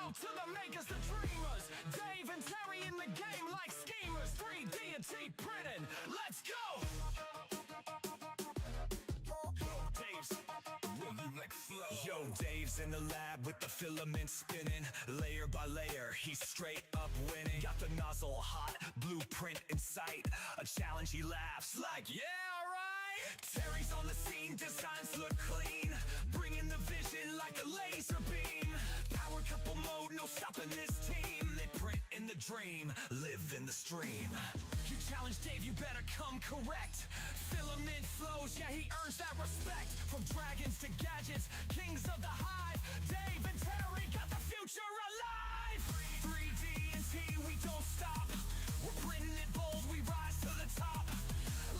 out to the makers, the dreamers. Dave and Terry in the game like schemers. 3D and T printing. Let's go! Yo, Dave's in the lab with the filament spinning. Layer by layer, he's straight up winning. Got the nozzle hot, blueprint in sight. A challenge, he laughs like, yeah, alright. Terry's on the scene, designs look clean. Bringing the vision like a laser beam. Power couple mode, no stopping this team. They print in the dream, live in the stream. You challenge Dave, you better come correct. Filament flows, yeah, he earns that respect. From dragons to gadgets, kings of the hive. Dave and Terry got the future alive. 3D and T, we don't stop. We're printing it bold, we rise to the top.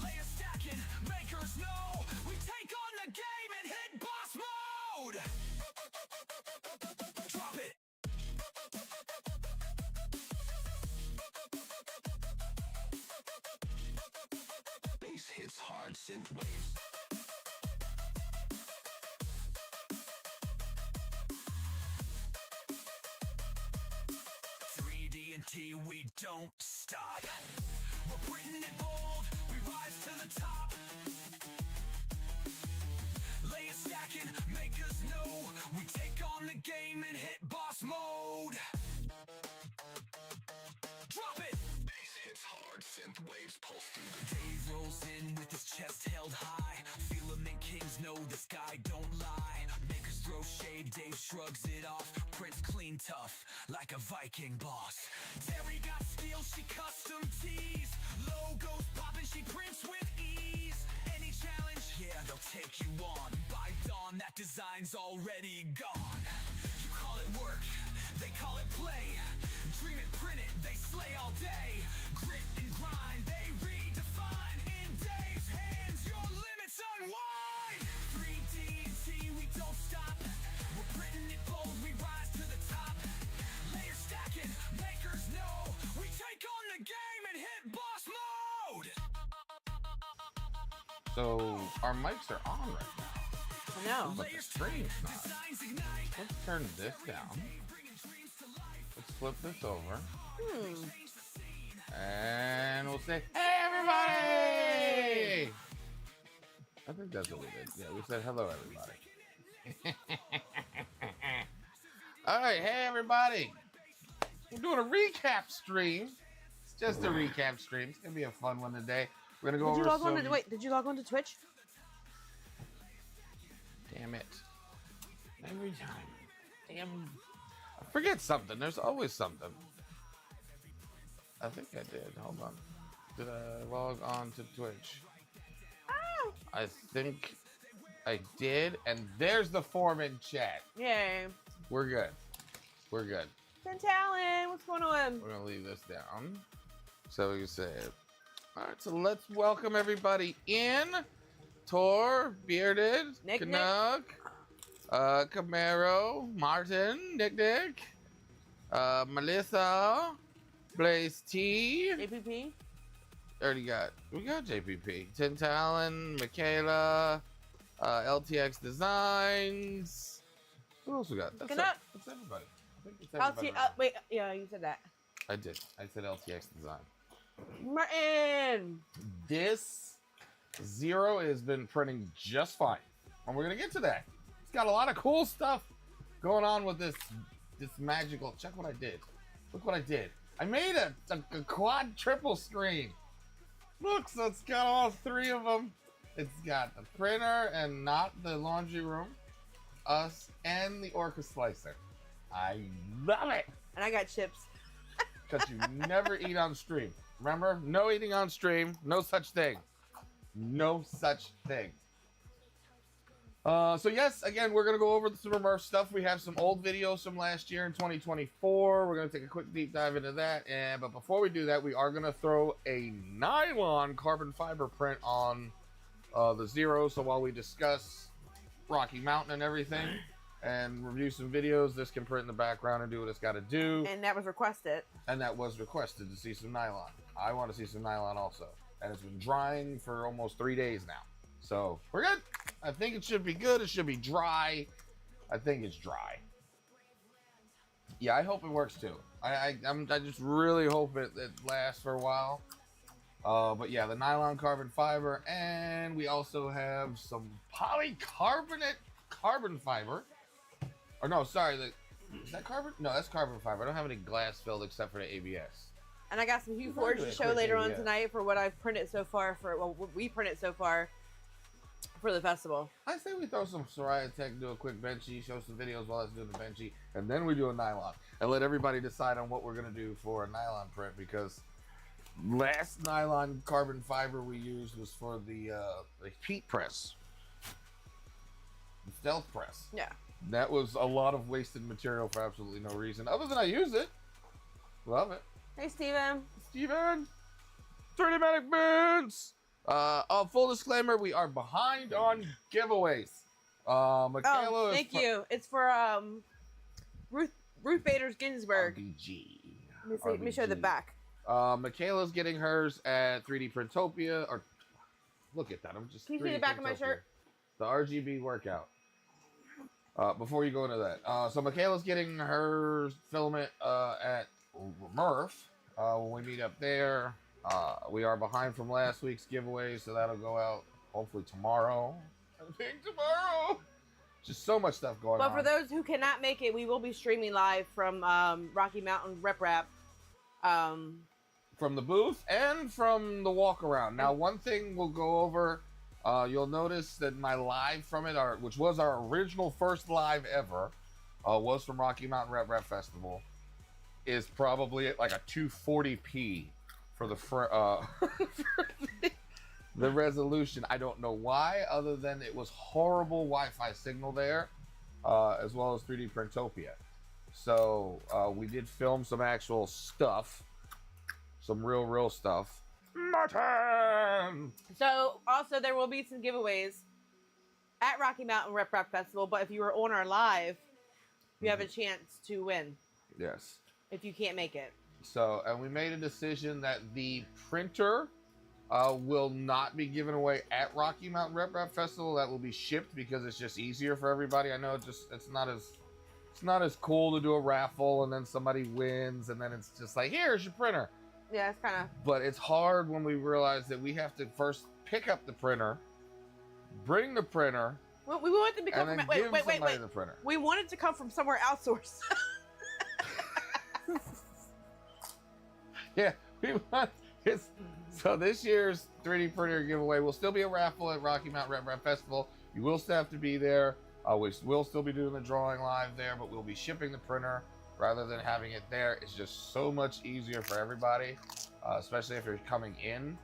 Layer stacking, makers know. We take on the game and hit boss mode. Drop it. Bass hits hard, synth waves. T, we don't stop. We're printing it bold, we rise to the top. Layer stacking, makers know. We take on the game and hit boss mode. Drop it! Bass hits hard, synth waves pulse through the Dave rolls in with his chest held high. Filament kings know this guy don't lie. Makers throw shade, Dave shrugs it off. Prints clean tough, like a Viking boss. Terry got skills, she custom tees. Logos popping, she prints with ease. Any challenge, yeah, they'll take you on. By dawn, that design's already gone. You call it work, they call it play. Dream it, print it, they slay all day. Grit and grind, they redefine. In Dave's hands, your limits unwind. 3D and T, we don't stop. We're printing it bold, we rise to the top. Layer stacking, makers know. We take on the game and hit boss mode. So our mics are on right now. I know. But the stream's not. Let's turn this down. Let's flip this over. And we'll say, hey everybody! I think that's what we did. Yeah, we said hello everybody. Alright, hey everybody! We're doing a recap stream. It's just a recap stream. It's gonna be a fun one today. We're gonna go over some... Wait, did you log on to Twitch? Damn it. Every time. Damn. I forget something. There's always something. I think I did. Hold on. Did I log on to Twitch? Oh. I think I did. And there's the form in chat. Yay. We're good. We're good. Talon, what's going on? We're going to leave this down so we can say it. All right, so let's welcome everybody in. Tor, Bearded, Nick, Canuck, Camaro, Martin, Nick, Melissa, Blaze T. JPP. We got JPP. Tin Talon, Michaela, LTX Designs. Who else we got? That's everybody. I think it's everybody. Wait, yeah, you said that. I did. I said LTX Design. Martin. This Zero has been printing just fine, and we're gonna get to that. It's got a lot of cool stuff going on with this magical. Check what I did. Look what I did. I made a quad triple screen. Look, so it's got all three of them. It's got the printer and not the laundry room, us, and the Orca slicer. I love it. And I got chips. Because you never eat on stream. Remember? No eating on stream. No such thing. No such thing. So yes, again, we're going to go over the Super Murph stuff. We have some old videos from last year in 2024. We're going to take a quick deep dive into that. But before we do that, we are going to throw a nylon carbon fiber print on the Zero. So while we discuss Rocky Mountain and everything and review some videos, this can print in the background and do what it's got to do. And that was requested. And that was requested to see some nylon. I want to see some nylon also. And it's been drying for almost 3 days now. So we're good. I think it should be good. It should be dry. I think it's dry. Yeah, I hope it works too. I just really hope it lasts for a while. But yeah, the nylon carbon fiber, and we also have some polycarbonate carbon fiber. Or no, sorry, is that carbon? No, that's carbon fiber. I don't have any glass filled except for the ABS. And I got some Hue We'll Forge do to a show quick later on ABS. tonight for what I've printed so far what we printed so far for the festival. I say we throw some Soraya Tech, do a quick benchy, show some videos while it's doing the benchy, and then we do a nylon. And let everybody decide on what we're going to do for a nylon print, because last nylon carbon fiber we used was for the heat press. The stealth press. Yeah. That was a lot of wasted material for absolutely no reason, other than I use it. Love it. Hey, Steven. Steven! 30 Manic Bins! Full disclaimer, we are behind on giveaways. Michaela Thank you. It's for Ruth Bader Ginsburg. RBG. Let me show the back. Michaela's getting hers at 3D Printopia. Or look at that. I'm just. Can you see the back of my shirt? The RGB workout. Before you go into that, so Michaela's getting her filament at RMRRF when we meet up there. We are behind from last week's giveaway, so that'll go out hopefully tomorrow. I think tomorrow. Just so much stuff going on. But for those who cannot make it, we will be streaming live from Rocky Mountain Rep Rap. From the booth and from the walk around. Now, one thing we'll go over. You'll notice that my live from it, which was our original first live ever, was from Rocky Mountain Rep Festival, is probably at like a 240p for the resolution. I don't know why, other than it was horrible Wi-Fi signal there, as well as 3D Printopia. So we did film some actual stuff, some real stuff. Martin! So, also, there will be some giveaways at Rocky Mountain Rep Rap Festival, but if you were on our live, you have a chance to win. Yes. If you can't make it. So, and we made a decision that the printer will not be given away at Rocky Mountain Rep Rap Festival. That will be shipped because it's just easier for everybody. I know it's not as cool to do a raffle and then somebody wins and then it's just like, here's your printer. Yeah, it's kind of. But it's hard when we realize that we have to first pick up the printer, bring the printer, We want it to come and then from. give Wait. somebody the printer. We want it to come from somewhere outsourced. Yeah, we want it's so this year's 3D printer giveaway will still be a raffle at Rocky Mountain Rep Rap Festival. You will still have to be there. We will still be doing the drawing live there, but we'll be shipping the printer rather than having it there. It's just so much easier for everybody, especially if you're coming in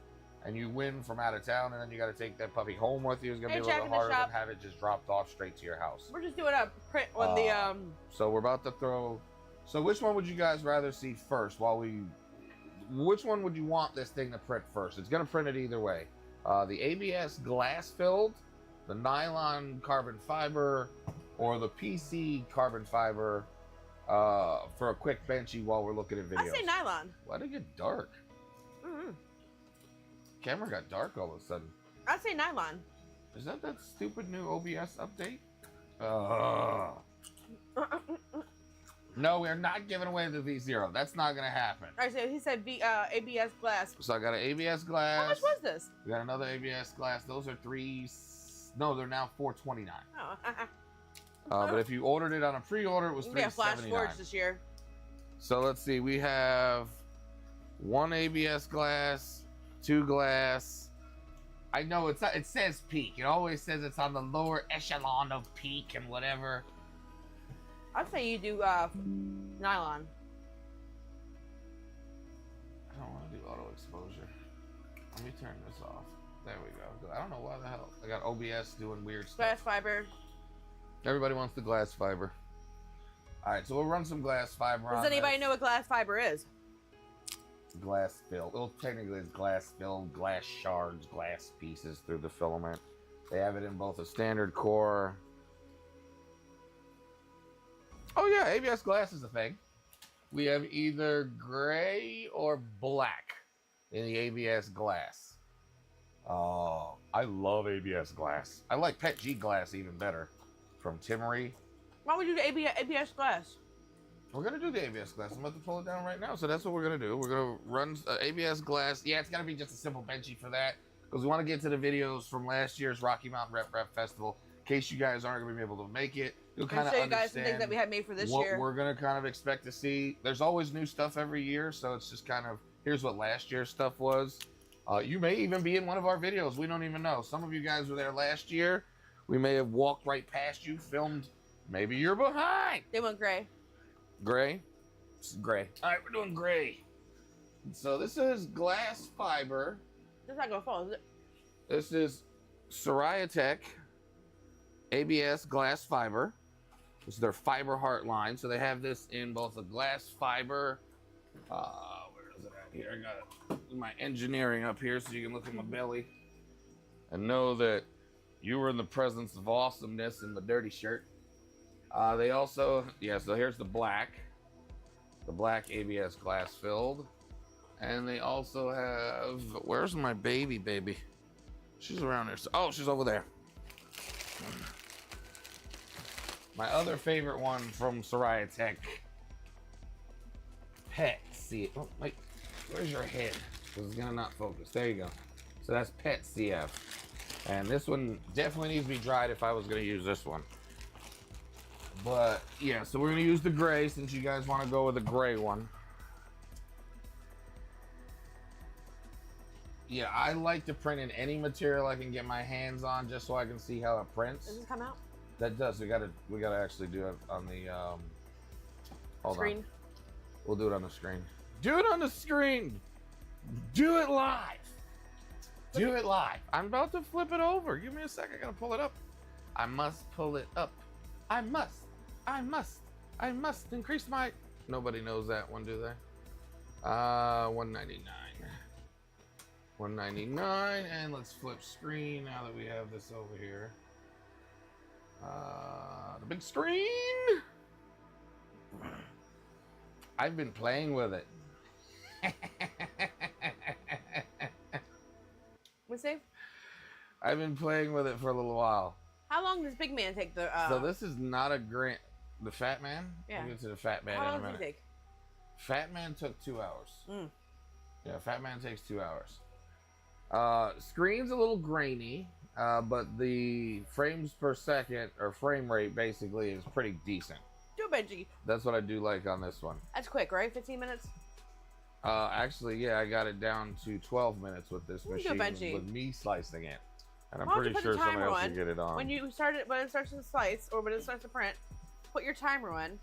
and you win from out of town and then you got to take that puppy home with you. It's gonna be a little Jack bit in the harder than shop. have it just dropped off straight to your house. We're just doing a print on the So we're about to throw. So which one would you guys rather see first? Which one would you want this thing to print first? It's gonna print it either way. The ABS glass filled, the nylon carbon fiber, or the PC carbon fiber for a quick benchy while we're looking at videos. I say nylon. Why'd it get dark? Mm-hmm. Camera got dark all of a sudden. I say nylon. Is that stupid new OBS update? No, we're not giving away the V0. That's not gonna happen. All right, so he said ABS glass. So I got an ABS glass. How much was this? We got another ABS glass. Those are no, they're now $429. Oh, But if you ordered it on a pre-order, it was we got Flash $379. Forge this year. So let's see. We have one ABS glass, two glass. I know it's not, it says peak. It always says it's on the lower echelon of peak and whatever. I'd say you do nylon. I don't want to do auto exposure. Let me turn this off. There we go. I don't know why the hell. I got OBS doing weird stuff. Glass fiber. Everybody wants the glass fiber. All right, so we'll run some glass fiber on Does anybody this. know what glass fiber is? Glass filled. Well, technically it's glass filled, glass shards, glass pieces through the filament. They have it in both a standard core. Oh yeah, ABS glass is a thing. We have either gray or black in the ABS glass. Oh, I love ABS glass. I like PETG glass even better from Timmery. Why would you do ABS glass? We're gonna do the ABS glass. I'm about to pull it down right now. So that's what we're gonna do. We're gonna run ABS glass. Yeah, it's gotta be just a simple benchy for that because we want to get to the videos from last year's Rocky Mountain Rep Festival. In case you guys aren't gonna be able to make it, you'll kind of show you guys some things that we had made for this what year. We're gonna kind of expect to see. There's always new stuff every year, so it's just kind of here's what last year's stuff was. You may even be in one of our videos. We don't even know. Some of you guys were there last year. We may have walked right past you, filmed. Maybe you're behind. They went gray. Gray? It's gray. All right, we're doing gray. So this is glass fiber. It's not gonna fall, is it? This is Soraya Tech ABS glass fiber. This is their fiber heart line. So they have this in both a glass fiber. Where is it at here? I got my engineering up here so you can look at my belly and know that you were in the presence of awesomeness in the dirty shirt. They also, so here's the black ABS glass filled. And they also have, where's my baby? She's around there. Oh, she's over there. My other favorite one from Soraya Tech. Pet CF. Oh, wait, where's your head? This is gonna not focus. There you go. So that's Pet CF. And this one definitely needs to be dried if I was gonna use this one. But yeah, so we're gonna use the gray since you guys want to go with the gray one. Yeah, I like to print in any material I can get my hands on just so I can see how it prints. Does this come out? That does. We gotta actually do it on the Screen. On. We'll do it on the screen. Do it on the screen. Do it live. Do it live. I'm about to flip it over. Give me a sec. I gotta pull it up. I must pull it up. I must increase my. Nobody knows that one, do they? 199. 199, and let's flip screen now that we have this over here. The big screen. I've been playing with it. What's it? I've been playing with it for a little while. How long does Big Man take the? So this is not a grant. The Fat Man. Yeah. We'll get to the Fat Man. How in a long minute. does it take? Fat Man took 2 hours. Mm. Yeah, Fat Man takes 2 hours. Screen's a little grainy, but the frames per second or frame rate basically is pretty decent. Do a Benji. That's what I do like on this one. That's quick, right? 15 minutes. Actually, yeah, I got it down to 12 minutes with this machine with me slicing it, and I'm pretty sure somebody else can get it on. When you start it, when it starts to slice or when it starts to print, put your timer on.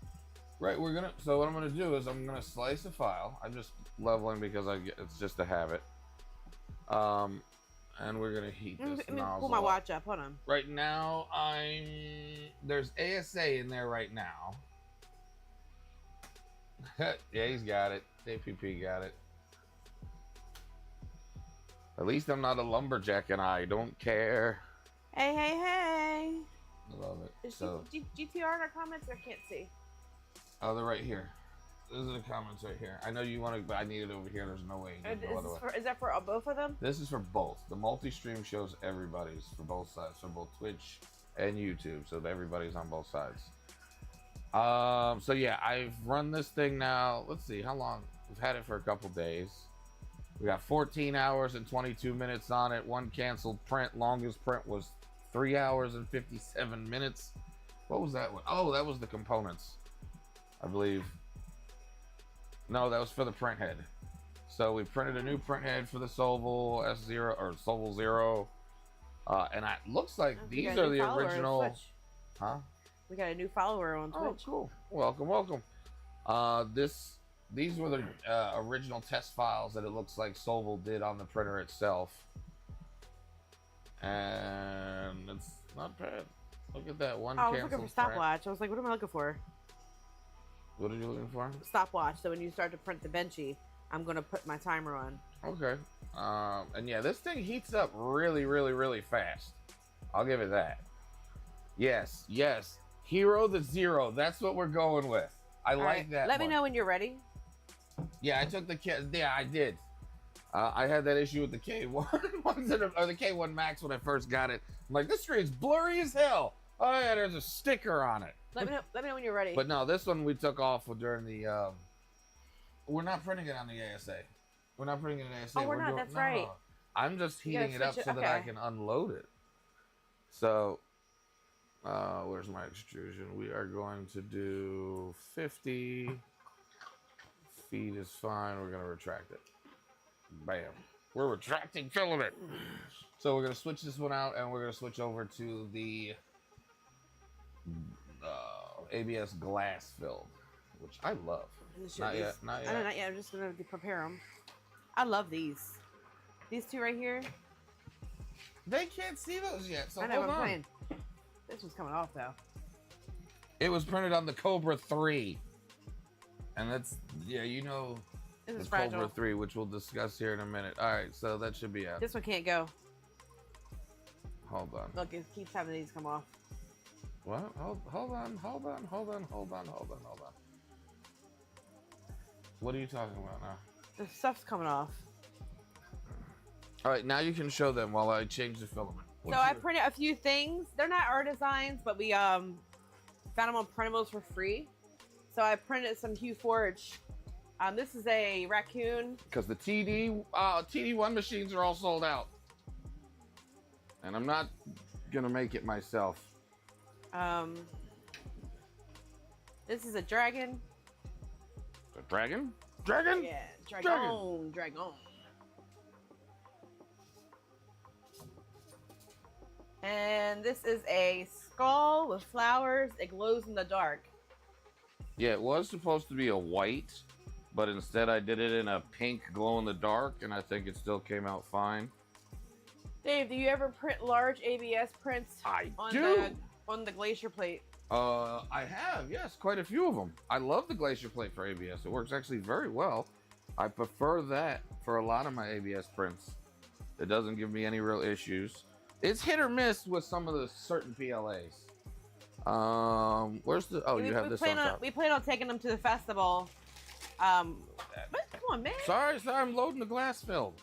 Right, so what I'm gonna do is I'm gonna slice a file. I'm just leveling because it's just a habit. And we're gonna heat this nozzle. Pull my watch up. Hold on. Right now, there's ASA in there right now. Yeah, he's got it. APP got it. At least I'm not a lumberjack and I don't care. Hey. I love it. Is So, GTR in our comments? I can't see. oh, they're right here. Those are the comments right here. I know you want to, but I need it over here. There's no way. Is that for both of them? This is for both. The multi-stream shows everybody's for both sides, for both Twitch and YouTube, so that everybody's on both sides. So yeah, I've run this thing now. Let's see how long. We've had it for a couple days. We got 14 hours and 22 minutes on it. One canceled print. Longest print was 3 hours and 57 minutes. What was that one? Oh, that was the components, I believe. No, that was for the print head. So we printed a new print head for the Soval S0 or Soval 0. And it looks like these are the original. Huh? We got a new follower on Twitch. Oh, cool. Welcome. These were the original test files that it looks like Soval did on the printer itself. And it's not bad. Look at that one. I was looking for stopwatch. I was like, what am I looking for? What are you looking for? Stopwatch. So when you start to print the Benchy, I'm going to put my timer on. Okay. And yeah, this thing heats up really, really, really fast. I'll give it that. Yes. Hero the Zero. That's what we're going with. I like that. Let me know when you're ready. Yeah, I took the kit. Yeah, I did. I had that issue with the K1 or the K1 Max when I first got it. I'm like, this screen's blurry as hell. Oh yeah, there's a sticker on it. Let me know when you're ready. But no, this one we took off during the. We're not printing it on the ASA. We're not putting it in ASA. Oh, we're not. That's right. I'm just heating it up so that I can unload it. So, where's my extrusion? We are going to do 50 feet is fine. We're going to retract it. Bam. We're retracting filament. So we're going to switch this one out, and we're going to switch over to the ABS glass filled, which I love. Not yet. Not yet. I know, not yet. I'm just going to prepare them. I love these. These two right here. They can't see those yet, so I know, hold on. Playing. This one's coming off, though. It was printed on the Cobra 3. And that's, yeah, you know, This is the fragile. Cobra 3, which we'll discuss here in a minute. All right, so that should be out. This one can't go. Hold on. Look, it keeps having these come off. What? Hold on. What are you talking about now? The stuff's coming off. All right, now you can show them while I change the filament. I printed a few things. They're not our designs, but we found them on printables for free. So I printed some Hue Forge. This is a raccoon. Because the TD1 machines are all sold out. And I'm not going to make it myself. This is a dragon. A dragon? Dragon? Yeah, dragon. And this is a skull with flowers. It glows in the dark. Yeah, it was supposed to be a white, but instead I did it in a pink glow in the dark, and I think it still came out fine. Dave, do you ever print large ABS prints on the glacier plate? I have, yes, quite a few of them. I love the glacier plate for ABS. It works actually very well. I prefer that for a lot of my ABS prints. It doesn't give me any real issues. It's hit or miss with some of the certain PLAs. Where's the? Oh, you have this on top. We plan on taking them to the festival. Come on, man. Sorry, I'm loading the glass filled.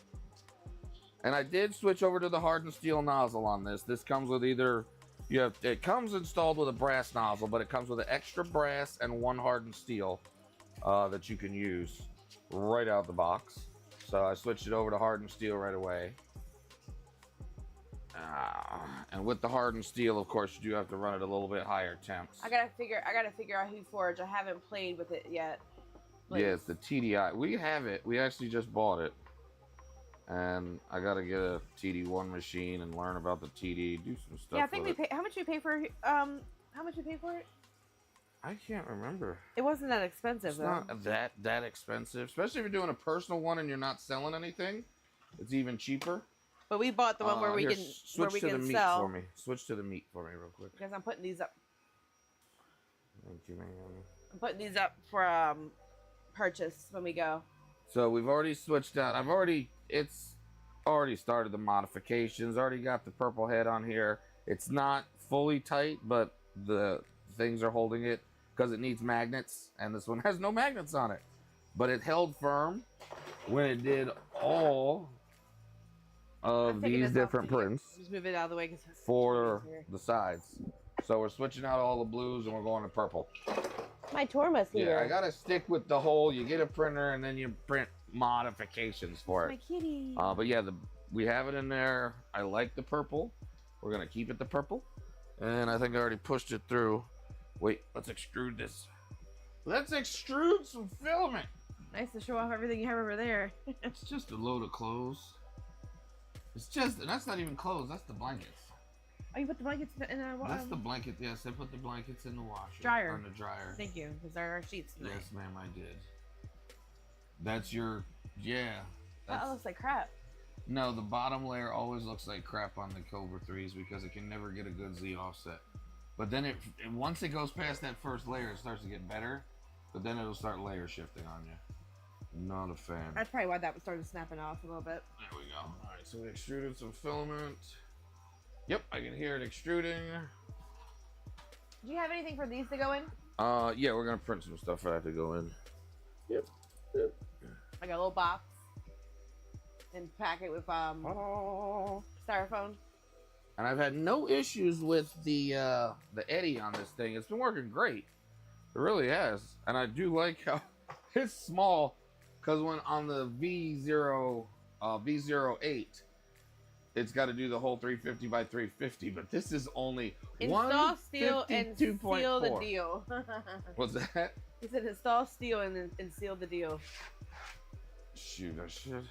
And I did switch over to the hardened steel nozzle on this. This comes with either it comes installed with a brass nozzle, but it comes with an extra brass and one hardened steel that you can use right out the box. So I switched it over to hardened steel right away. And with the hardened steel, of course, you do have to run it a little bit higher temps. I gotta figure out Hue Forge. I haven't played with it yet. Yeah, it's the TDI. We have it. We actually just bought it. And I gotta get a TD1 machine and learn about the TD, do some stuff. Yeah, I think we pay. How much we pay for? How much we pay for it? I can't remember. It wasn't that expensive, it's though. Not that expensive, especially if you're doing a personal one and you're not selling anything. It's even cheaper. But we bought the one where we can switch to the meat sell. for me. Switch to the meat for me real quick. Because I'm putting these up. Thank you, man. I'm putting these up for purchase when we go. So we've already switched out. It's already started the modifications. Already got the purple head on here. It's not fully tight, but the things are holding it because it needs magnets, and this one has no magnets on it. But it held firm when it did all of these different prints. Just move it out of the way for the sides. So we're switching out all the blues and we're going to purple. My Torma's here. Yeah, I gotta stick with the whole. You get a printer and then you print modifications for it. My kitty. But yeah, we have it in there. I like the purple. We're gonna keep it the purple. And I think I already pushed it through. Wait, let's extrude this. Let's extrude some filament. Nice to show off everything you have over there. It's just a load of clothes. That's not even clothes. That's the blankets. Oh, you put the blankets in the That's the blanket. Yes, I put the blankets in the washer. Dryer. On the dryer. Thank you, because there are sheets tonight. Yes, ma'am, I did. That's your, yeah. That looks like crap. No, the bottom layer always looks like crap on the Cobra 3s because it can never get a good Z offset. But then once it goes past that first layer, it starts to get better. But then it'll start layer shifting on you. Not a fan. That's probably why that started snapping off a little bit. There we go. All right, so we extruded some filament. Yep, I can hear it extruding. Do you have anything for these to go in? Yeah, we're gonna print some stuff for that to go in. Yep. I got a little box and pack it with styrofoam. And I've had no issues with the eddy on this thing. It's been working great. It really has. And I do like how it's small, because when on the V08, it's got to do the whole 350 by 350, but this is only install steel and seal 152.4. the deal. What's that? He said install steel and seal the deal. Shoot, I should.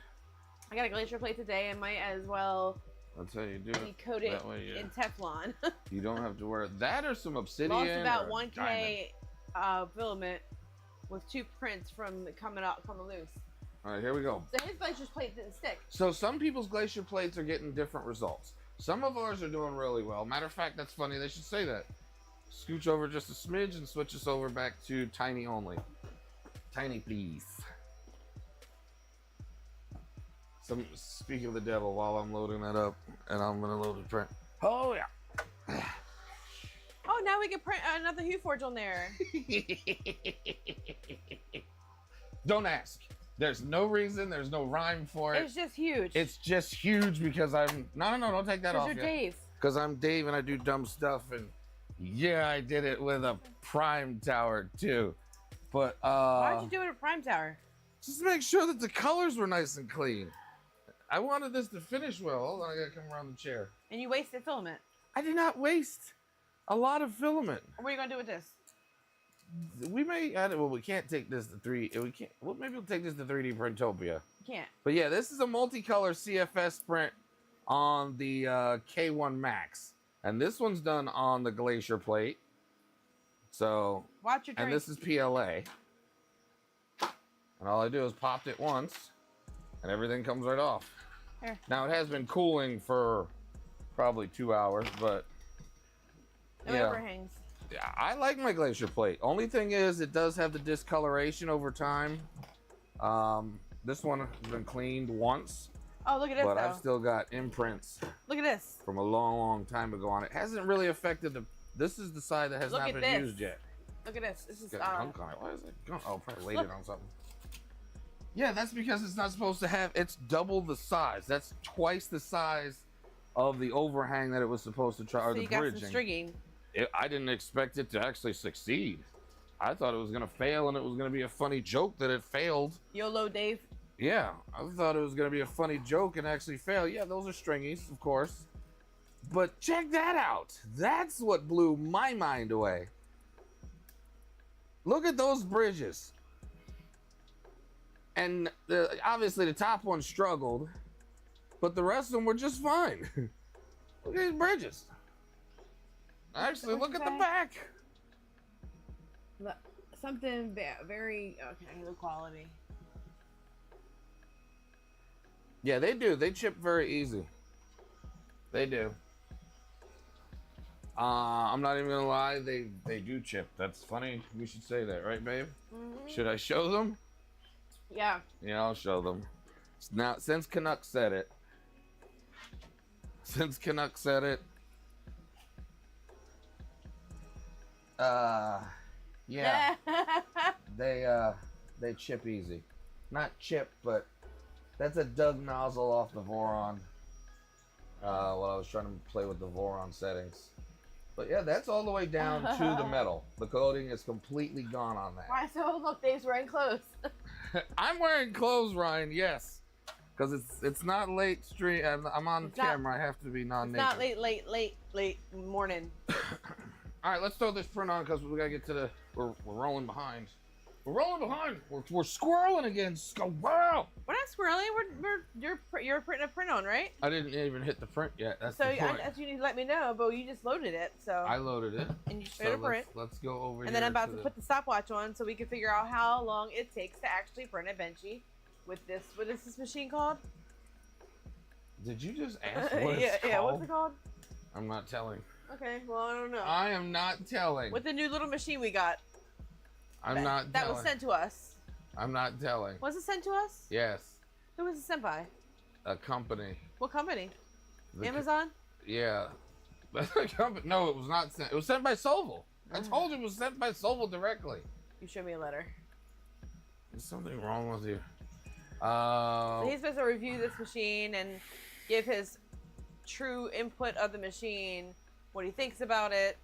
I got a glacier plate today and might as well That's how you do it. coat it That way, yeah. in Teflon. You don't have to wear that or some obsidian. Lost about or 1K filament with 2 prints from coming loose. All right, here we go. So his glacier's plate didn't stick. So some people's glacier plates are getting different results. Some of ours are doing really well. Matter of fact, that's funny. They should say that. Scooch over just a smidge and switch us over back to tiny only. Tiny, please. Speaking of the devil, while I'm loading that up, and I'm gonna load the print. Oh yeah. Oh, now we can print another Hue Forge on there. Don't ask. There's no reason. There's no rhyme for it. It's just huge. It's just huge because I'm... No, don't take that off Because yet. you're Dave. Because I'm Dave and I do dumb stuff. And yeah, I did it with a Prime Tower too. But Why'd you do it at Prime Tower? just to make sure that the colors were nice and clean. I wanted this to finish well. Hold on, I gotta come around the chair. And you wasted filament. I did not waste a lot of filament. What are you gonna do with this? We may add it. Well, we can't take this to 3. We can't. Well, maybe we'll take this to 3D Printopia. You can't. But yeah, this is a multicolor CFS print on the K1 Max. And this one's done on the Glacier plate. So, Watch your drink. and this is PLA. And all I do is popped it once, and everything comes right off. Here. Now, it has been cooling for probably 2 hours, but No yeah. overhangs. Yeah, I like my Glacier plate. Only thing is, it does have the discoloration over time. This one has been cleaned once, Oh, look at this, but though. I've still got imprints Look at this. from a long time ago on it. Hasn't really affected the... This is the side that has Look not at been this. used yet. Look at this. This is, Got a gunk on it. Why is it gunk? Oh, probably laid Look. it on something. Yeah, that's because it's not supposed to have... It's double the size. That's twice the size of the overhang that it was supposed to try, or so the you got bridging. some strigging. I didn't expect it to actually succeed. I thought it was going to fail, and it was going to be a funny joke that it failed. YOLO, Dave. Yeah, I thought it was going to be a funny joke and actually fail. Yeah, those are stringies, of course. But check that out. That's what blew my mind away. Look at those bridges. And obviously the top one struggled, but the rest of them were just fine. Look at these bridges. Actually, look at the back. Look, something very okay. Low quality. Yeah, they do. They chip very easy. They do. I'm not even gonna lie. They do chip. That's funny. We should say that, right, babe? Mm-hmm. Should I show them? Yeah. Yeah, I'll show them. Now, since Canuck said it. Yeah, they chip easy. Not chip, but that's a dug nozzle off the Voron. While I was trying to play with the Voron settings. But yeah, that's all the way down to the metal. The coating is completely gone on that. Why? So look, Dave's wearing clothes. I'm wearing clothes, Ryan. Yes, because it's not late stream. I'm on camera. I have to be non-naked. It's not late morning. All right, let's throw this print on because we gotta get to the. We're rolling behind. We're rolling behind. We're squirreling again. Wow. We're not squirreling. You're putting a print on, right? I didn't even hit the print yet. That's So the point. you need to let me know, but you just loaded it, so. I loaded it. And you showed a print. Let's go over here. And then I'm about to put the stopwatch on so we can figure out how long it takes to actually print a Benchy with this. What is this machine called? Did you just ask what it's called? Yeah, what's it called? I'm not telling. Okay, well, I don't know. I am not telling. With the new little machine we got. I'm not telling. That was sent to us. I'm not telling. Was it sent to us? Yes. Who was it sent by? A company. What company? The Amazon? Yeah. The company. No, it was not sent. It was sent by Soval. I told you it was sent by Soval directly. You showed me a letter. There's something wrong with you. So he's supposed to review this machine and give his true input of the machine, what he thinks about it,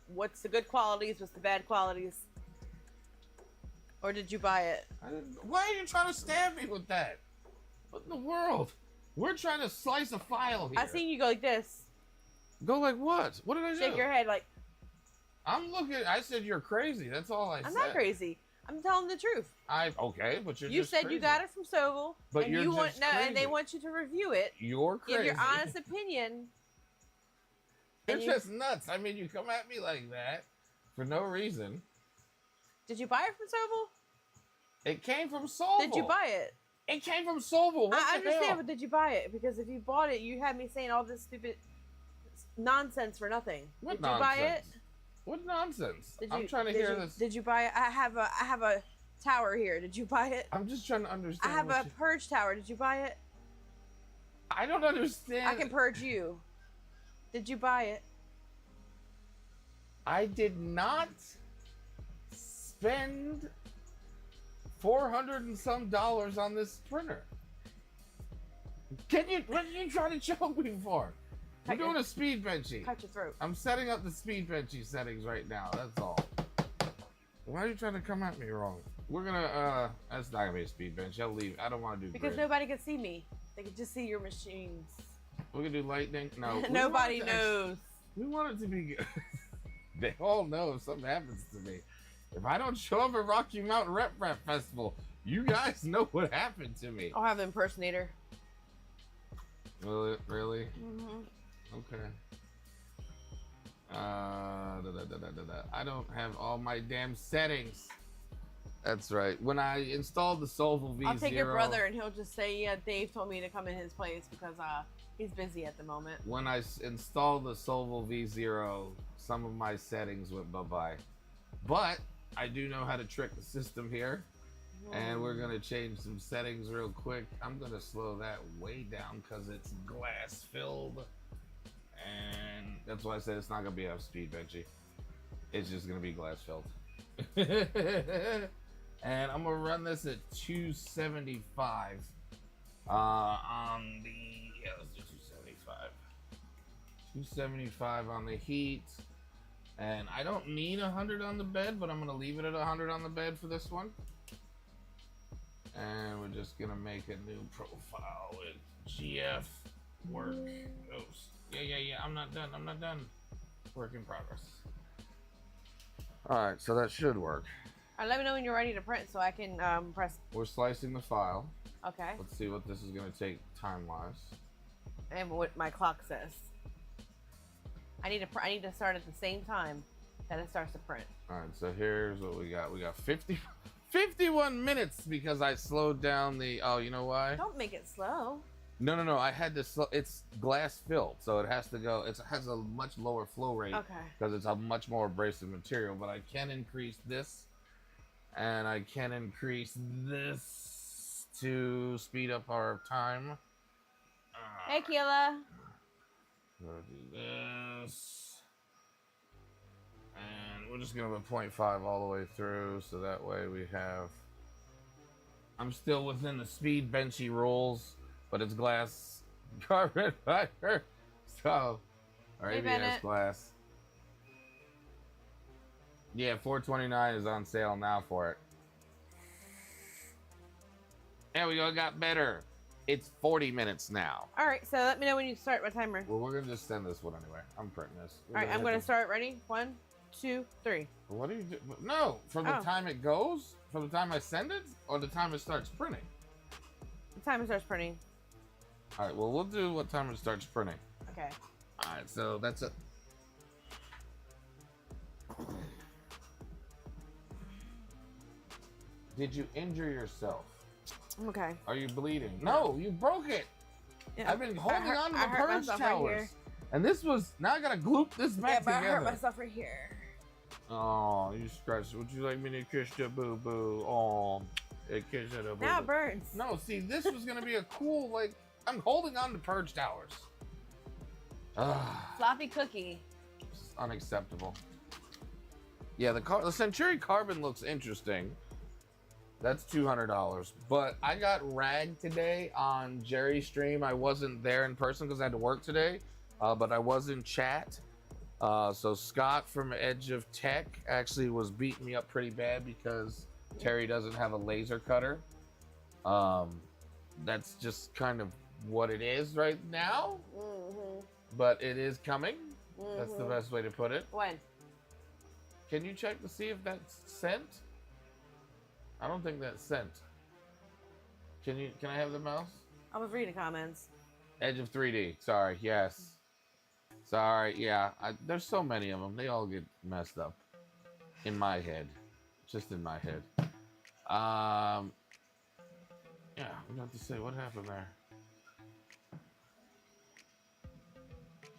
what's the good qualities, what's the bad qualities. Or did you buy it? Why are you trying to stab me with that? What in the world? We're trying to slice a file here. I seen you go like this. Go like what? What did I do? Shake your head like. I'm looking. I said you're crazy. That's all I said. I'm not crazy. I'm telling the truth. Okay, but you're You just said crazy. you got it from Sogel, But and you're you just want crazy. and they want you to review it. You're crazy. Give your honest opinion. It's just nuts. I mean, you come at me like that for no reason. Did you buy it from Sogel? It came from Solval. Did you buy it? It came from Solval. What I the understand, hell? but did you buy it? Because if you bought it, you had me saying all this stupid nonsense for nothing. What did nonsense? you buy it? What nonsense? Did I'm trying to hear this. Did you buy it? I have a tower here. Did you buy it? I'm just trying to understand. I have a purge tower. Did you buy it? I don't understand. I can purge you. Did you buy it? I did not spend $400 and some on this printer. What are you trying to choke me for? I'm doing a speed benchy. Cut your throat. I'm setting up the speed benchy settings right now. That's all. Why are you trying to come at me wrong? We're gonna, that's not gonna be a speed bench. I'll leave. I don't want to do Because grid. nobody can see me. They can just see your machines. We're gonna do lightning. No. Nobody knows. We want it to be good. They all know if something happens to me. If I don't show up at Rocky Mountain Rep Festival, you guys know what happened to me. I'll have an impersonator. Will it really? Mm-hmm. Okay. I don't have all my damn settings. That's right. When I installed the Solval V0, I'll take your brother and he'll just say, yeah, Dave told me to come in his place because he's busy at the moment. when I installed the Solval V0, some of my settings went bye-bye. But I do know how to trick the system here. And we're going to change some settings real quick. I'm going to slow that way down because it's glass filled. And that's why I said it's not going to be a speed benchy. It's just going to be glass filled. And I'm going to run this at 275 on the, yeah, let's do 275. 275 on the heat. And I don't need 100 on the bed, but I'm going to leave it at 100 on the bed for this one. And we're just gonna make a new profile with GF work. Oops. Yeah. I'm not done. Work in progress. All right, so that should work. All right, let me know when you're ready to print so I can press. We're slicing the file. Okay. Let's see what this is gonna take time-wise. And what my clock says. I need to start at the same time that it starts to print. All right, so here's what we got. We got 51 minutes because I slowed down the. Oh, you know why? Don't make it slow. No. I had to slow. It's glass filled, so it has to go. It has a much lower flow rate. Okay. Because it's a much more abrasive material. But I can increase this, and I can increase this to speed up our time. Hey, Keela. We'll do this, and we're just gonna put 0.5 all the way through, so that way we have. I'm still within the speed benchy rules, but it's glass carbon fiber, so our Hey, ABS Bennett. glass. Yeah, $4.29 is on sale now for it. There we go. It got better. It's 40 minutes now. All right, so let me know when you start my timer. Well, we're gonna just send this one anyway. I'm printing this. All right, I'm gonna start. Ready? 1, 2, 3. What do you do? No, from the Oh. time it goes, from the time I send it, or the time it starts printing. The timer starts printing. All right. Well, we'll do what time it starts printing. Okay. All right. So that's it. Did you injure yourself? Okay. Are you bleeding? No, you broke it. Yeah. I've been holding on to the I hurt purge myself right towers, here. and this was now I gotta gloop this Yeah, back but I hurt together. myself right here. Oh, you scratched. Would you like me to kiss your boo boo? Oh, kiss your boo boo. Now it burns. No, see, this was gonna be a cool like. I'm holding on to purge towers. Floppy cookie. It's unacceptable. Yeah, the Century Carbon looks interesting. That's $200. But I got ragged today on Jerry's stream. I wasn't there in person because I had to work today, but I was in chat. So Scott from Edge of Tech actually was beating me up pretty bad because Terry doesn't have a laser cutter. That's just kind of what it is right now. But it is coming. That's the best way to put it. When? Can you check to see if that's sent? I don't think that's sent. Can I have the mouse? I was reading comments. Edge of 3D. Sorry. Yes. Sorry. Yeah. There's so many of them. They all get messed up in my head. Just in my head. Yeah. We have to say what happened there.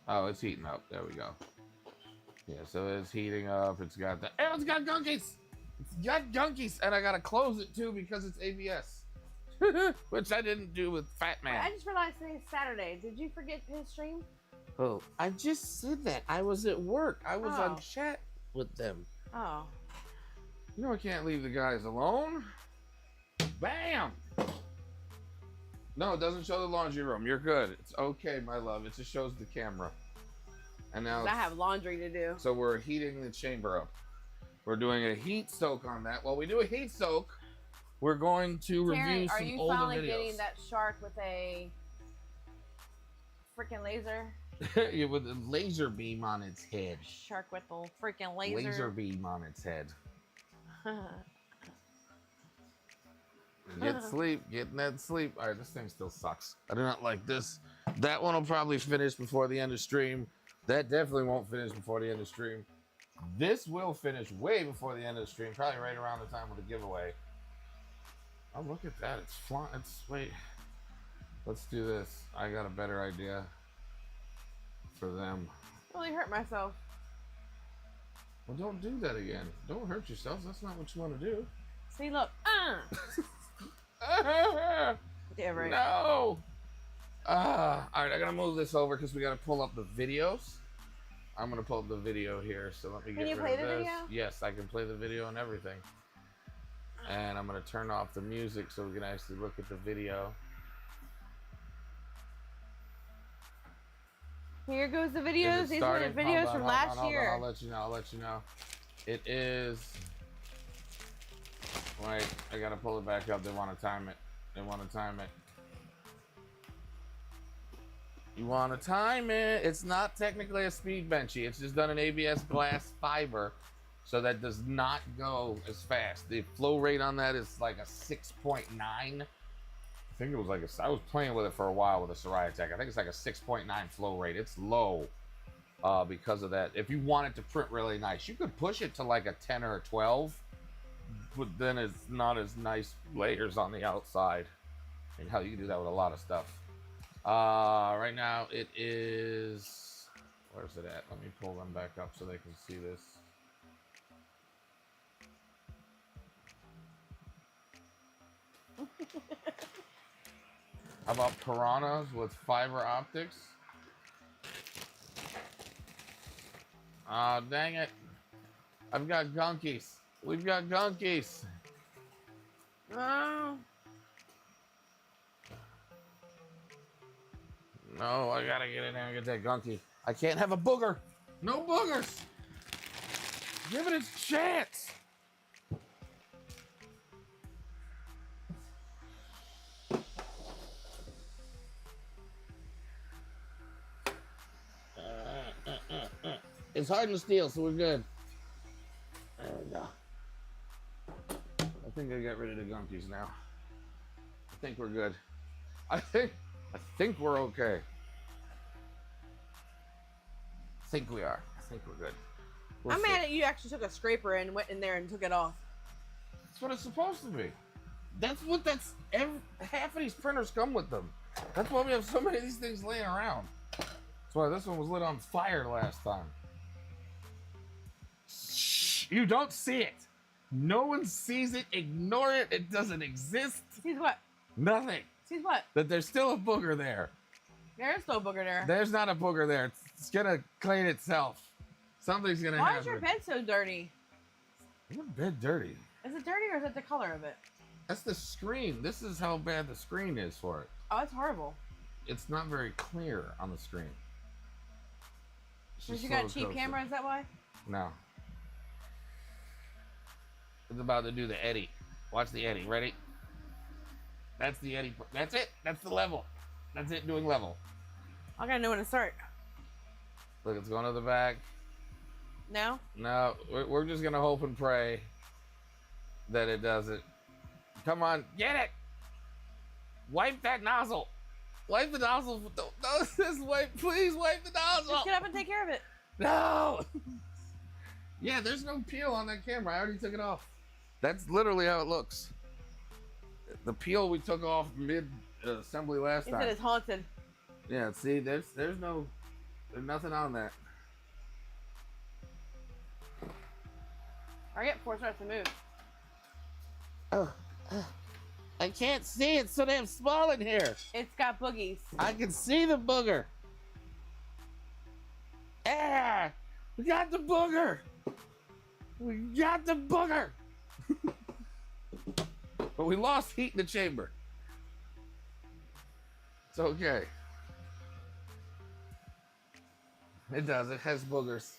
Oh, it's heating up. There we go. Yeah. So it's heating up. It's got the. Oh, it's got gunkies. It's got gunkies, and I gotta close it too because it's ABS, which I didn't do with Fat Man. I just realized today's Saturday. Did you forget his stream? Oh, I just said that. I was at work. I was on chat with them. Oh. You know I can't leave the guys alone. Bam! No, it doesn't show the laundry room. You're good. It's okay, my love. It just shows the camera. And now I have laundry to do. So we're heating the chamber up. We're doing a heat soak on that. While we do a heat soak, we're going to review some older videos. Are you finally getting that shark with a freaking laser? Yeah, with a laser beam on its head. Shark with a freaking laser. Laser beam on its head. Get sleep. Getting that sleep. All right, this thing still sucks. I do not like this. That one will probably finish before the end of stream. That definitely won't finish before the end of stream. This will finish way before the end of the stream, probably right around the time of the giveaway. Oh, look at that. It's flying. Wait. Let's do this. I got a better idea for them. Really hurt myself. Well, don't do that again. Don't hurt yourself. That's not what you want to do. See, look. Yeah, right. No. All right, I got to move this over because we got to pull up the videos. I'm gonna pull up the video here, so let me get rid of this. Can you play the video? Yes, I can play the video and everything. And I'm gonna turn off the music so we can actually look at the video. Here goes the videos. These are the videos from last year. I'll let you know. I'll let you know. It is. Wait, I gotta pull it back up. They want to time it. They want to time it. You want to time it. It's not technically a speed benchy. It's just done an ABS glass fiber, so that does not go as fast. The flow rate on that is like a 6.9. I think it was like I was playing with it for a while with a Soraya Tech. I think it's like a 6.9 flow rate. It's low because of that. If you want it to print really nice, you could push it to like a 10 or a 12, but then it's not as nice layers on the outside. And hell, you can do that with a lot of stuff. Right now it is, where's it at? Let me pull them back up so they can see this. How about piranhas with fiber optics? Oh, dang it. I've got gunkies. We've got gunkies. Oh. No, I gotta get in there and get that gunky. I can't have a booger. No boogers. Give it its chance. It's hardened steel, so we're good. There we go. I think I got rid of the gunkies now. I think we're good. I think we're okay. I think we are. I think we're good. I'm mad at you actually took a scraper and went in there and took it off. That's what it's supposed to be. Half of these printers come with them. That's why we have so many of these things laying around. That's why this one was lit on fire last time. Shh, you don't see it. No one sees it. Ignore it. It doesn't exist. Sees what? Nothing. Sees what? That there's still a booger there. There's no booger there. There's not a booger there. It's gonna clean itself. Something's gonna happen. Why is your bed so dirty? Your bed dirty? Is it dirty or is it the color of it? That's the screen. This is how bad the screen is for it. Oh, that's horrible. It's not very clear on the screen. Because you got a cheap camera, is that why? No. It's about to do the eddy. Watch the eddy. Ready? That's the eddy. That's it. That's the level. That's it doing level. I gotta know when to start. Look, it's going to the back. No? No, we're just going to hope and pray that it does it. Come on, get it! Wipe that nozzle. Wipe the nozzle. Don't just wipe. Please wipe the nozzle. Just get up and take care of it. No! Yeah, there's no peel on that camera. I already took it off. That's literally how it looks. The peel we took off mid-assembly last He time. said it's haunted. Yeah, see, there's nothing on that. Hurry up before it starts to move. Oh, I can't see. It's so damn small in here. It's got boogies. I can see the booger. Ah, we got the booger. We got the booger. But we lost heat in the chamber. It's okay. It does. It has boogers.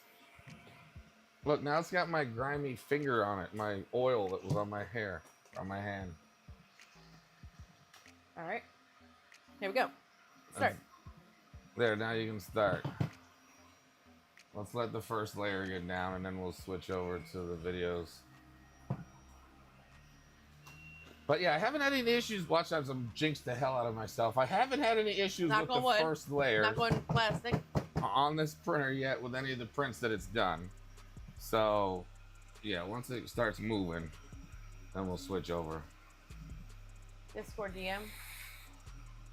Look, now it's got my grimy finger on it. My oil that was on my hair, on my hand. All right. Here we go. Start. There, now you can start. Let's let the first layer get down and then we'll switch over to the videos. But yeah, I haven't had any issues. Watch, I'm jinxed the hell out of myself. I haven't had any issues with the first layer. Not going plastic. On this printer yet with any of the prints that it's done. So, yeah, once it starts moving, then we'll switch over. Discord DM.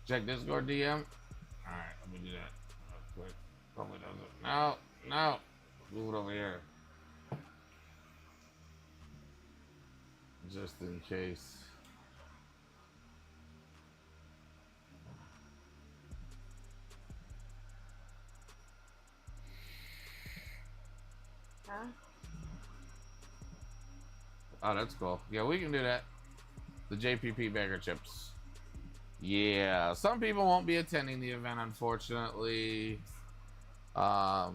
Check Discord DM. All right, let me do that real quick. Probably does it. No. Move it over here. Just in case. Huh? Oh, that's cool. Yeah, we can do that. The JPP Bagger Chips. Yeah, some people won't be attending the event, unfortunately. So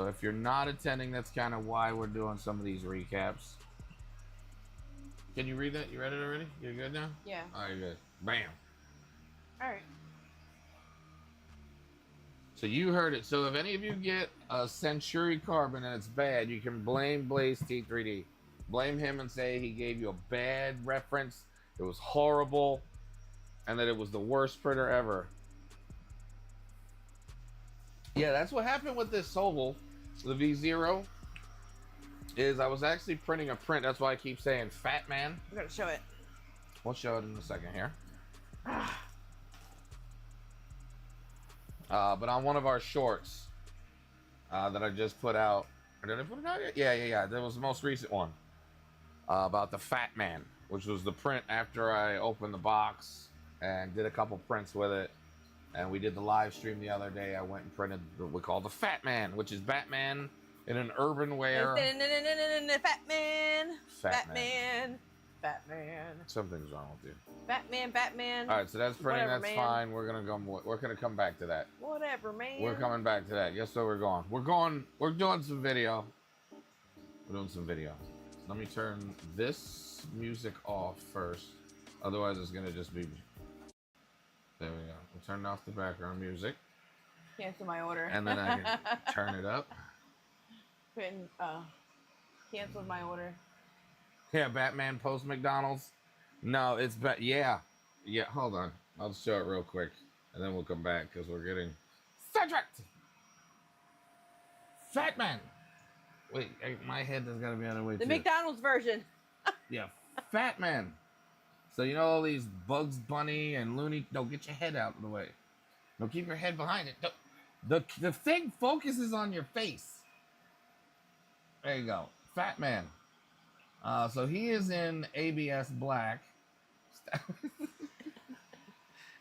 if you're not attending, that's kind of why we're doing some of these recaps. Can you read that? You read it already? You're good now? Yeah. Oh, you're good. Bam. All right. So you heard it. So if any of you get a Century Carbon and it's bad, you can blame Blaze T3D. Blame him and say he gave you a bad reference. It was horrible. And that it was the worst printer ever. Yeah, that's what happened with this Sobel, the V0, is I was actually printing a print. That's why I keep saying Fat Man. I'm going to show it. We'll show it in a second here. But on one of our shorts that I just put out. Or did I put it out yet? Yeah. That was the most recent one. About the Fat Man, which was the print after I opened the box and did a couple prints with it. And we did the live stream the other day. I went and printed what we call the Fat Man, which is Batman in an urban wear. Fat Man. Fat Man. Batman. Something's wrong with you. Batman. All right, so that's printing. Whatever, that's man. fine. We're gonna come back to that. Whatever, man. We're coming back to that. Guess where we're going? We're doing some video. We're doing some video. Let me turn this music off first. Otherwise, it's gonna just be. There we go. We'll turn off the background music. Cancel my order. And then I can turn it up. Canceled my order. Yeah, Batman post McDonald's. No, it's yeah. Hold on, I'll show it real quick, and then we'll come back because we're getting sidetracked. Fat Man. Wait, my head has got to be on the way. The McDonald's version. Yeah, Fat Man. So you know all these Bugs Bunny and Looney. No, get your head out of the way. No, keep your head behind it. The thing focuses on your face. There you go, Fat Man. So he is in ABS black,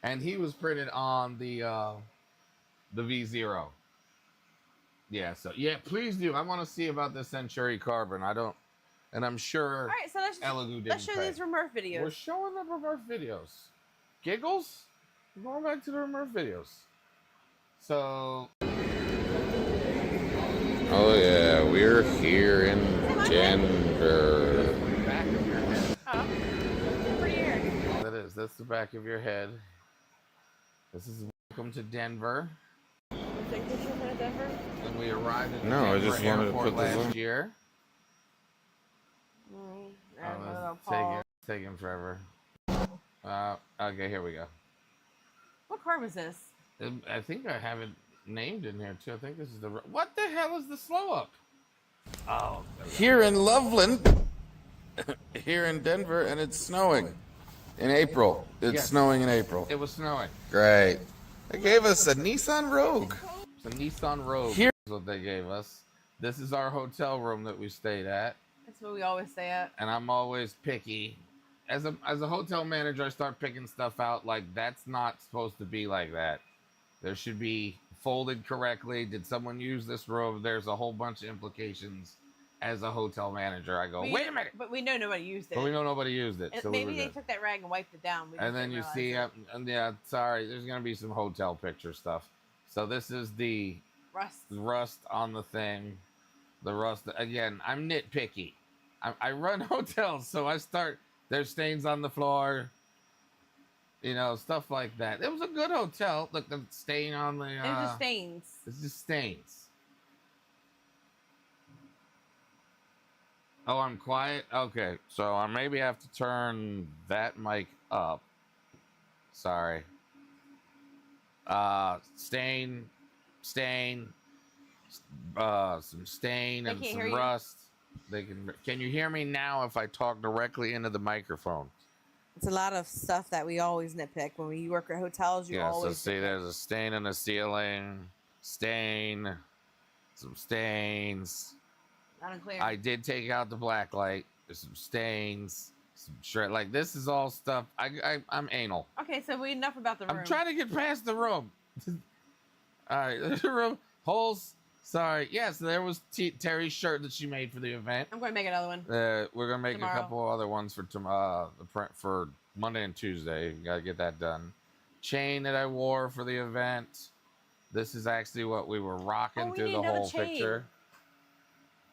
and he was printed on the V0. Yeah, so yeah, please do. I want to see about the Century Carbon. And I'm sure All right, so Elegoo let's show didn't pay. these Remurf videos. We're showing the Remurf videos. Giggles? We're going back to the Remurf videos. So. Oh yeah, we're here in Denver. Back of your head. Oh, pretty weird. That is. That's the back of your head. This is welcome to Denver. Take pictures of Denver? And we arrived at the No, I Denver just wanted to airport put this last on. year. Paul. Taking forever. Okay, here we go. What car was this? I think I have it named in here too. I think this is the. What the hell is the slow up? Oh. Here in Loveland, here in Denver, and it's snowing in April. It's Yes. snowing in April. It was snowing. Great. They gave us a Nissan Rogue. It's a Nissan Rogue. Here- Is what they gave us. This is our hotel room that we stayed at, That's what we always say at. and I'm always picky. As a hotel manager, I start picking stuff out like that's not supposed to be like that. There should be folded correctly. Did someone use this robe? There's a whole bunch of implications. As a hotel manager, I go, wait a minute. But we know nobody used it. But we know nobody used it. And So maybe we were they good. took that rag and wiped it down. We And just then didn't you see, realize and yeah, sorry, there's gonna be some hotel picture stuff. So this is the it. rust on the thing. The rust again. I'm nitpicky. I run hotels, so I start. There's stains on the floor. You know, stuff like that. It was a good hotel. Look, the stain on the. It was just stains. It's just stains. Oh, I'm quiet? Okay, so I maybe have to turn that mic up. Sorry. Stain, some stain and They can't some hear you? rust. Can you hear me now if I talk directly into the microphone? It's a lot of stuff that we always nitpick when we work at hotels. You Yeah, so always see, there's a stain in the ceiling, some stains. not unclear. I did take out the black light. There's some stains, some shred. Like this is all stuff. I'm anal. Okay, so we enough about the room. I'm trying to get past the room. All right, the room holes. Sorry. Yes, there was Terry's shirt that she made for the event. I'm going to make another one. We're gonna make Tomorrow. a couple other ones for tomorrow, for Monday and Tuesday. Gotta get that done. Chain that I wore for the event. This is actually what we were rocking we through need the another whole chain. picture.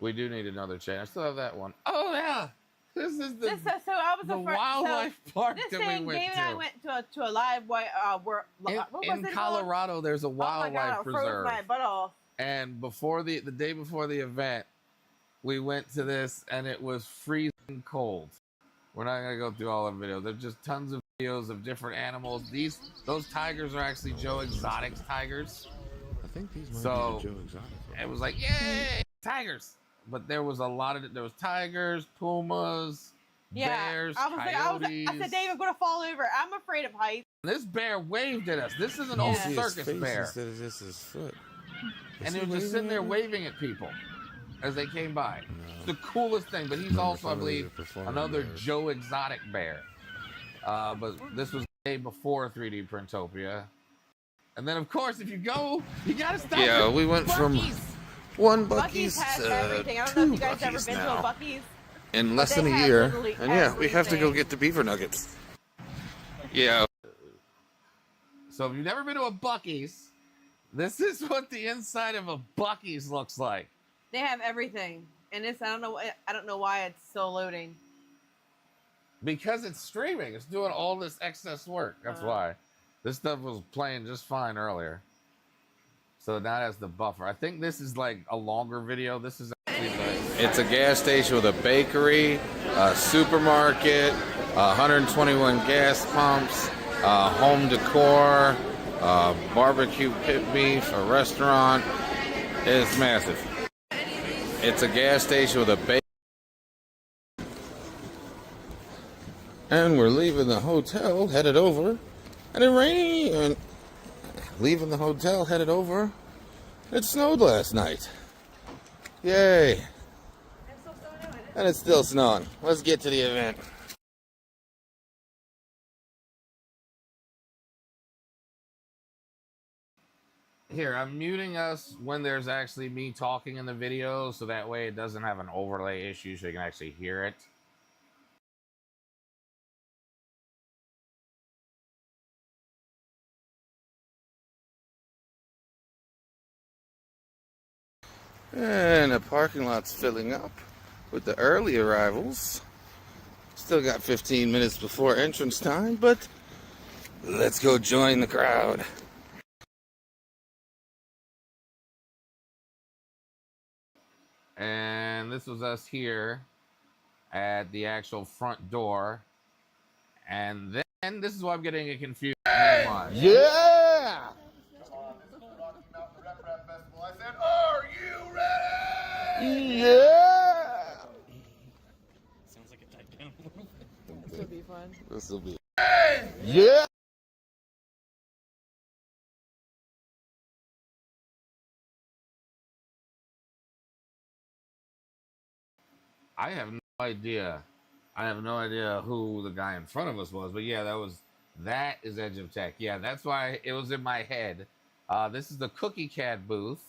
We do need another chain. I still have that one. Oh yeah, this is the So I was the the first. wildlife park This that thing, we went David to. and I went to a live what was in it called? Colorado, there's a Oh my God, wildlife I froze preserve. my butt off. And before the day before the event, we went to this and it was freezing cold. We're not gonna go through all the videos. There's just tons of videos of different animals. Those tigers are actually Joe Exotic's tigers. I think these might So, be the Joe Exotic. It was like, yay, tigers! But there was a lot of there was tigers, pumas, bears, I coyotes. I said, Dave, I'm gonna fall over. I'm afraid of heights. This bear waved at us. This is an old Yeah. See his circus face bear. instead of just his foot. And Is he was just sitting there waving at people as they came by. It's the coolest thing. But he's also, I believe, another Joe Exotic bear. But this was the day before 3D Printopia. And then, of course, if you go, you gotta stop. Yeah, at we went from Buc-ee's. one Buc-ee's Bucky's has to everything. I don't know if two you guys ever Buc-ee's been to a now Buc-ee's. in less They than a have year. literally And yeah, we have to go everything. get the beaver nuggets. Yeah. So if you've never been to a Buc-ee's, this is what the inside of a Buc-ee's looks like. They have everything, and I don't know why it's still loading. Because it's streaming. It's doing all this excess work. That's why. This stuff was playing just fine earlier. So now it has the buffer. I think this is like a longer video. This is actually It's a gas station with a bakery, a supermarket, 121 gas pumps, home decor, barbecue pit beef, a restaurant. It's massive. It's a gas station with a bakery. And we're leaving the hotel, headed over. And it rained. Leaving the hotel, headed over. It snowed last night. Yay. And it's still snowing. Let's get to the event. Here, I'm muting us when there's actually me talking in the video, so that way it doesn't have an overlay issue, so you can actually hear it. And the parking lot's filling up with the early arrivals. Still got 15 minutes before entrance time, but let's go join the crowd. And this was us here at the actual front door. And then this is why I'm getting it confused. Yeah! Rocky Mountain RMRRF Festival. I said, are you ready? Yeah! Sounds like a tight down. This would be fun. This will be. Yeah! I have no idea. I have no idea who the guy in front of us was, but yeah, that is Edge of Tech. Yeah, that's why it was in my head. This is the Cookie Cat booth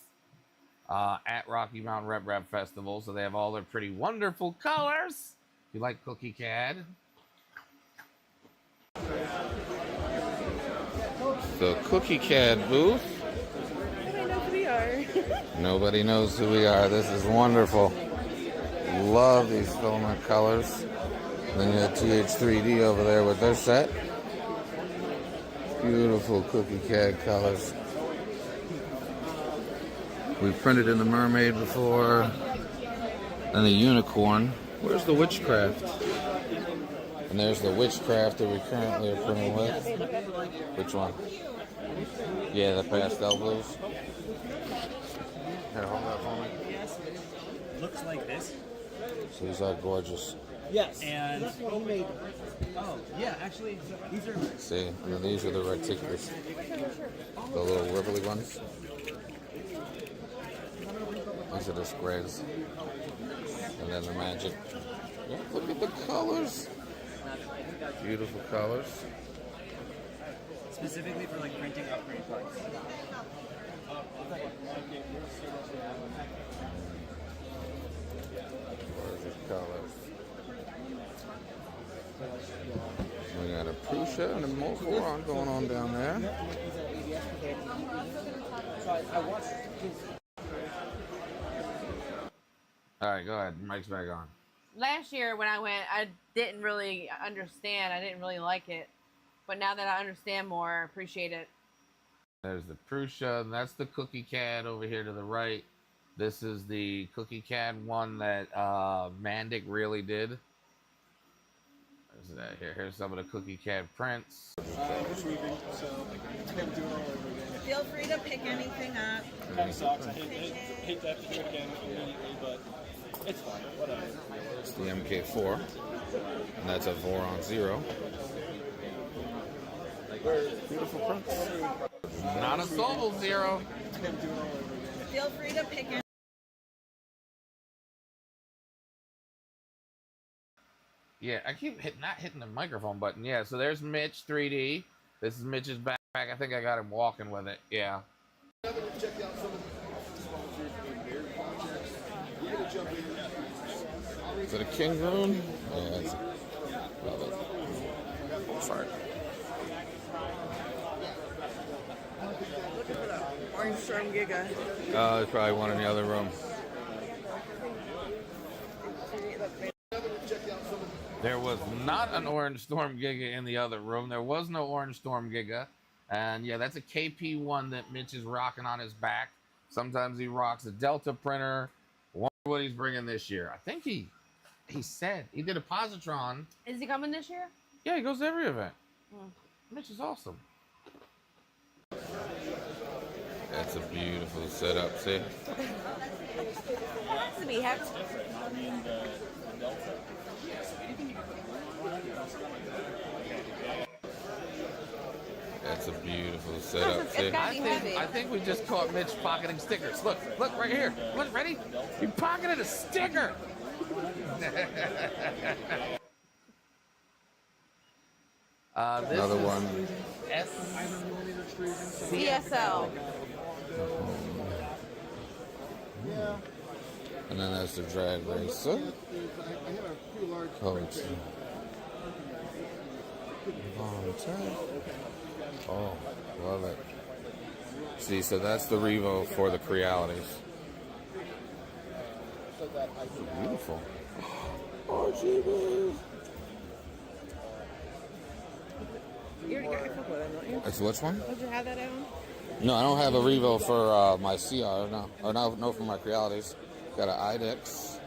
at Rocky Mountain RMRRF Festival, so they have all their pretty wonderful colors. If you like Cookie Cat. The Cookie Cat booth. Nobody knows who we are. Nobody knows who we are. This is wonderful. Love these filament colors. Then you have TH3D over there with their set. Beautiful Cookie Cat colors. We've printed in the mermaid before. And the unicorn. Where's the witchcraft? And there's the witchcraft that we currently are printing with. Which one? Yeah, the pastel blues. Here, hold that for me. Looks like this. So these are gorgeous. Yes. And oh yeah, actually these are. See, and then these are the reticulars. The little ribbly ones. These are the squares. And then the magic. Yeah, look at the colors. Beautiful colors. Specifically for like printing upgrade parts. Gorgeous colors. We got a Prusa and a Mokoron going on down there. All right, go ahead. Mike's back on. Last year when I went, I didn't really understand. I didn't really like it. But now that I understand more, I appreciate it. There's the Prusa, and that's the Cookie Cat over here to the right. This is the Cookie Cat one that Mandic really did. There's that here. Here's some of the Cookie Cat prints. Feel free to pick anything up. Kind of sucks. I hate to have to do it again immediately, but it's fine. Whatever. It's the MK4. And that's a Voron Zero. Beautiful prints. Not a Sobel Zero. Feel free to pick any. Yeah, I keep not hitting the microphone button. Yeah, so there's Mitch 3D. This is Mitch's backpack. I think I got him walking with it. Yeah. Is it a King Rune? Yeah, it's love it. Sorry. Orange Storm Giga. Oh, there's probably one in the other room. There was not an Orange Storm Giga in the other room. There was no Orange Storm Giga. And yeah, that's a KP1 that Mitch is rocking on his back. Sometimes he rocks a Delta printer. Wonder what he's bringing this year. I think he said he did a positron. Is he coming this year? Yeah, he goes to every event. Mitch is awesome. That's a beautiful setup, see? It has to be hefty. That's a beautiful setup, It's see? gotta be heavy. I think we just caught Mitch pocketing stickers. Look right here. Look, ready? He pocketed a sticker. This Another is one. CSL. And then there's the drag racer. Coach. Oh, love it. See, so that's the Revo for the Crealities. Beautiful. RGB. You already got your couple of them, don't you? It's which one? Don't you have that on? No, I don't have a Revo for my CR. No, or no for my Crealities. Got an IDEX.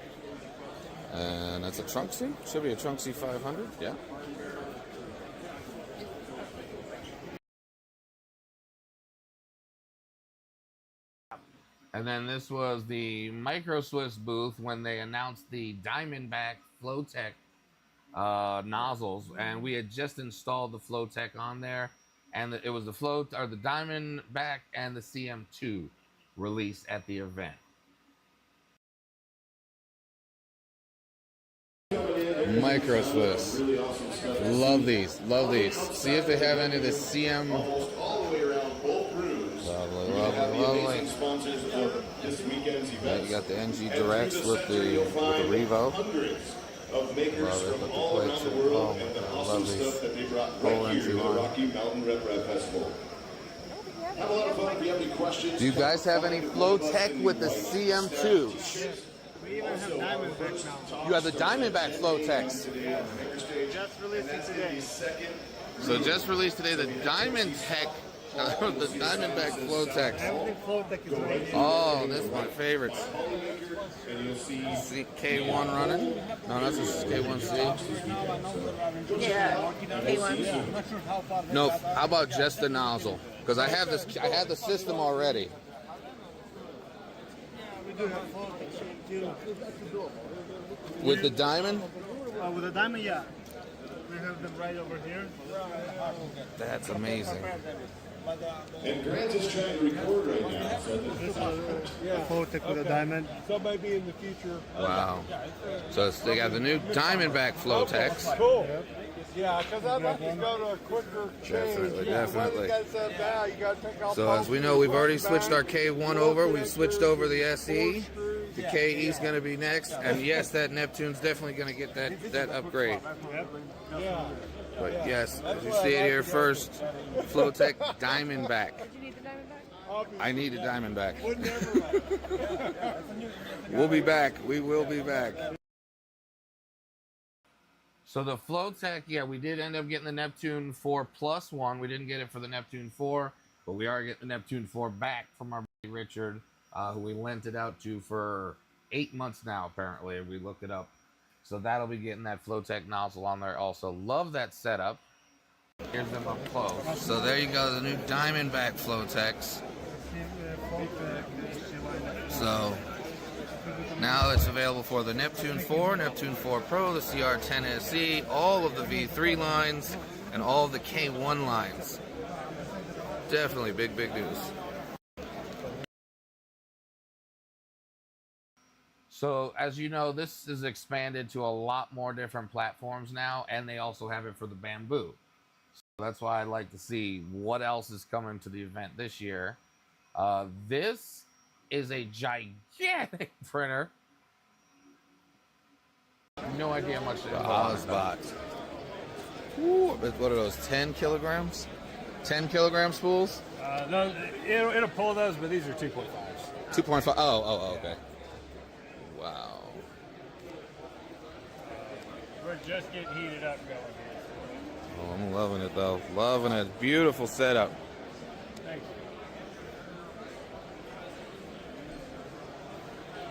And that's a Trunksy. Should be a Trunksy 500. Yeah. And then this was the Micro Swiss booth when they announced the Diamondback Flowtech nozzles, and we had just installed the Flowtech on there, and it was the the Diamondback and the CM2 released at the event. Micro Swiss. Love these. Love these. See if they have any of the CM. Lovely. Yeah, you got the NG Directs with the Revo. Love it. With the plates. Oh my God, love these. Whole NG line. Do you guys have any Flowtech with the CM2s? We even have Diamondback now. You have the Diamondback Flowtechs. Just releasing today. So just released today the Diamondback Flowtechs. Everything Flowtech is ready. Oh, this is my favorites. See K1 running? No, that's just K1C. Yeah. K1. No, how about just the nozzle? Because I have this. I have the system already. We do have Flowtech too. With the diamond? With the diamond, yeah. We have them right over here. That's amazing. And Grant is trying to record right now. Flowtech with a diamond. So maybe in the future. Wow. So they got the new Diamondback Flowtechs. Cool. Yeah, because I'd like to go to a quicker change. Definitely. You gotta take off So as we know, we've already switched our K1 over. We've switched over the SE. The KE is going to be next. And yes, that Neptune's definitely going to get that upgrade. But yes, as you see it here first, Flowtech Diamondback. Did you need the Diamondback? I need a Diamondback. We'll be back. We will be back. So the Flowtech, yeah, we did end up getting the Neptune 4 Plus one. We didn't get it for the Neptune 4, but we are getting the Neptune 4 back from our buddy Richard, who we lent it out to for 8 months now, apparently. We looked it up. So that'll be getting that Flowtech nozzle on there also. Love that setup. Here's them up close. So there you go, the new Diamondback Flowtechs. So now it's available for the Neptune 4, Neptune 4 Pro, the CR10 SE, all of the V3 lines, and all of the K1 lines. Definitely big news. So as you know, this is expanded to a lot more different platforms now, and they also have it for the Bamboo. So that's why I'd like to see what else is coming to the event this year. This is a gigantic printer. No idea how much it The is. Ozbot. Ooh, what are those, 10 kilograms? 10 kilogram spools? No, it'll pull those, but these are 2.5s. 2.5. Oh, okay. Wow. We're just getting heated up going here. Oh, I'm loving it though. Loving it. Beautiful setup. Thank you.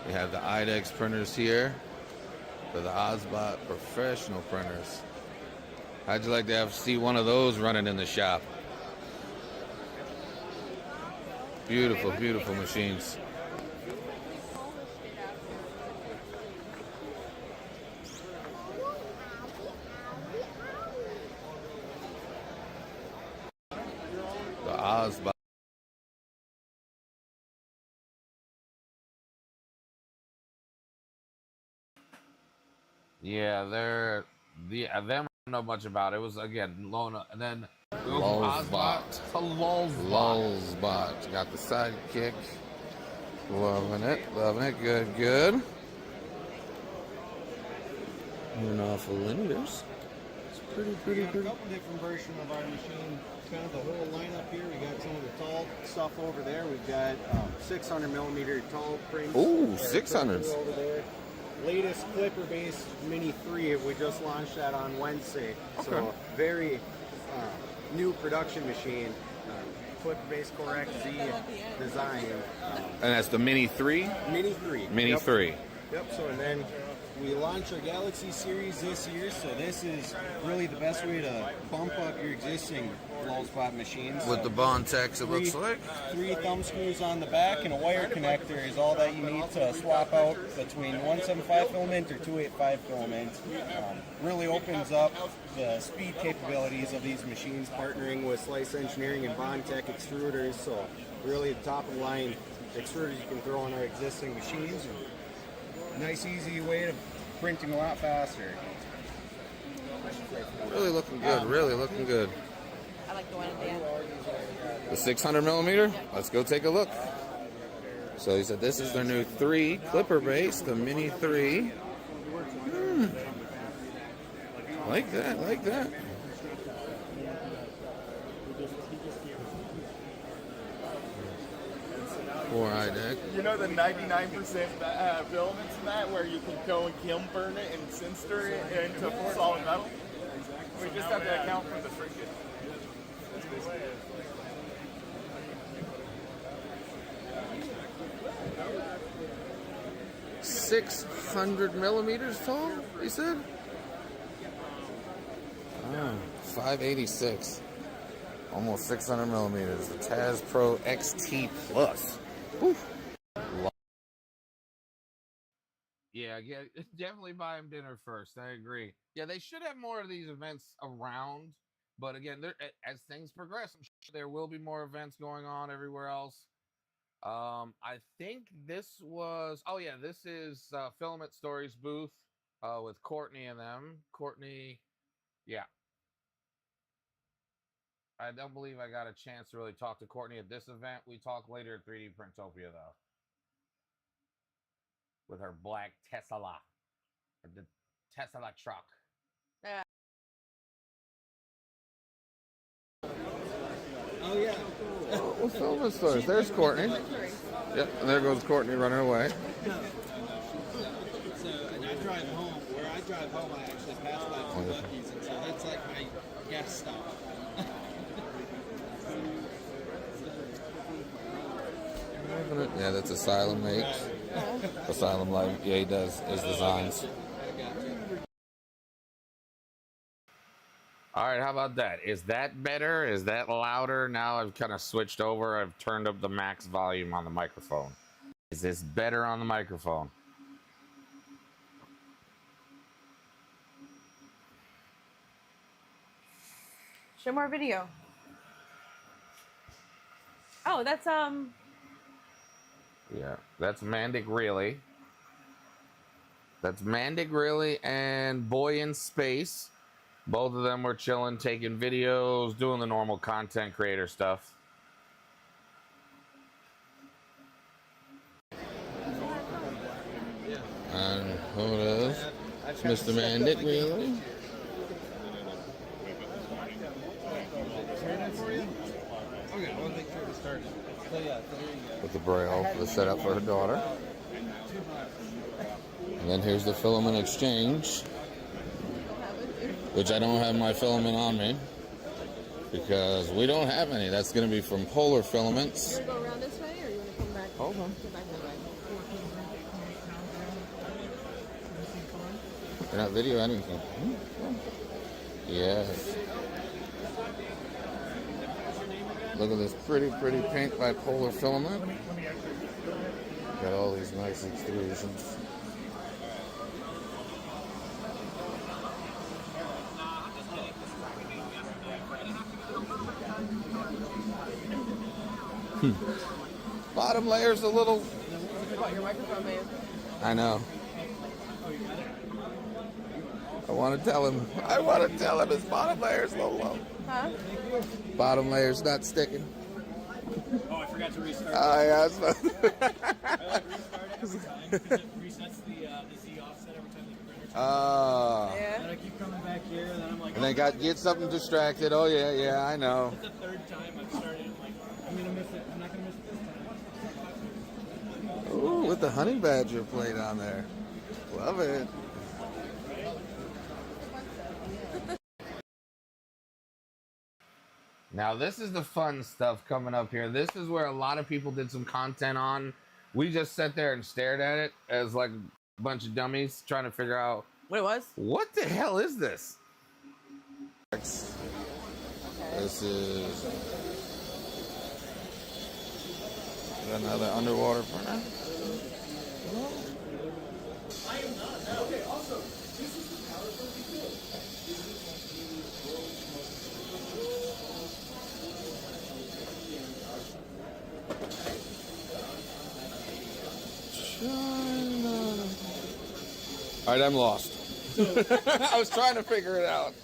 We have the IDEX printers here for the Ozbot professional printers. How'd you like to see one of those running in the shop? Beautiful, beautiful machines. The Ozbot. Yeah, them I don't know much about. It was again Lona, and then Lulzbot. It's a Lulzbot. Lulzbot. Got the sidekick. Loving it. Loving it. Good, good. Moving off of linears. It's pretty, We got a couple different versions of our machine. Kind of the whole lineup here. We got some of the tall stuff over there. We've got 600 millimeter tall frames. Ooh, 600s. Over there. Latest clipper base Mini 3. We just launched that on Wednesday. Okay. So very new production machine. Clipper base Core XZ design. And that's the Mini 3? Mini 3. Mini Yep. 3. Yep, so and then we launched our Galaxy series this year, so this is really the best way to bump up your existing Lulzbot machines. With the Bontex, it looks like. 3 thumb screws on the back and a wire connector is all that you need to swap out between 175 filament or 285 filament. Really opens up the speed capabilities of these machines, partnering with Slice Engineering and Bondtech extruders, so really the top of the line extruders you can throw on our existing machines. Nice, easy way of printing a lot faster. Really looking good. Really looking good. I like the one at the end. The 600 millimeter? Let's go take a look. So he said this is their new 3 clipper base, the Mini 3. Like that, like that. Poor deck. You know the 99% filaments in that where you can go and kiln burn it and sinster it into solid metal? We just have to account for the shrinkage. That's basically it. – 600 millimeters tall, he said? Oh, 586. Almost 600 millimeters. The Taz Pro XT Plus. Whew. Yeah, definitely buy them dinner first. I agree. Yeah, they should have more of these events around. But again, as things progress, I'm sure there will be more events going on everywhere else. I think this was, oh yeah, this is Filament Stories booth with Courtney and them. Courtney, yeah. I don't believe I got a chance to really talk to Courtney at this event. We talk later at 3D Printopia though. With her black Tesla. The Tesla truck. Oh yeah. Well, Filament Stories. There's Courtney. Yep, and there goes Courtney running away. So, and I drive home. Where I drive home, I actually pass by Buc-ee's, and so that's like my gas stop. Yeah, that's Asylum makes. Asylum Life. Yeah, he does his designs. All right, how about that? Is that better? Is that louder? Now I've kind of switched over. I've turned up the max volume on the microphone. Is this better on the microphone? Show more video. Oh, that's Yeah, that's Mandic Really. That's Mandic Really and Boy in Space. Both of them were chilling, taking videos, doing the normal content creator stuff. And who it is? It's Mr. Mandic, really? Okay, we'll make sure to start it. So yeah, so there you go. With the braille for the setup for her daughter. And then here's the filament exchange, which I don't have my filament on me because we don't have any. That's going to be from Polar Filaments. You want to go around this way, or you want to come back? Hold on. Go back that way. You're not video anything. Yes. Look at this pretty paint by Polar Filament. Got all these nice extrusions. Bottom layer's a little. Your microphone, man. I know. I want to tell him. I want to tell him his bottom layer's a little low. Huh? Bottom layer's not sticking. Oh, I forgot to restart. Oh, yeah. I like restart every time because it resets the Z offset every time the printer turns. Yeah. And I keep coming back here, and then I'm like, And then get something distracted. Oh, yeah, I know. it's the third time I've started. I'm like, I'm gonna miss it. I'm not gonna miss it this time. Ooh, with the honey badger plate on there. Love it. Now this is the fun stuff coming up here. This is where a lot of people did some content on. We just sat there and stared at it as like a bunch of dummies trying to figure out What it was? what the hell is this? This is another underwater printer. All right, I'm lost. I was trying to figure it out.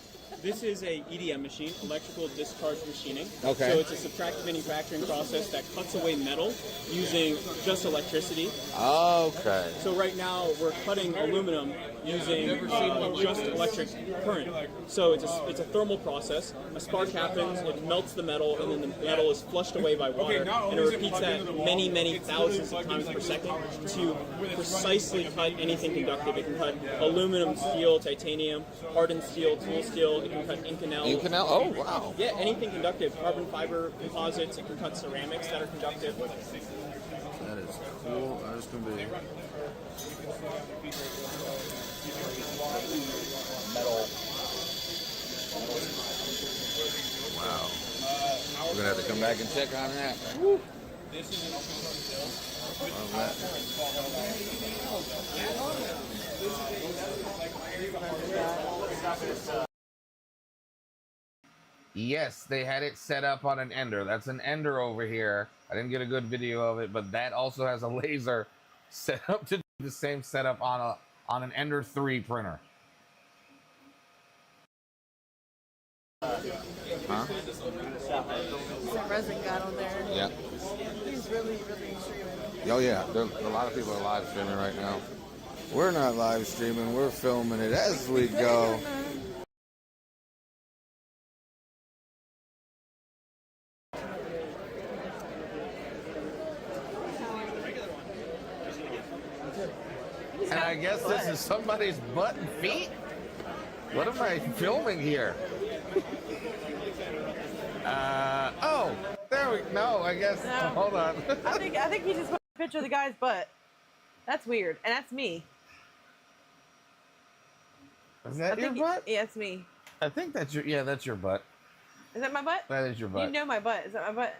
This is a EDM machine, electrical discharge machining. Okay. So it's a subtractive manufacturing process that cuts away metal using just electricity. Okay. So right now we're cutting aluminum using just electric current. So it's a thermal process. A spark happens, it melts the metal, and then the metal is flushed away by water. And it repeats that many thousands of times per second to precisely cut anything conductive. It can cut aluminum, steel, titanium, hardened steel, tool steel. It can cut Inconel. Inconel? Oh, wow. Yeah, anything conductive. Carbon fiber composites. It can cut ceramics that are conductive. That is cool. That is going to be... Wow. We're going to have to come back and check on that. Woo. Love that. Yes, they had it set up on an ender. That's an ender over here. I didn't get a good video of it, but that also has a laser set up to do the same setup on an Ender 3 printer. Huh? Some resin got on there. Yeah. He's really streaming. Oh, yeah. A lot of people are live streaming right now. We're not live streaming. We're filming it as we go. And I guess this is somebody's butt and feet? What am I filming here? Oh, there we no, I guess. No. Hold on. I think he just put a picture of the guy's butt. That's weird, and that's me. Is that your butt? Yeah, it's me. I think that's that's your butt. Is that my butt? That is your butt. You know my butt. Is that my butt?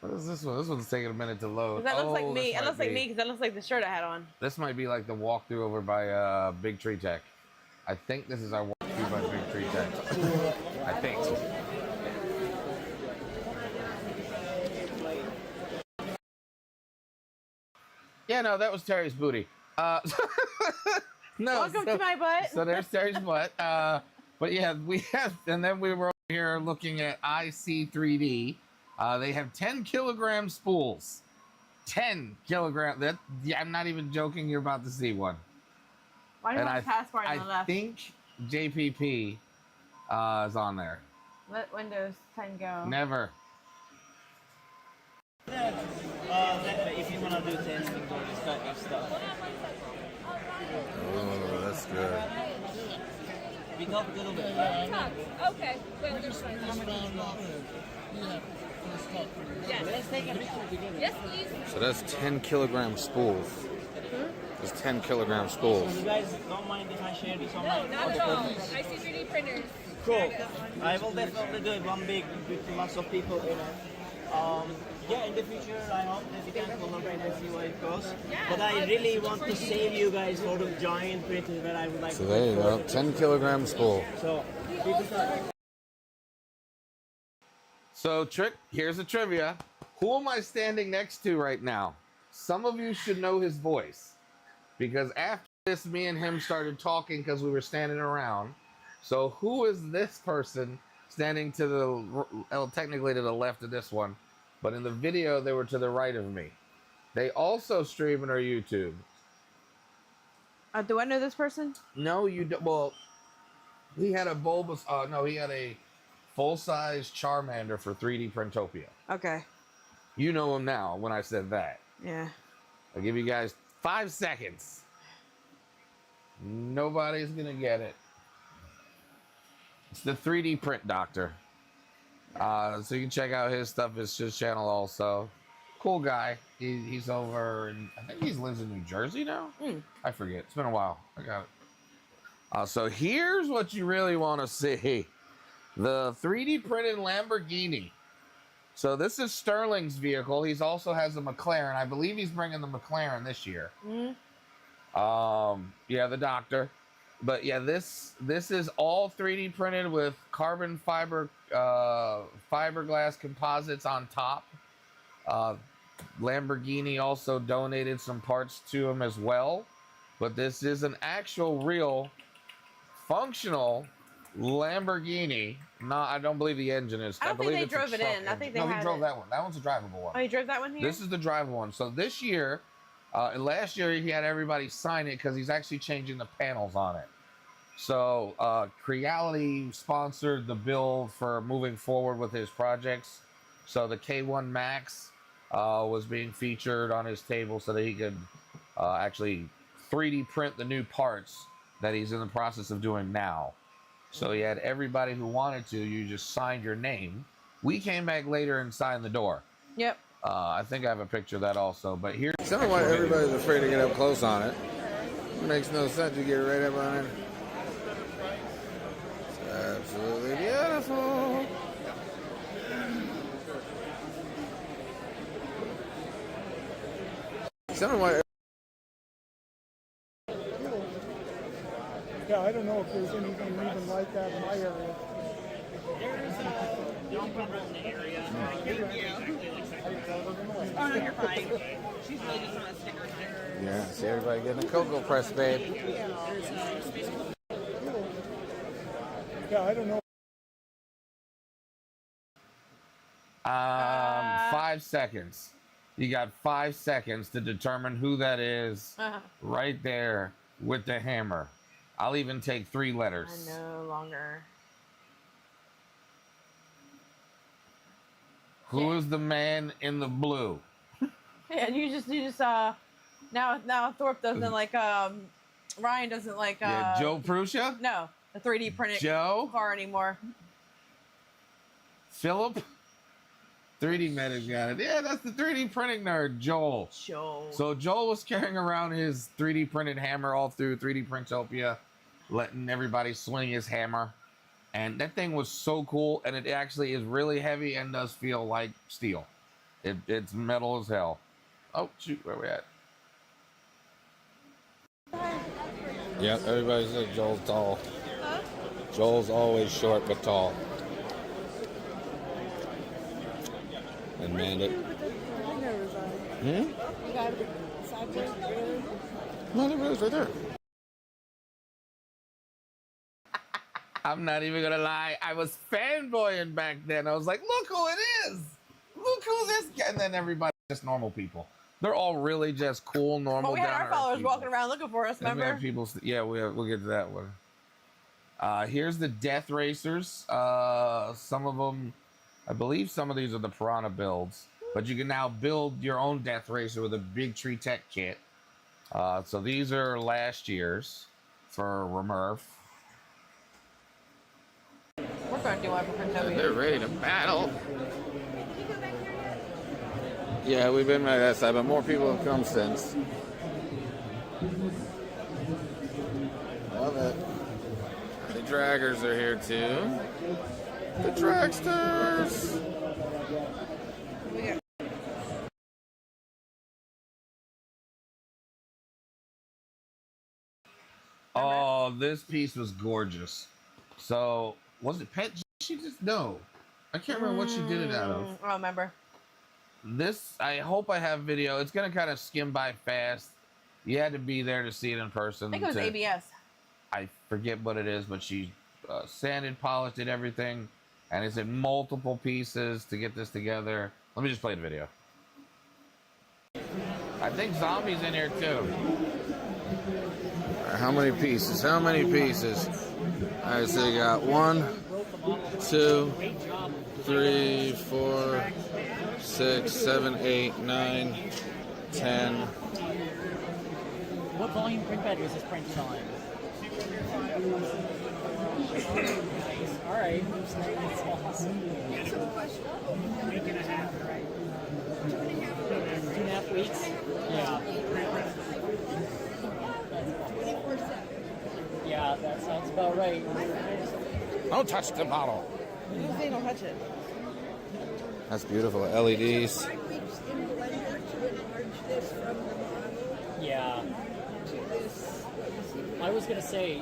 What is this one? This one's taking a minute to load. 'Cause that looks like Oh, me. this It looks might like be- me because that looks like the shirt I had on. This might be like the walkthrough over by Big Tree Tech. I think this is our walkthrough by Big Tree Tech. I think. Yeah, no, that was Terry's booty. No. Welcome to my butt. So there's Terry's butt. But yeah, we have, and then we were over here looking at IC3D. They have 10 kilogram spools. 10 kilogram. That, yeah, I'm not even joking. You're about to see one. Why do you And want taskbar on the I left? think JPP is on there. Let Windows 10 go. Never. If you want to do 10, you can go this type of stuff. Oh, that's good. We talk a little bit. Okay. Wait, there's Yes, please. So that's 10 kilogram spools. That's 10 kilogram spools. You guys don't mind if I share this on my... No, not at all. I see 3D printers. Cool. I will definitely do it one big with lots of people in it. Yeah, in the future, I hope that we can collaborate and see where it goes. But I really want to save you guys for the giant printers that I would like So to there you make go. for it. 10 kilogram spool. So, So, here's a trivia. Who am I standing next to right now? Some of you should know his voice. Because after this, me and him started talking because we were standing around. So who is this person standing to the, well, technically to the left of this one, but in the video they were to the right of me. They also stream on our YouTube. Do I know this person? No, you don't. Well, he had a Bulbous. No, he had a full-size Charmander for 3D Printopia. Okay. You know him now when I said that. Yeah. I'll give you guys 5 seconds. Nobody's gonna get it. It's the 3D Print Doctor. So you can check out his stuff. It's his channel also. Cool guy. He's over in, I think he lives in New Jersey now. I forget. It's been a while. I got it. So here's what you really want to see. The 3D printed Lamborghini. So this is Sterling's vehicle. He's also has a McLaren. I believe he's bringing the McLaren this year. Yeah, the Doctor. But yeah, this is all 3D printed with carbon fiber fiberglass composites on top. Lamborghini also donated some parts to him as well. But this is an actual, real, functional Lamborghini. No, I don't believe the engine is. I don't think they drove it in. I think they no, had he drove it. that one. That one's a drivable one. Oh, he drove that one here? This is the drivable one. So this year, last year he had everybody sign it because he's actually changing the panels on it. So Creality sponsored the build for moving forward with his projects. So the K1 Max was being featured on his table so that he could actually 3D print the new parts that he's in the process of doing now. So he had everybody who wanted to, you just signed your name. We came back later and signed the door. Yep. I think I have a picture of that also, but here. Tell me why everybody's afraid to get up close on it. It makes no sense. You get right up on it. It's absolutely beautiful. Tell me why. Yeah, I don't know if there's anything even like that in my area. Oh, no, you're fine. She's really just on a sticker here. Yeah, see everybody getting a cocoa press, babe. Yeah, I don't know. 5 seconds. You got 5 seconds to determine who that is right there with the hammer. I'll even take 3 letters. No longer. Who is the man in the blue? Yeah, and you just now Thorpe doesn't like Ryan doesn't like Yeah, Joe Prussia? No, the 3D printed car anymore. Philip? 3D Medic got it. Yeah, that's the 3D printing nerd, Joel. So Joel was carrying around his 3D printed hammer all through 3D Printopia, letting everybody swing his hammer. And that thing was so cool, and it actually is really heavy and does feel like steel. It's metal as hell. Oh, shoot, where we at? Yep, everybody says Joel's tall. Joel's always short but tall. And manned it. No, there is right there. I'm not even gonna lie. I was fanboying back then. I was like, look who it is. Look who this guy. And then everybody, just normal people. They're all really just cool, normal. But we had our followers people. walking around looking for us, remember? People, yeah, we'll get to that one. Here's the Death Racers. Some of them, I believe some of these are the Piranha builds. But you can now build your own Death Racer with a Big Tree Tech kit. So these are last year's for RMRRF. We're going to do one for Printopia. They're ready to battle. Yeah, we've been by that side, but more people have come since. Love it. The draggers are here too. The dragsters. Oh, this piece was gorgeous. So, was it Pet? She just, no. I can't remember what she did it out of. I don't remember. This, I hope I have video. It's going to kind of skim by fast. You had to be there to see it in person. I think it was ABS. I forget what it is, but she sanded, polished, did everything, and it's in multiple pieces to get this together. Let me just play the video. I think Zombie's in here too. How many pieces? How many pieces? All right, so you got 1, 2, 3, 4, 6, 7, 8, 9, 10. What volume print bed was this printed on? Nice. All right. That's awesome. Week and a half, right? 2.5 weeks? Yeah. Yeah, that sounds about right. Don't touch the bottle. Don't touch it. That's beautiful. LEDs. Yeah. I was gonna say,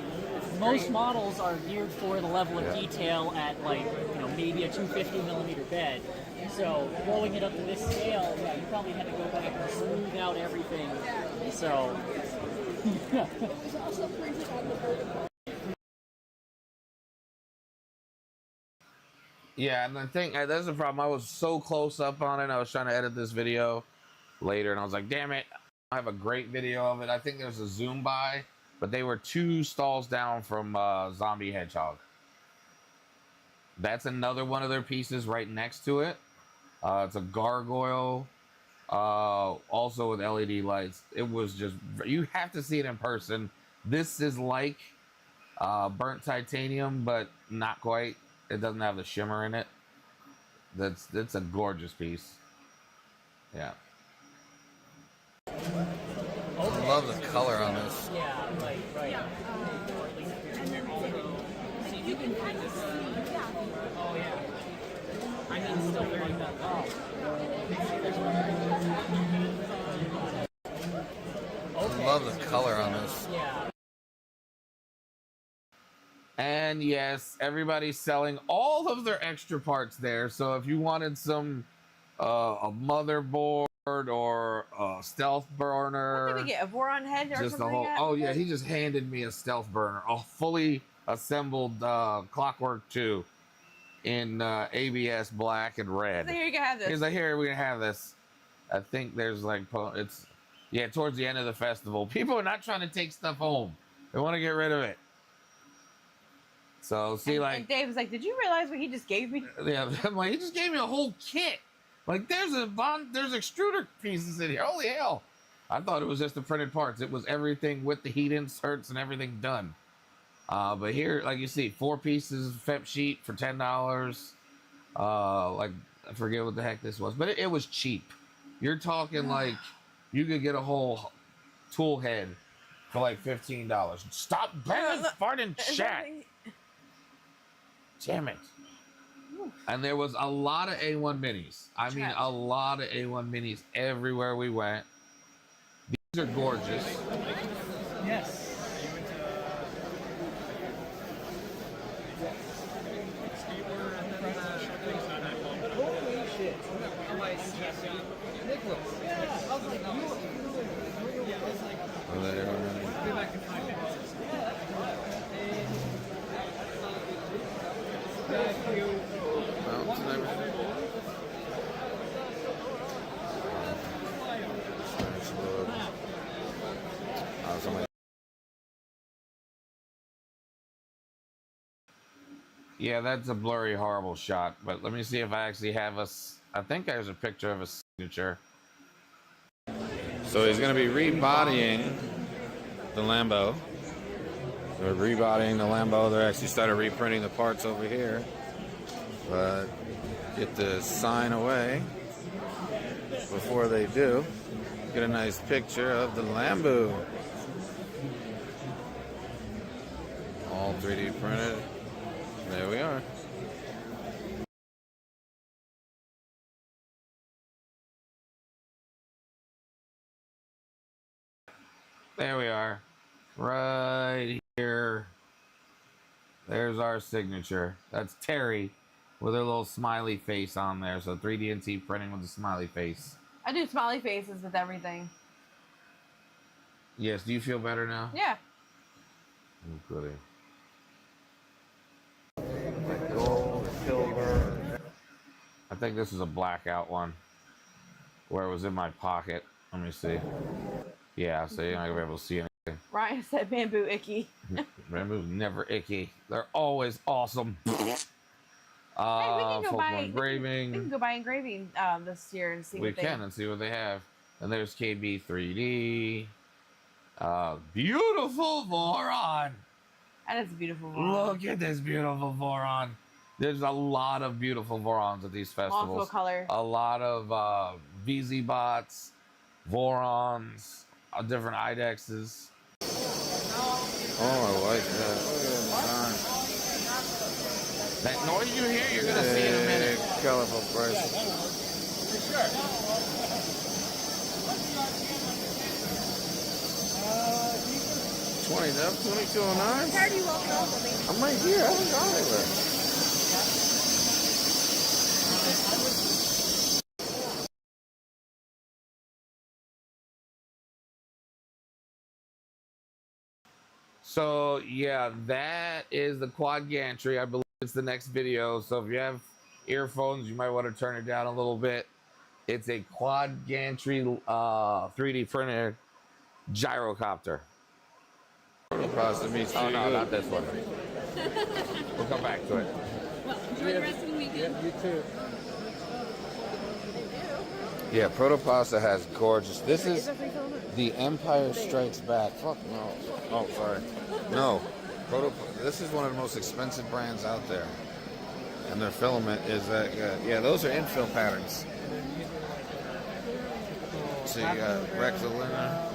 most models are geared for the level of detail at like, maybe a 250 millimeter bed. So going it up to this scale, yeah, you probably had to go back and smooth out everything. So. Yeah, and I think that's the problem. I was so close up on it. I was trying to edit this video later, and I was like, damn it. I have a great video of it. I think there's a zoom by, but they were 2 stalls down from Zombie Hedgehog. That's another one of their pieces right next to it. It's a gargoyle, also with LED lights. It was just, you have to see it in person. This is like burnt titanium, but not quite. It doesn't have the shimmer in it. It's a gorgeous piece. Yeah. I love the color on this. Yeah, right. See, you can kind of see. Oh, yeah. I mean, still very that. I love the color on this. Yeah. And yes, everybody's selling all of their extra parts there. So if you wanted some a motherboard or a stealth burner, What did we get? A boron head or just something? the whole. Like that? Oh yeah, he just handed me a stealth burner, a fully assembled Clockwork 2 in ABS black and red. So here you can have this. He's like, here we're gonna have this. I think there's like it's towards the end of the festival. People are not trying to take stuff home. They want to get rid of it. So see, and Dave was like, "Did you realize what he just gave me?" Yeah, I'm like, he just gave me a whole kit. Like, there's extruder pieces in here. Holy hell! I thought it was just the printed parts. It was everything with the heat inserts and everything done. But here, like you see, 4 pieces FEP sheet for $10. Like I forget what the heck this was, but it was cheap. You're talking like you could get a whole tool head for like $15. Stop banging fart in chat. Damn it. And there was a lot of A1 minis. I mean, a lot of A1 minis everywhere we went. These are gorgeous. Yes. Holy shit. Yeah, that's a blurry, horrible shot. But let me see if I actually have I think there's a picture of a signature. So he's going to be rebodying the Lambo. They're rebodying the Lambo. They actually started reprinting the parts over here. But get the sign away before they do. Get a nice picture of the Lambo. All 3D printed. There we are. There we are. Right here. There's our signature. That's Terry with her little smiley face on there. So 3D&T printing with a smiley face. I do smiley faces with everything. Yes, do you feel better now? Yeah. Oh, goody. Gold, silver. I think this is a blackout one where it was in my pocket. Let me see. Yeah, so you're not gonna be able to see anything. Ryan said bamboo icky. Bamboo's never icky. They're always awesome. Hey, we can go buy engraving. We can go buy engraving this year and see. We what can and see what they have. And there's KB 3D. Beautiful Voron. That is a beautiful Voron. Look at this beautiful Voron. There's a lot of beautiful Vorons at these festivals. Multiple color. A lot of VZ bots, Vorons, different IDEXs. Oh, I like that. That noise you hear, you're gonna see in a minute. Colorful price. For sure. 2209. Party walking off of me. I'm right here. I haven't gone anywhere. So yeah, that is the quad gantry. I believe it's the next video. So if you have earphones, you might want to turn it down a little bit. It's a quad gantry 3D printed gyrocopter. Pasta meets Oh no, not this one. We'll come back to it. Well, enjoy the rest of the weekend. You too. Yeah, Protopasta has gorgeous. This is the Empire Strikes Back. Fuck no. Oh, sorry. No. This is one of the most expensive brands out there. And their filament is that good. Yeah, those are infill patterns. So you got Rexolina.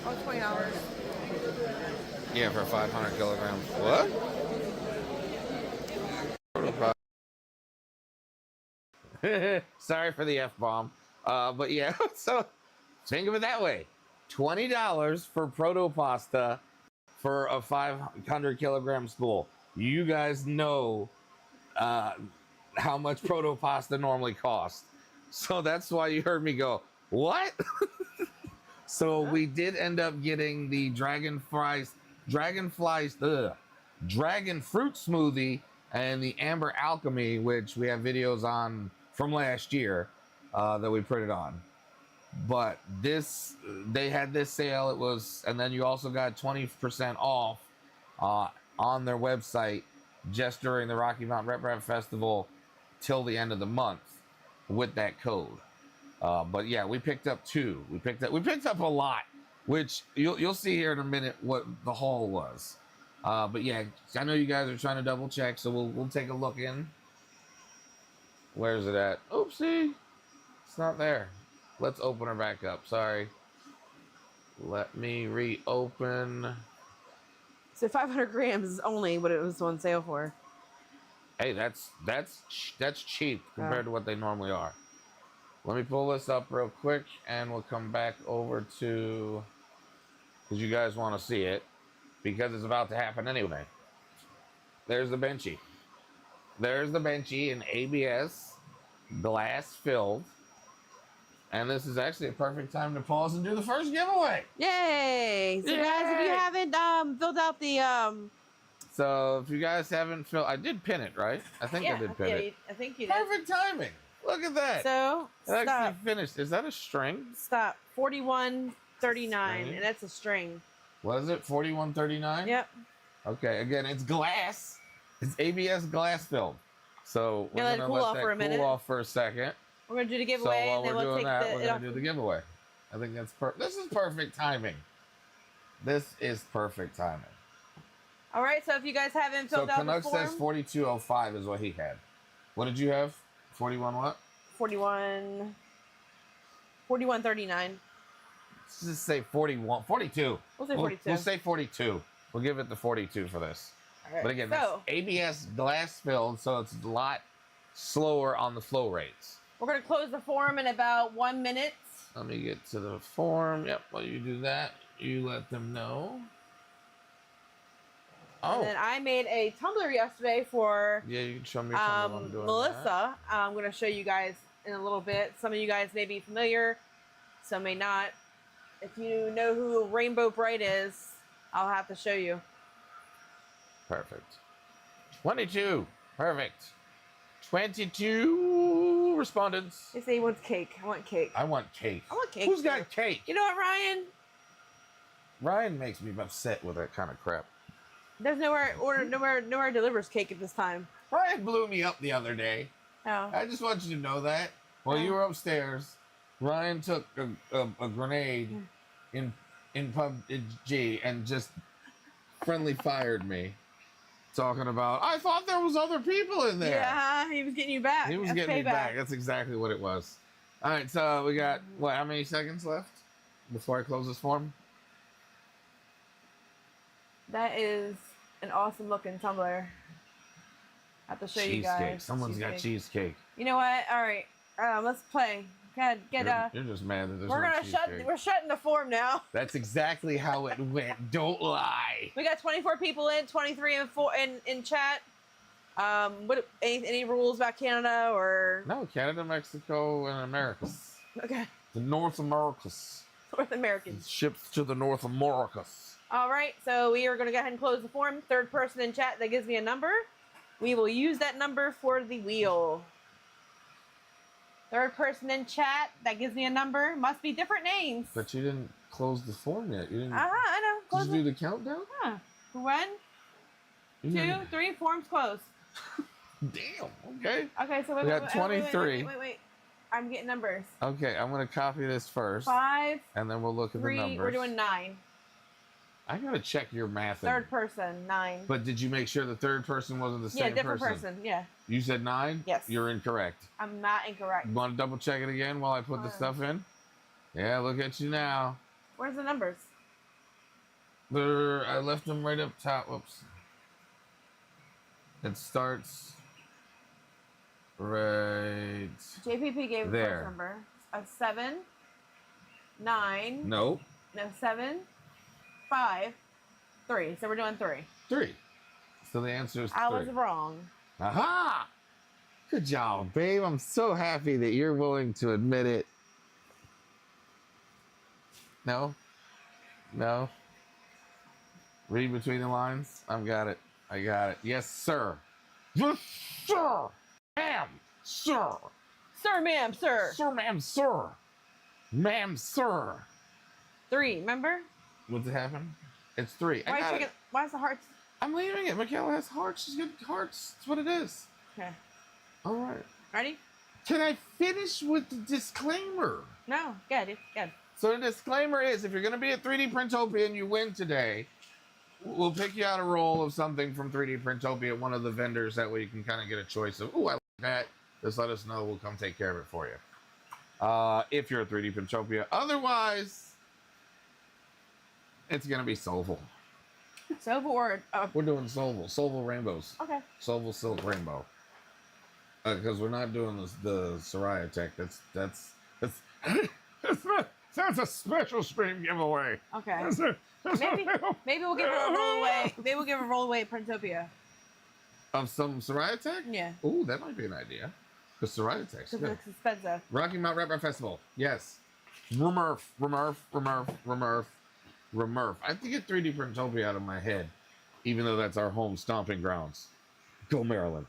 Oh, $20. Yeah, for 500 kilograms. What? Sorry for the F-bomb. But yeah, so think of it that way. $20 for Protopasta for a 500 kilogram spool. You guys know how much Protopasta normally costs. So that's why you heard me go, what? So we did end up getting the dragon fruit smoothie and the amber alchemy, which we have videos on from last year that we printed on. But this, they had this sale. It was, and then you also got 20% off on their website just during the Rocky Mountain RMRRF Festival till the end of the month with that code. But yeah, we picked up two. We picked up a lot, which you'll see here in a minute what the haul was. But yeah, I know you guys are trying to double check, so we'll take a look in. Where's it at? Oopsie, it's not there. Let's open her back up. Sorry. Let me reopen. So 500 grams is only what it was on sale for. Hey, that's cheap compared to what they normally are. Let me pull this up real quick, and we'll come back over to, because you guys want to see it, because it's about to happen anyway. There's the Benchy. There's the Benchy in ABS, glass filled. And this is actually a perfect time to pause and do the first giveaway. Yay! So guys, if you haven't filled out the So if you guys haven't filled, I did pin it, right? I think I did pin it. I think you did. Perfect timing. Look at that. So it actually finished. Is that a string? Stop. 4139, and that's a string. What is it? 4139? Yep. Okay. Again, it's glass. It's ABS glass filled. So we're gonna let that cool off for a second. We're gonna do the giveaway, so and then we're we'll doing take that, we're gonna do the giveaway. I think that's this is perfect timing. This is perfect timing. All right. So if you guys haven't filled out Canuck the form, says 4205 is what he had. What did you have? 41 what? 4139. Let's just say 42. We'll say 42. We'll say 42. We'll give it the 42 for this. All right. But again, that's ABS glass filled, so it's a lot slower on the flow rates. We're gonna close the form in about 1 minute. Let me get to the form. Yep, while you do that, you let them know. Oh. And then I made a tumbler yesterday for yeah, you can show me I'm doing Melissa. That. I'm gonna show you guys in a little bit. Some of you guys may be familiar, some may not. If you know who Rainbow Bright is, I'll have to show you. Perfect. 22. Perfect. 22 respondents. They say he wants cake. I want cake. I want cake. I want cake. Who's too. got cake? You know what, Ryan? Ryan makes me upset with that kind of crap. There's nowhere delivers cake at this time. Ryan blew me up the other day. Oh. I just want you to know that. While you were upstairs, Ryan took a grenade in PUBG and just friendly fired me. Talking about, I thought there was other people in there. Yeah, he was getting you back. He was That's getting me payback. back. That's exactly what it was. All right, so we got, what, how many seconds left before I close this form? That is an awesome looking tumbler. I have to show you guys. Cheesecake. Someone's got cheesecake. You know what? All right, let's play. You're just mad that there's no cheesecake. We're shutting the form now. That's exactly how it went. Don't lie. We got 24 people in, 23 in chat. What any rules about Canada or No, Canada, Mexico, and Americas. okay, The North Americas. North Americans. Ships to the North Americas. All right, so we are going to go ahead and close the form. Third person in chat that gives me a number, we will use that number for the wheel. Third person in chat that gives me a number must be different names. But you didn't close the form yet. You didn't. I know. Close Did you do the countdown? Huh. 1, 2, 3, forms closed. Damn. Okay. Okay, so We got 23. Wait. I'm getting numbers. Okay, I'm gonna copy this first. 5, And then we'll look at 3. the numbers. We're doing 9. I gotta check your math. Third person 9. But did you make sure the third person wasn't the same different person. Yeah. You said 9? Yes. You're incorrect. I'm not incorrect. You want to double check it again while I put the stuff in? Yeah, look at you now. Where's the numbers? I left them right up top. Whoops. It starts right JPP gave the there. first number. 7, 9. Nope. No, 7, 5, 3. So we're doing 3. 3. So the answer is 3. I was wrong. Aha! Good job, babe. I'm so happy that you're willing to admit it. No? No? Read between the lines. I got it. Yes, sir. Yes, sir. Ma'am, sir. Sir, ma'am, sir. Sir, ma'am, sir. Ma'am, sir. 3, remember? What's it happen? It's 3. Why is the hearts? I'm leaving it. Michaela has hearts. She's got hearts. That's what it is. Okay. All right. Ready? Can I finish with the disclaimer? No. Good. Good. So the disclaimer is, if you're going to be at 3D Printopia and you win today, we'll pick you out a roll of something from 3D Printopia at one of the vendors. That way you can kind of get a choice of, ooh, I like that. Just let us know. We'll come take care of it for you. If you're at 3D Printopia. Otherwise, it's going to be Solval. Solval or... We're doing Solval. Solval Rainbows. Okay. Solval Silk Rainbow. Because we're not doing the Soraya Tech. That's a special stream giveaway. Okay. Maybe we'll give it a roll away. Maybe we'll give a roll away at Printopia. Of some Soraya Tech? Yeah. Ooh, that might be an idea. Because Soraya Tech's Because good. it's expensive. Rocky Mount Rapper Festival. Yes. Remurf. I think get 3D Printopia out of my head. Even though that's our home stomping grounds. Go Maryland.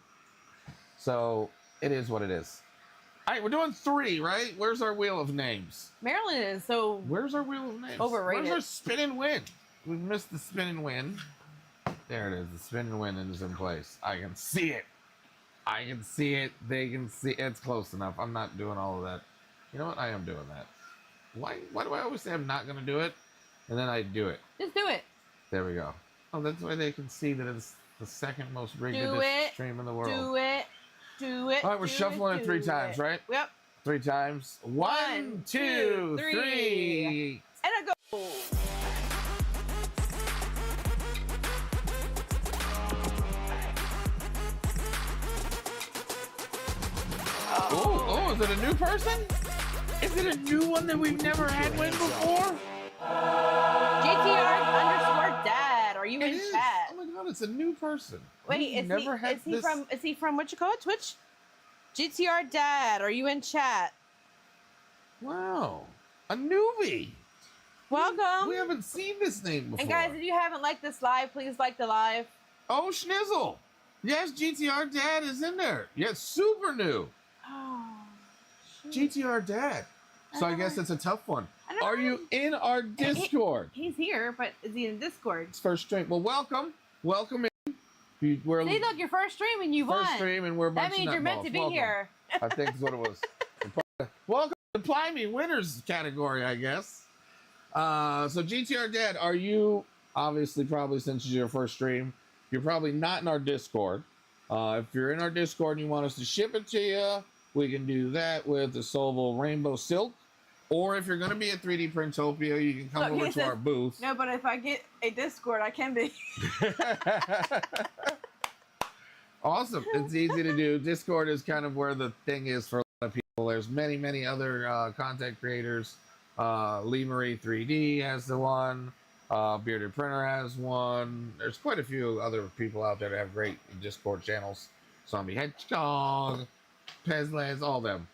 So, it is what it is. All right, we're doing 3, right? Where's our wheel of names? Maryland is so... Where's our wheel of names? Overrated. Where's our spin and win? We've missed the spin and win. There it is. The spin and win is in place. I can see it. I can see it. They can see it. It's close enough. I'm not doing all of that. You know what? I am doing that. Why do I always say I'm not going to do it? And then I do it. Just do it. There we go. Oh, that's why they can see that it's the second most rigged stream in the world. Do it. Do it. All right, we're shuffling it 3 times, right? Yep. 3 times. 1, 2, 3. And a go. Oh, is it a new person? Is it a new one that we've never had win before? GTR_dad. Are you in chat? Oh my god, it's a new person. Wait, is he from what you call it? Twitch? GTR Dad, are you in chat? Wow. A newbie. Welcome. We haven't seen this name before. And guys, if you haven't liked this live, please like the live. Oh, Schnizzle. Yes, GTR Dad is in there. Yes, super new. Oh, GTR Dad. So I guess it's a tough one. Are you in our Discord? He's here, but is he in Discord? It's first stream. Well, welcome. Welcome in. We're See, look, your first stream and you won. first stream and we're That means you're meant to be here. I think that's what it was. Welcome to Apply Me Winners category, I guess. So GTR Dad, are you, obviously probably since it's your first stream, you're probably not in our Discord. If you're in our Discord and you want us to ship it to you, we can do that with the Solvol Rainbow Silk. Or if you're going to be at 3D Printopia, you can come over to our booth. No, but if I get a Discord, I can be. Awesome. It's easy to do. Discord is kind of where the thing is for a lot of people. There's many, many other content creators. Lee Marie 3D has the one. Bearded Printer has one. There's quite a few other people out there that have great Discord channels. Zombie Hedgehog, Pezlez, all them.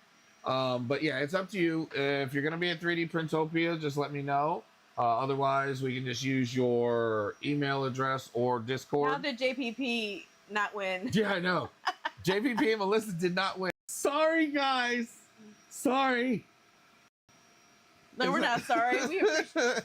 But yeah, it's up to you. If you're going to be at 3D Printopia, just let me know. Otherwise, we can just use your email address or Discord. How did JPP not win? Yeah, I know. JPP and Melissa did not win. Sorry, guys. Sorry. No, we're not sorry.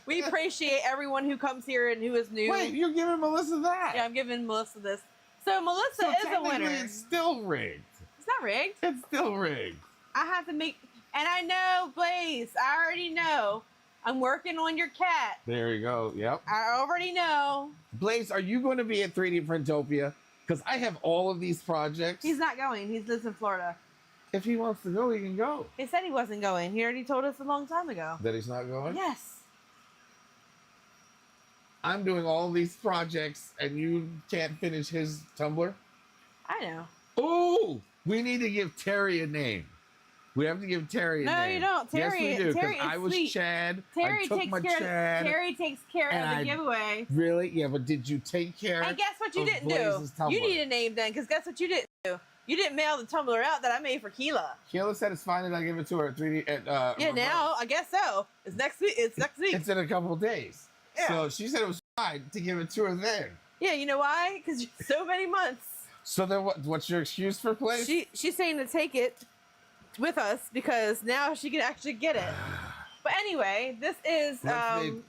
We appreciate everyone who comes here and who is new. Wait, you're giving Melissa that? Yeah, I'm giving Melissa this. So Melissa is a winner. It's still rigged. It's not rigged. It's still rigged. I have to make, and I know, Blaze, I already know. I'm working on your cat. There you go. Yep. I already know. Blaze, are you going to be at 3D Printopia? Because I have all of these projects. He's not going. He lives in Florida. If he wants to go, he can go. He said he wasn't going. He already told us a long time ago. That he's not going? Yes. I'm doing all these projects, and you can't finish his Tumblr? I know. Oh, we need to give Terry a name. We have to give Terry a name. No, you don't. Terry, yes, we do. Terry is I was sweet. Chad. Terry I took takes my care. Chad. Terry takes care of the giveaway. Really? Yeah, but did you take care? And guess what you of didn't Blaze's do? Tumblr? You need a name then, because guess what you didn't do? You didn't mail the Tumblr out that I made for Keela. Keila said it's fine that I give it to her at 3D. Yeah, now I guess so. It's next week. It's next week. It's in a couple of days. Yeah. So she said it was fine to give it to her then. Yeah, you know why? Because so many months. So then what's your excuse for Blaze? She's saying to take it with us because now she can actually get it. But anyway, this is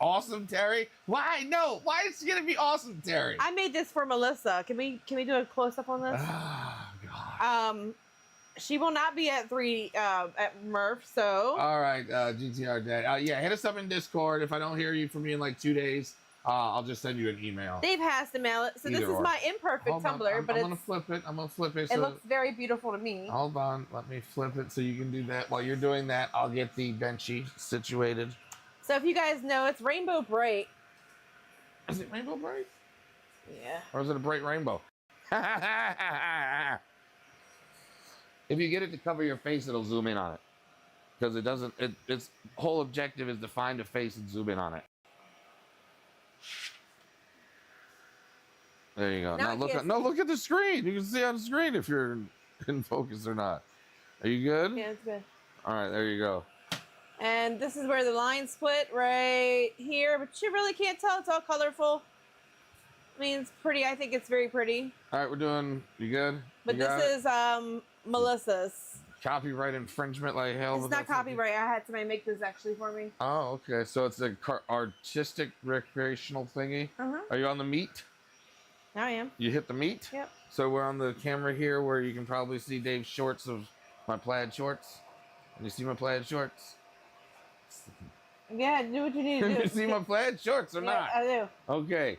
awesome, Terry. Why? No. Why is she gonna be awesome, Terry? I made this for Melissa. Can we do a close up on this? Oh, God. She will not be at at Murph. So. All right, GTR Dad. Yeah, hit us up in Discord. If I don't hear you from you in like 2 days, I'll just send you an email. Dave has to mail it. So Either this is or. my imperfect Tumblr, but I'm gonna flip it. I'm gonna flip it. It looks very beautiful to me. Hold on, let me flip it so you can do that. While you're doing that, I'll get the benchy situated. So if you guys know, it's Rainbow Bright. Is it Rainbow Bright? Yeah. Or is it a bright rainbow? If you get it to cover your face, it'll zoom in on it. Because it doesn't, its whole objective is to find a face and zoom in on it. There you go. Now look at the screen. You can see on the screen if you're in focus or not. Are you good? Yeah, it's good. All right, there you go. And this is where the line split right here, but you really can't tell. It's all colorful. I mean, it's pretty. I think it's very pretty. All right, we're doing. You good? But this is Melissa's. Copyright infringement, like hell. It's not copyright. I had somebody make this actually for me. Oh, okay. So it's a artistic recreational thingy. Are you on the meat? I am. You hit the meat? Yep. So we're on the camera here where you can probably see Dave's shorts of my plaid shorts. Can you see my plaid shorts? Yeah, do what you need to do. Can you see my plaid shorts or not? I do. Okay.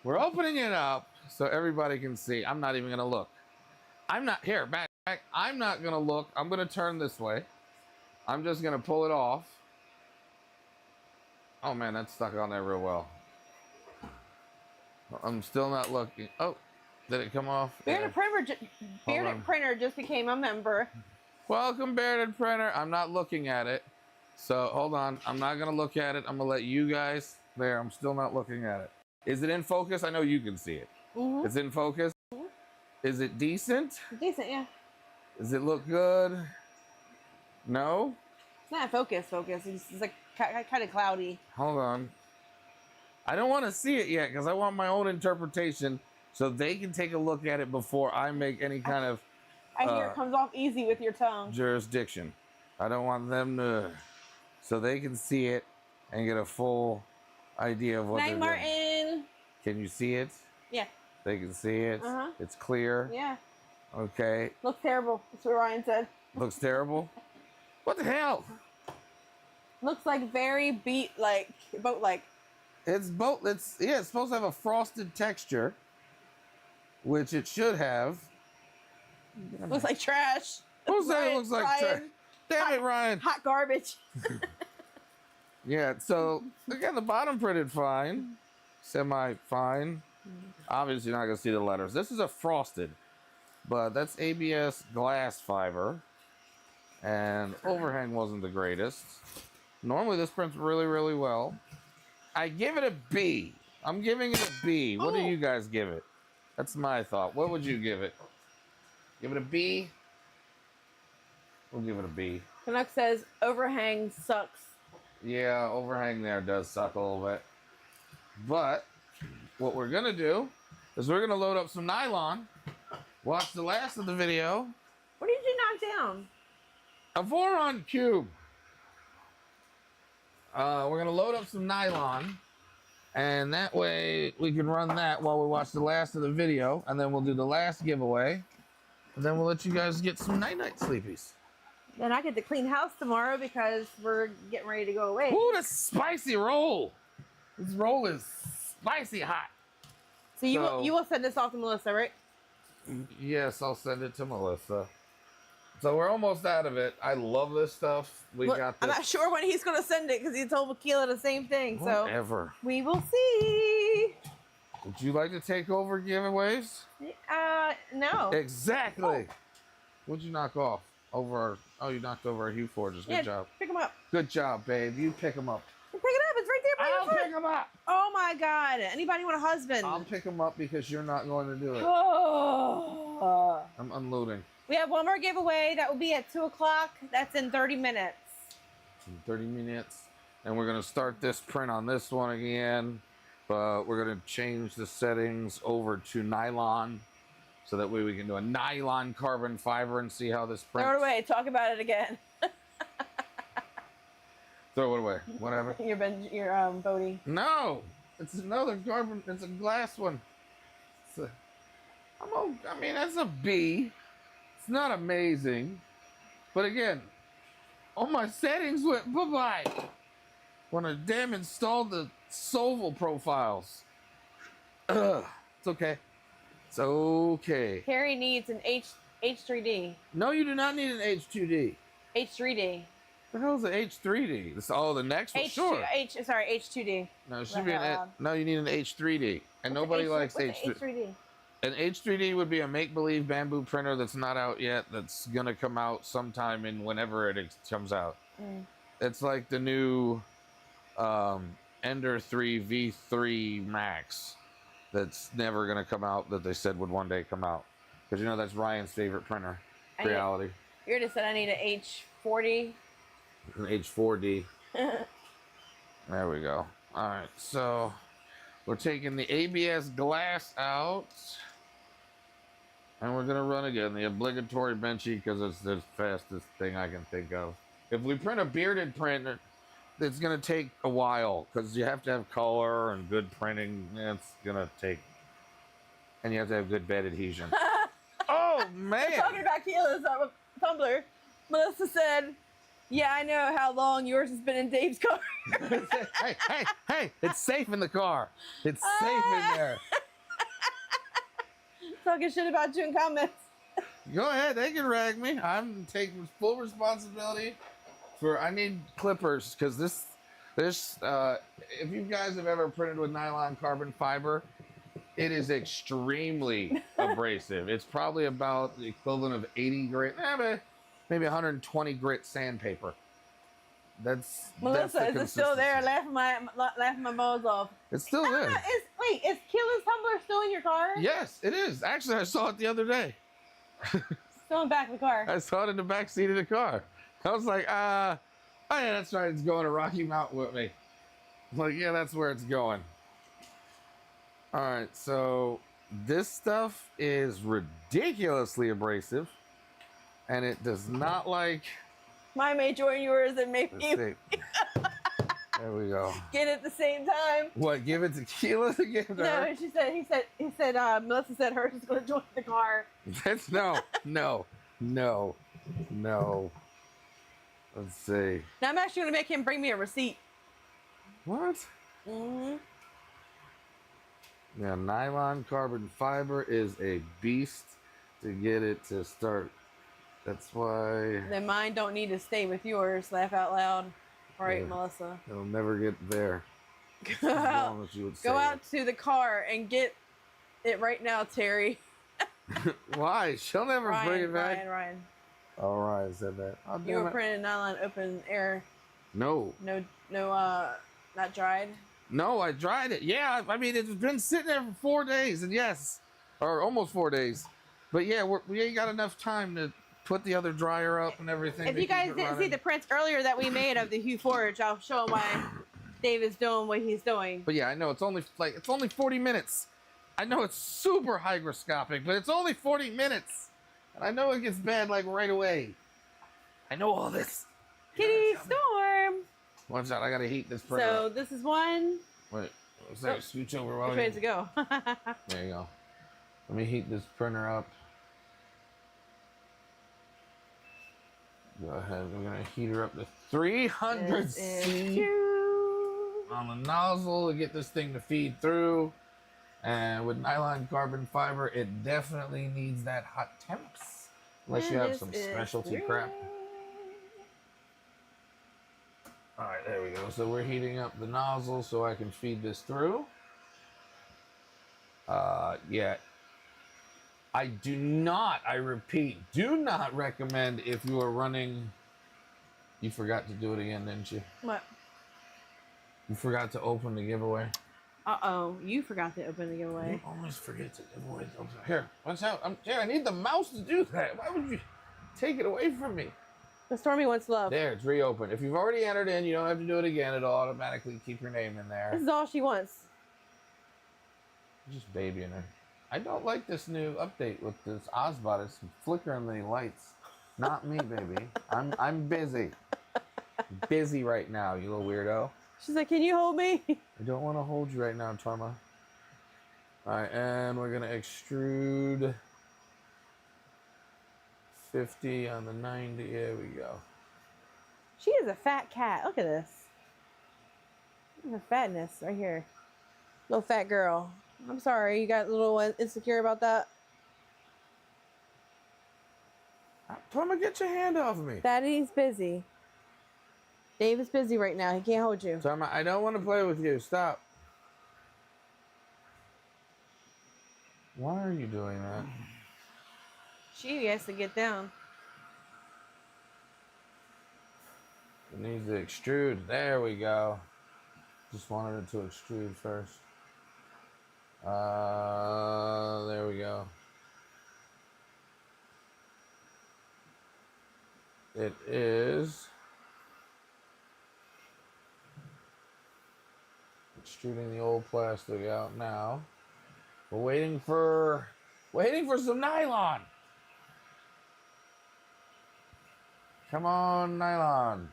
We're opening it up so everybody can see. I'm not even going to look. I'm not, here, back. I'm not going to look. I'm going to turn this way. I'm just going to pull it off. Oh, man, that's stuck on there real well. I'm still not looking. Oh, did it come off? Bearded Printer just became a member. Welcome, Bearded Printer. I'm not looking at it. So, hold on. I'm not going to look at it. I'm going to let you guys. There, I'm still not looking at it. Is it in focus? I know you can see it. It's in focus? Is it decent? Decent, yeah. Does it look good? No? It's not focus. It's like kind of cloudy. Hold on. I don't want to see it yet because I want my own interpretation so they can take a look at it before I make any kind of I hear it comes off easy with your tongue. jurisdiction. I don't want them to, so they can see it and get a full idea of what Night, they're doing. Martin. Can you see it? Yeah. They can see it. Uh-huh. It's clear. Yeah. Okay. Looks terrible. That's what Ryan said. Looks terrible. What the hell? Looks like very boat-like. It's boat. It's supposed to have a frosted texture, which it should have. Looks like trash. Who said it Ryan- looks like Ryan. trash? Damn it, Ryan. Hot garbage. Yeah, so again, the bottom printed fine, semi-fine. Obviously, you're not gonna see the letters. This is a frosted, but that's ABS glass fiber, and overhang wasn't the greatest. Normally, this prints really, really well. I give it a B. I'm giving it a B. What do you guys give it? That's my thought. What would you give it? Give it a B? We'll give it a B. Canuck says overhang sucks. Yeah, overhang there does suck a little bit. But what we're gonna do is we're gonna load up some nylon, watch the last of the video. What did you knock down? A Voron cube. We're gonna load up some nylon, and that way we can run that while we watch the last of the video, and then we'll do the last giveaway, and then we'll let you guys get some night-night sleepies. Then I get to clean house tomorrow because we're getting ready to go away. Ooh, that's spicy roll. This roll is spicy hot. So you will send this off to Melissa, right? Yes, I'll send it to Melissa. So we're almost out of it. I love this stuff. We Look, got this. I'm not sure when he's going to send it because he told Makila the same thing. Whatever. So we will see. Would you like to take over giveaways? No. Exactly. What'd you knock off? Oh, you knocked over our Hue Forges. Good job. Pick him up. Good job, babe. You pick them up. Pick it up. It's right there by your I'll foot. pick them up. Oh my God. Anybody want a husband? I'll pick them up because you're not going to do it. Oh. I'm unloading. We have one more giveaway that will be at 2 o'clock. That's in 30 minutes. In 30 minutes. And we're going to start this print on this one again. But we're going to change the settings over to nylon. So that way we can do a nylon carbon fiber and see how this prints. Throw it away. Talk about it again. Throw it away. Whatever. Your Bodie. No. It's another carbon. It's a glass one. I mean, that's a B. It's not amazing. But again, all my settings went bye-bye when I damn installed the Soval profiles. Ugh. It's okay. It's okay. Carrie needs an H3D. No, you do not need an H2D. H3D. What the hell is an H3D? The next one? Sure. H2D. No, it should be no, you need an H3D. And nobody likes H3D. An H3D would be a make-believe bamboo printer that's not out yet. That's gonna come out sometime in whenever it comes out. It's like the new Ender 3 V3 Max. That's never gonna come out. That they said would one day come out. Because you know that's Ryan's favorite printer. Reality. You just said I need an H40. An H4D. There we go. All right, so we're taking the ABS glass out, and we're gonna run again the obligatory benchy because it's the fastest thing I can think of. If we print a bearded printer, it's gonna take a while because you have to have color and good printing. It's gonna take, and you have to have good bed adhesion. Oh man! Talking about Keela's Tumblr, Melissa said, "Yeah, I know how long yours has been in Dave's car." hey! It's safe in the car. It's safe in there. Talking shit about you in comments. Go ahead, they can rag me. I'm taking full responsibility for. I need clippers because this. If you guys have ever printed with nylon carbon fiber, it is extremely abrasive. It's probably about the equivalent of 80 grit, maybe 120 grit sandpaper. That's Melissa, that's is it still there? Laughing my balls off. It's still there. Wait, is Keela's Tumblr still in your car? Yes, it is. Actually, I saw it the other day. Still in the back of the car. I saw it in the back seat of the car. I was like, Oh yeah, that's right. It's going to Rocky Mountain with me. Like, yeah, that's where it's going. All right, so this stuff is ridiculously abrasive, and it does not like. Mine may join yours and maybe Let's see. There we go. get it at the same time. What? Give it tequila to give to No, her? she said. He said. Melissa said hers is going to join the car. That's no. Let's see. Now I'm actually going to make him bring me a receipt. What? Mm-hmm. Yeah, nylon carbon fiber is a beast to get it to start. That's why Then mine don't need to stay with yours. Laugh out loud. All right, Yeah. Melissa. it'll never get there. Go As out, long as you would say go out to the car and get it right now, Terry. it. Why? She'll never bring it back. Ryan. All right, said that. Oh, You damn were it. printing nylon open air. No, No, not dried. no, I dried it. Yeah, I mean it's been sitting there for 4 days, and yes, or almost 4 days. But yeah, we ain't got enough time to put the other dryer up and everything. If to you keep guys it didn't see running. the prints earlier that we made of the Hue Forge, I'll show them why Dave is doing what he's doing. But yeah, I know it's only 40 minutes. I know it's super hygroscopic, but it's only 40 minutes, and I know it gets bad like right away. I know all this. Kitty Storm. Watch out! I gotta heat this printer. So up. this is one. Wait, let's say scooch over while Which we- way to go? There you go. Let me heat this printer up. Go ahead. We're gonna heat her up to 300 This is C two. on the nozzle to get this thing to feed through. And with nylon carbon fiber, it definitely needs that hot temps. Unless you And have this some is specialty three. crap. All right, there we go. So we're heating up the nozzle so I can feed this through. Yeah. I do not, I repeat, do not recommend if you are running. You forgot to do it again, didn't you? What? You forgot to open the giveaway. Uh-oh, you forgot to open the giveaway. You always forget to give away those. Here, watch out. I need the mouse to do that. Why would you take it away from me? The Stormy wants love. There, it's reopened. If you've already entered in, you don't have to do it again. It'll automatically keep your name in there. This is all she wants. Just babying her. I don't like this new update with this Ozbot. It's flickering the lights. Not me, baby. I'm busy. Busy right now, you little weirdo. She's like, can you hold me? I don't want to hold you right now, Torma. Alright, and we're gonna extrude 50 on the 90. There we go. She is a fat cat. Look at this. Look at the fatness right here. Little fat girl. I'm sorry, you got a little insecure about that? Torma, get your hand off of me. Daddy's busy. Dave is busy right now. He can't hold you. Torma, I don't want to play with you. Stop. Why are you doing that? She has to get down. It needs to extrude. There we go. Just wanted it to extrude first. There we go. It is extruding the old plastic out now. We're waiting for some nylon. Come on, nylon.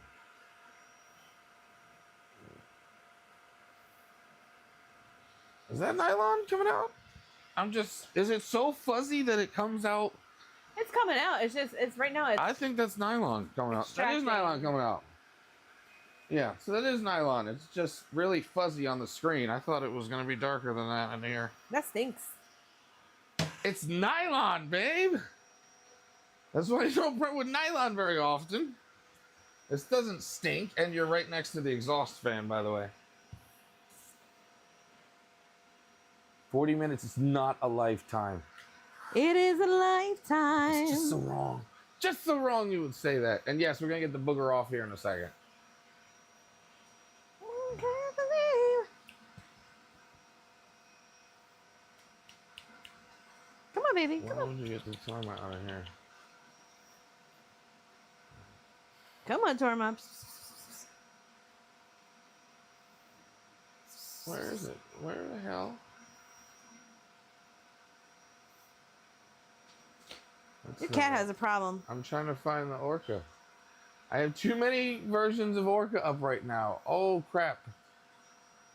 Is that nylon coming out? Is it so fuzzy that it comes out? It's coming out. It's right now. I think that's nylon coming out. That is Extracting. nylon coming out. Yeah, so that is nylon. It's just really fuzzy on the screen. I thought it was going to be darker than that in here. That stinks. It's nylon, babe. That's why you don't print with nylon very often. This doesn't stink, and you're right next to the exhaust fan, by the way. 40 minutes is not a lifetime. It is a lifetime. It's just so wrong. Just so wrong you would say that. And yes, we're going to get the booger off here in a second. Come on, baby. Come Why on. would you get the Torma out of here? Come on, Torma. Where is it? Where the hell? Your cat has a problem. I'm trying to find the Orca. I have too many versions of Orca up right now. Oh crap.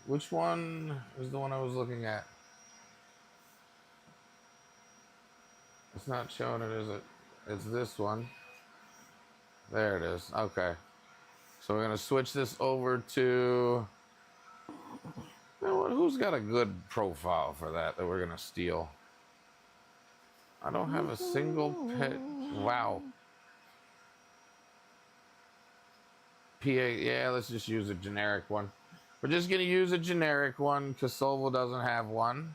Which one is the one I was looking at? It's not showing it, is it? It's this one. There it is. Okay. So we're gonna switch this over to, you know what, who's got a good profile for that we're gonna steal? I don't have a single pet. Wow. PA, yeah, let's just use a generic one. We're just gonna use a generic one because Solvo doesn't have one.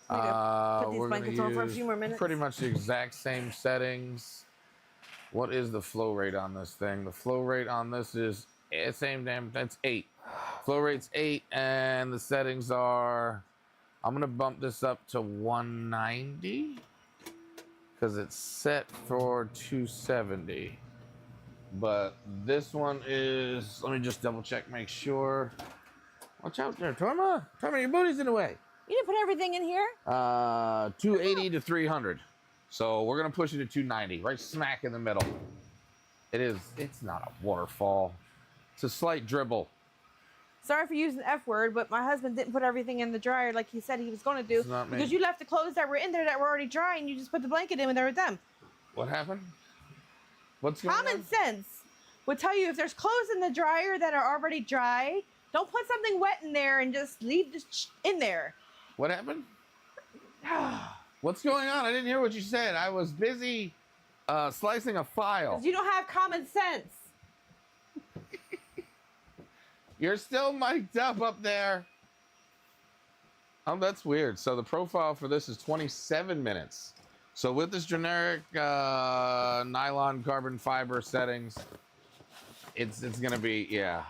Put these We're blankets gonna on for a use few more minutes. pretty much the exact same settings. What is the flow rate on this thing? The flow rate on this is same damn. That's 8. Flow rate's 8, and the settings are. I'm gonna bump this up to 190 because it's set for 270. But this one is. Let me just double check, make sure. Watch out there, Torma. Torma, your booty's in the way. You didn't put everything in here? 280 to 300. So we're gonna push it to 290, right smack in the middle. It's not a waterfall. It's a slight dribble. Sorry for using the F word, but my husband didn't put everything in the dryer like he said he was going to do. It's not me. Because you left the clothes that were in there that were already dry and you just put the blanket in when they were done. What happened? What's going on? Common sense would tell you if there's clothes in the dryer that are already dry, don't put something wet in there and just leave this in there. What happened? What's going on? I didn't hear what you said. I was busy slicing a file. You don't have common sense. You're still mic'd up there. Oh, that's weird. So the profile for this is 27 minutes. So with this generic nylon carbon fiber settings, it's gonna be, yeah.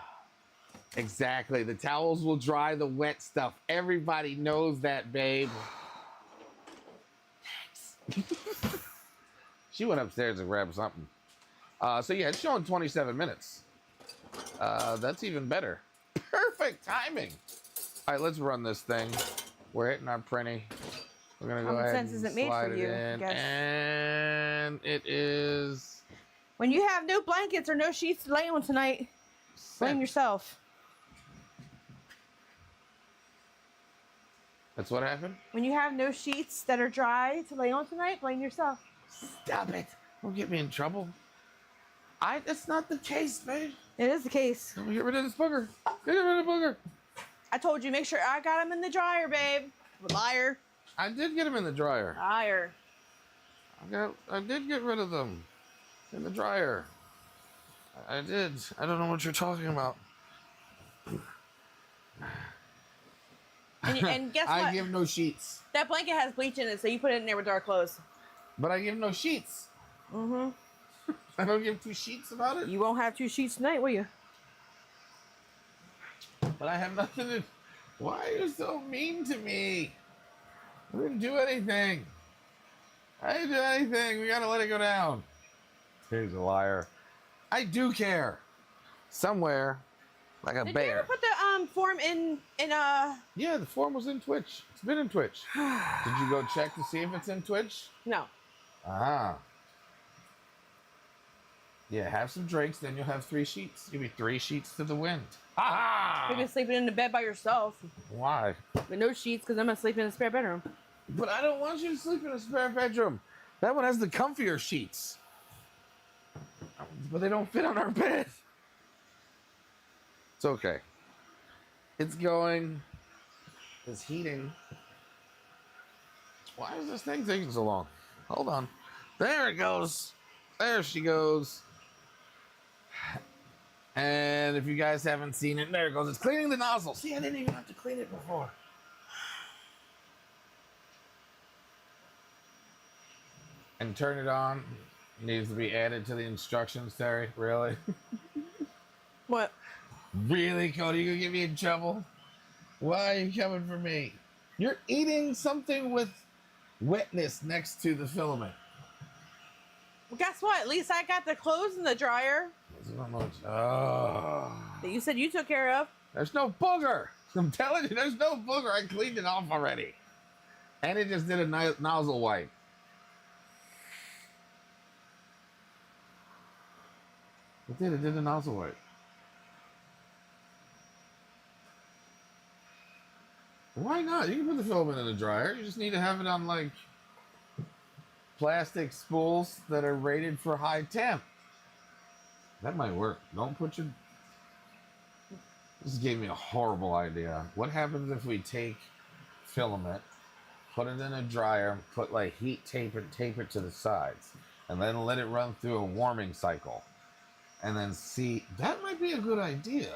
Exactly. The towels will dry the wet stuff. Everybody knows that, babe. Thanks. She went upstairs and grabbed something. So yeah, it's showing 27 minutes. That's even better. Perfect timing. All right, let's run this thing. We're hitting our printy. We're gonna go Common ahead sense and isn't made slide for it you, I in, guess. and it is. When you have no blankets or no sheets to lay on tonight, blame yourself. That's what happened? When you have no sheets that are dry to lay on tonight, blame yourself. Stop it. Don't get me in trouble. That's not the case, babe. It is the case. Let me get rid of this booger. Get rid of the booger. I told you, make sure I got them in the dryer, babe. Liar. I did get them in the dryer. Liar. I did get rid of them in the dryer. I did. I don't know what you're talking about. And guess what? I give no sheets. That blanket has bleach in it, so you put it in there with dark clothes. But I give no sheets. Mm-hmm. I don't give 2 sheets about it. You won't have 2 sheets tonight, will you? But I have nothing to. Why are you so mean to me? I didn't do anything. I didn't do anything. We gotta let it go down. He's a liar. I do care. Somewhere, like a Did bear. you ever put the form in Yeah, the form was in Twitch. It's been in Twitch. Did you go check to see if it's in Twitch? No. Ah. Yeah, have some drinks, then you'll have 3 sheets. You'll be 3 sheets to the wind. Ha You've been sleeping in the bed by yourself Why? with no sheets because I'm gonna sleep in the spare bedroom. But I don't want you to sleep in a spare bedroom. That one has the comfier sheets. But they don't fit on our bed. It's okay. It's going. It's heating. Why is this thing taking so long? Hold on. There it goes. There she goes. And if you guys haven't seen it, there it goes. It's cleaning the nozzle. See, I didn't even have to clean it before. And turn it on. Needs to be added to the instructions, Terry. Really? What? Really, Cody? You gonna get me in trouble? Why are you coming for me? You're eating something with wetness next to the filament. Well, guess what? At least I got the clothes in the dryer There's not much. Oh. that you said you took care of. There's no booger. I'm telling you, there's no booger. I cleaned it off already. And it just did a nozzle wipe. It did a nozzle wipe. Why not? You can put the filament in the dryer. You just need to have it on like plastic spools that are rated for high temp. That might work. Don't put your... This gave me a horrible idea. What happens if we take filament, put it in a dryer, put like heat tape it to the sides, and then let it run through a warming cycle, and then see? That might be a good idea.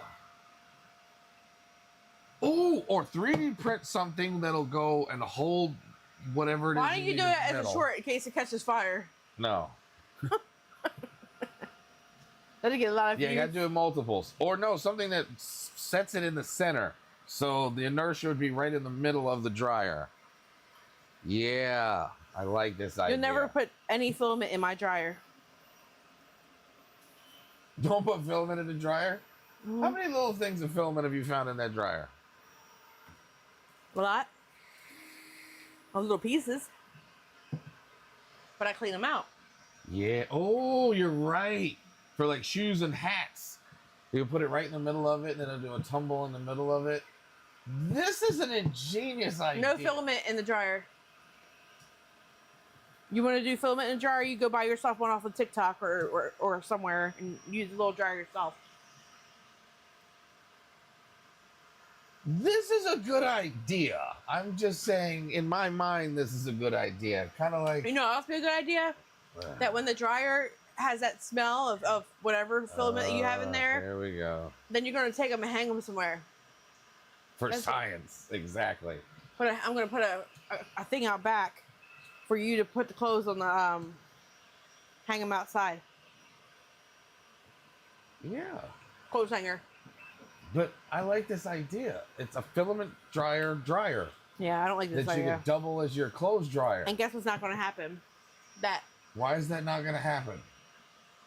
Oh, or 3D print something that'll go and hold whatever it is. Why don't you do it as a short in case it catches fire? No. That'll get a lot of views. Yeah, you gotta do it multiples. Or no, something that sets it in the center. So the inertia would be right in the middle of the dryer. Yeah, I like this idea. You'll never put any filament in my dryer. Don't put filament in the dryer? Mm-hmm. How many little things of filament have you found in that dryer? A lot. Of little pieces. But I clean them out. Yeah. Oh, you're right. For like shoes and hats. You can put it right in the middle of it, and then it'll do a tumble in the middle of it. This is an ingenious idea. No filament in the dryer. You want to do filament in a dryer, you go buy yourself one off of TikTok or somewhere and use a little dryer yourself. This is a good idea. I'm just saying, in my mind, this is a good idea. Kind of like... You know what else would be a good idea? That when the dryer has that smell of whatever filament you have in there, we go. then you're going to take them and hang them somewhere. For science, exactly. I'm going to put a thing out back for you to put the clothes on the, hang them outside. Yeah. Clothes hanger. But I like this idea. It's a filament dryer. Yeah, I don't like this that you idea. can double as your clothes dryer. And guess what's not going to happen? That. Why is that not going to happen?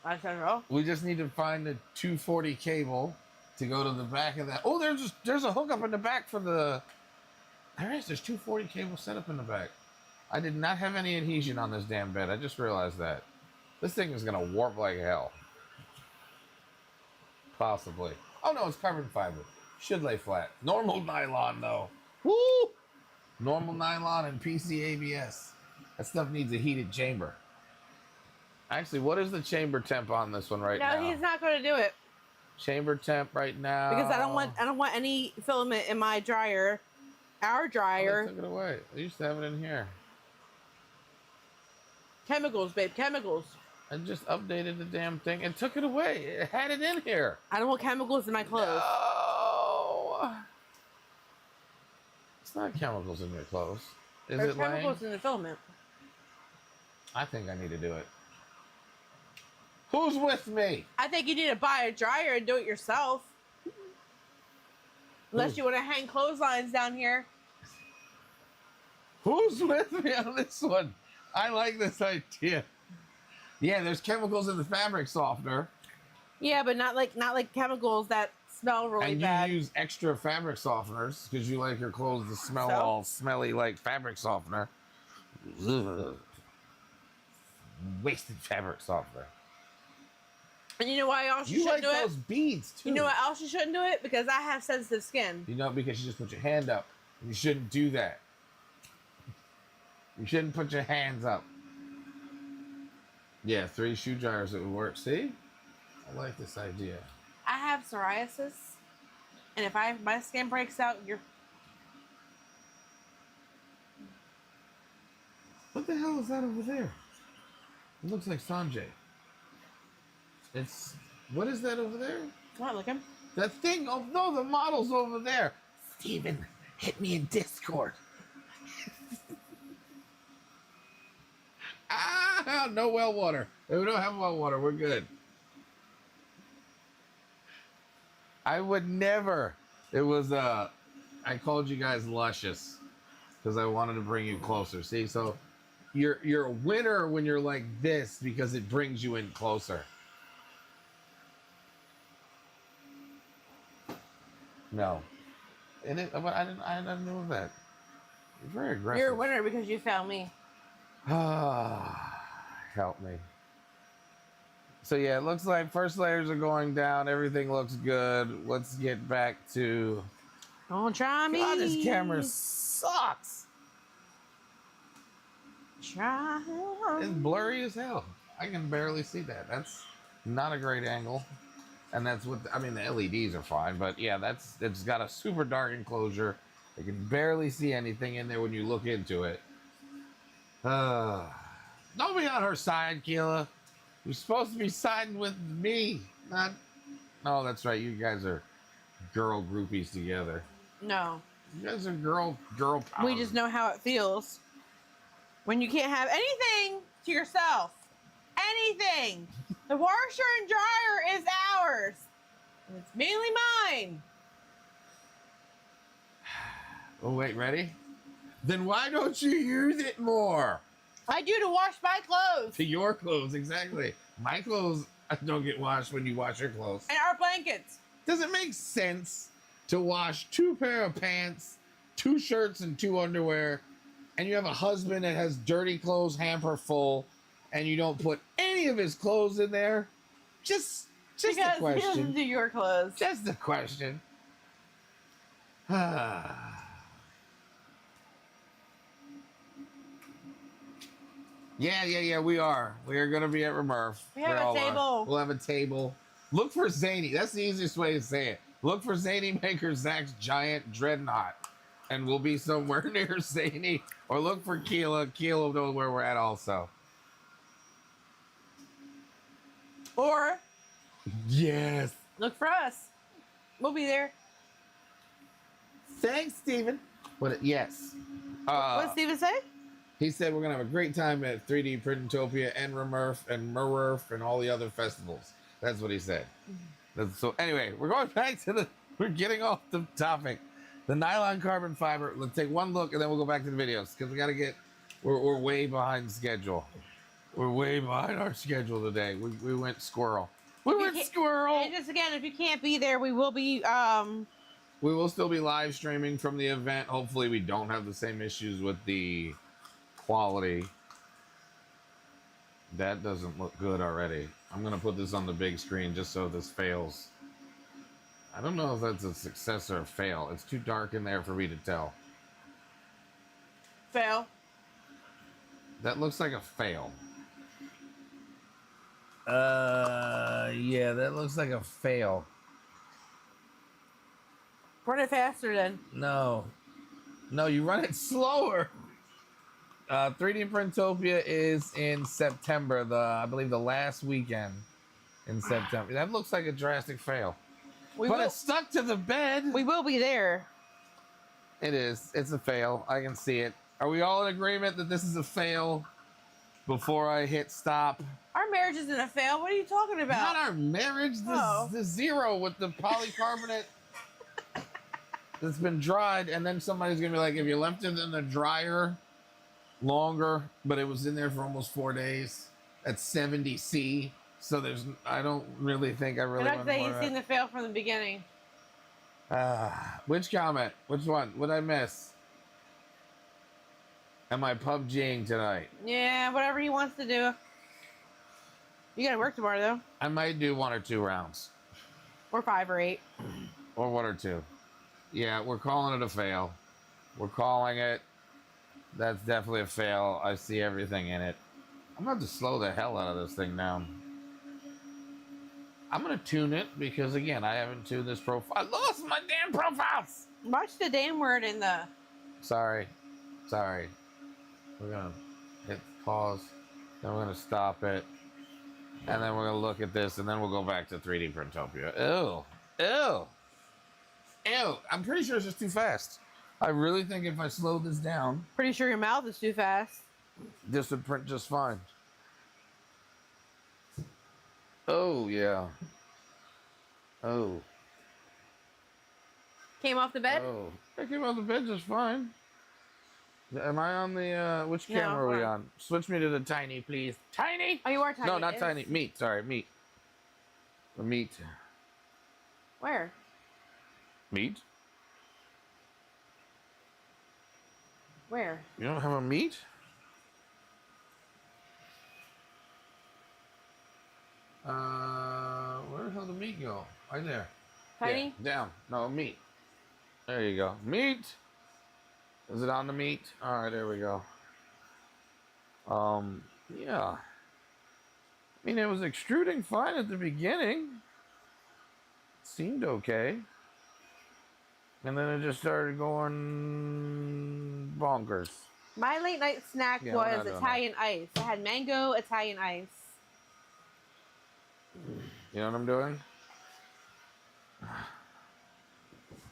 I don't know. We just need to find a 240 cable to go to the back of that. Oh, there's a hookup in the back for the... There's 240 cable set up in the back. I did not have any adhesion on this damn bed. I just realized that. This thing is going to warp like hell. Possibly. Oh, no, it's carbon fiber. Should lay flat. Normal nylon, though. Woo! Normal nylon and PC ABS. That stuff needs a heated chamber. Actually, what is the chamber temp on this one right now? No, he's not going to do it. Chamber temp right now. Because I don't want any filament in my dryer. Our dryer. Oh, they took it away. They used to have it in here. Chemicals, babe, chemicals. I just updated the damn thing and took it away. It had it in here. I don't want chemicals in my clothes. No. It's not chemicals in your clothes. There's chemicals in the filament. I think I need to do it. Who's with me? I think you need to buy a dryer and do it yourself. Unless you want to hang clotheslines down here. Who's with me on this one? I like this idea. Yeah, there's chemicals in the fabric softener. Yeah, but not like chemicals that smell really bad. And you use extra fabric softeners because you like your clothes to smell all smelly like fabric softener. Ugh. Wasted fabric softener. And you know why else you shouldn't do it? You like those beads too. You know what else you shouldn't do it? Because I have sensitive skin. You know, because you just put your hand up. You shouldn't do that. You shouldn't put your hands up. Yeah, 3 shoe dryers that would work. See? I like this idea. I have psoriasis. And if my skin breaks out, you're... What the hell is that over there? It looks like Sanjay. What is that over there? Come on, look him. That thing, oh no, the model's over there. Steven, hit me in Discord. No well water. We don't have well water, we're good. I would never. It was, I called you guys luscious because I wanted to bring you closer. See, so you're a winner when you're like this because it brings you in closer. No. And it, but I didn't know that. You're very aggressive. You're a winner because you found me. Help me. So yeah, it looks like first layers are going down. Everything looks good. Let's get back to. Don't try me. God, this camera sucks. Try. It's blurry as hell. I can barely see that. That's not a great angle. And that's what, I mean, the LEDs are fine, but yeah, it's got a super dark enclosure. You can barely see anything in there when you look into it. Don't be on her side, Keela. You're supposed to be siding with me, not. Oh, that's right. You guys are girl groupies together. No. You guys are girl power. We just know how it feels when you can't have anything to yourself. Anything. The washer and dryer is ours. And it's mainly mine. Oh, wait, ready? Then why don't you use it more? I do to wash my clothes. To your clothes, exactly. My clothes don't get washed when you wash your clothes. And our blankets. Does it make sense to wash 2 pair of pants, 2 shirts, and 2 underwear, and you have a husband that has dirty clothes hamper full, and you don't put any of his clothes in there? Just because a question. He doesn't do your clothes. Just a question. Yeah, we are. We are going to be at RMRRF. We have a table. We'll have a table. Look for Zany. That's the easiest way to say it. Look for Zany Maker Zach's Giant Dreadnought. And we'll be somewhere near Zany. Or look for Keela. Keela will know where we're at also. Or yes. Look for us. We'll be there. Thanks, Steven. Yes. What did Steven say? He said we're going to have a great time at 3D Printopia and RMRRF and MRRF and all the other festivals. That's what he said. So anyway, we're going back to we're getting off the topic. The nylon carbon fiber. Let's take one look and then we'll go back to the videos because we got to get, we're way behind schedule. We're way behind our schedule today. We went squirrel. We went squirrel. And just again, if you can't be there, we will be, we will still be live streaming from the event. Hopefully we don't have the same issues with the quality. That doesn't look good already. I'm gonna put this on the big screen just so this fails. I don't know if that's a success or a fail. It's too dark in there for me to tell. fail. That looks like a fail. Yeah, that looks like a fail. Run it faster then. No, you run it slower. 3D Printopia is in September, I believe the last weekend in September. That looks like a drastic fail. But it's stuck to the bed. We will be there. It is. It's a fail. I can see it. Are we all in agreement that this is a fail before I hit stop? Our marriage isn't a fail. What are you talking about? Not our marriage. The zero with the polycarbonate that's been dried, and then somebody's going to be like, if you left it in the dryer longer, but it was in there for almost 4 days at 70 C. So I don't really think I really want to. I'd say he's seen the fail from the beginning. Which comment? Which one? What'd I miss? Am I PUBGing tonight? Yeah, whatever he wants to do. You gotta work tomorrow though. I might do 1 or 2 rounds. Or 5 or 8. Or 1 or 2. Yeah, we're calling it a fail. We're calling it. That's definitely a fail. I see everything in it. I'm going to slow the hell out of this thing down. I'm going to tune it because, again, I haven't tuned this profile. I lost my damn profiles. Watch the damn word in the... Sorry. We're going to hit pause. Then we're going to stop it. And then we're going to look at this. And then we'll go back to 3D Printopia. Ew. I'm pretty sure it's just too fast. I really think if I slow this down... Pretty sure your mouth is too fast. This would print just fine. Oh, yeah. Oh. Came off the bed? Oh. I came off the bed just fine. Am I on the, which camera are we on? Switch me to the tiny, please. Tiny? Oh, you are tiny. No, not tiny. Meat, sorry, meat. The meat. Where? Meat? Where? You don't have a meat? Where the hell did the meat go? Right there. Tiny? Yeah, down. No, meat. There you go. Meat. Is it on the meat? All right, there we go. Yeah. I mean, it was extruding fine at the beginning. Seemed okay. And then it just started going bonkers. My late night snack Yeah, we're was not doing Italian ice. I had mango Italian ice. You know what I'm doing?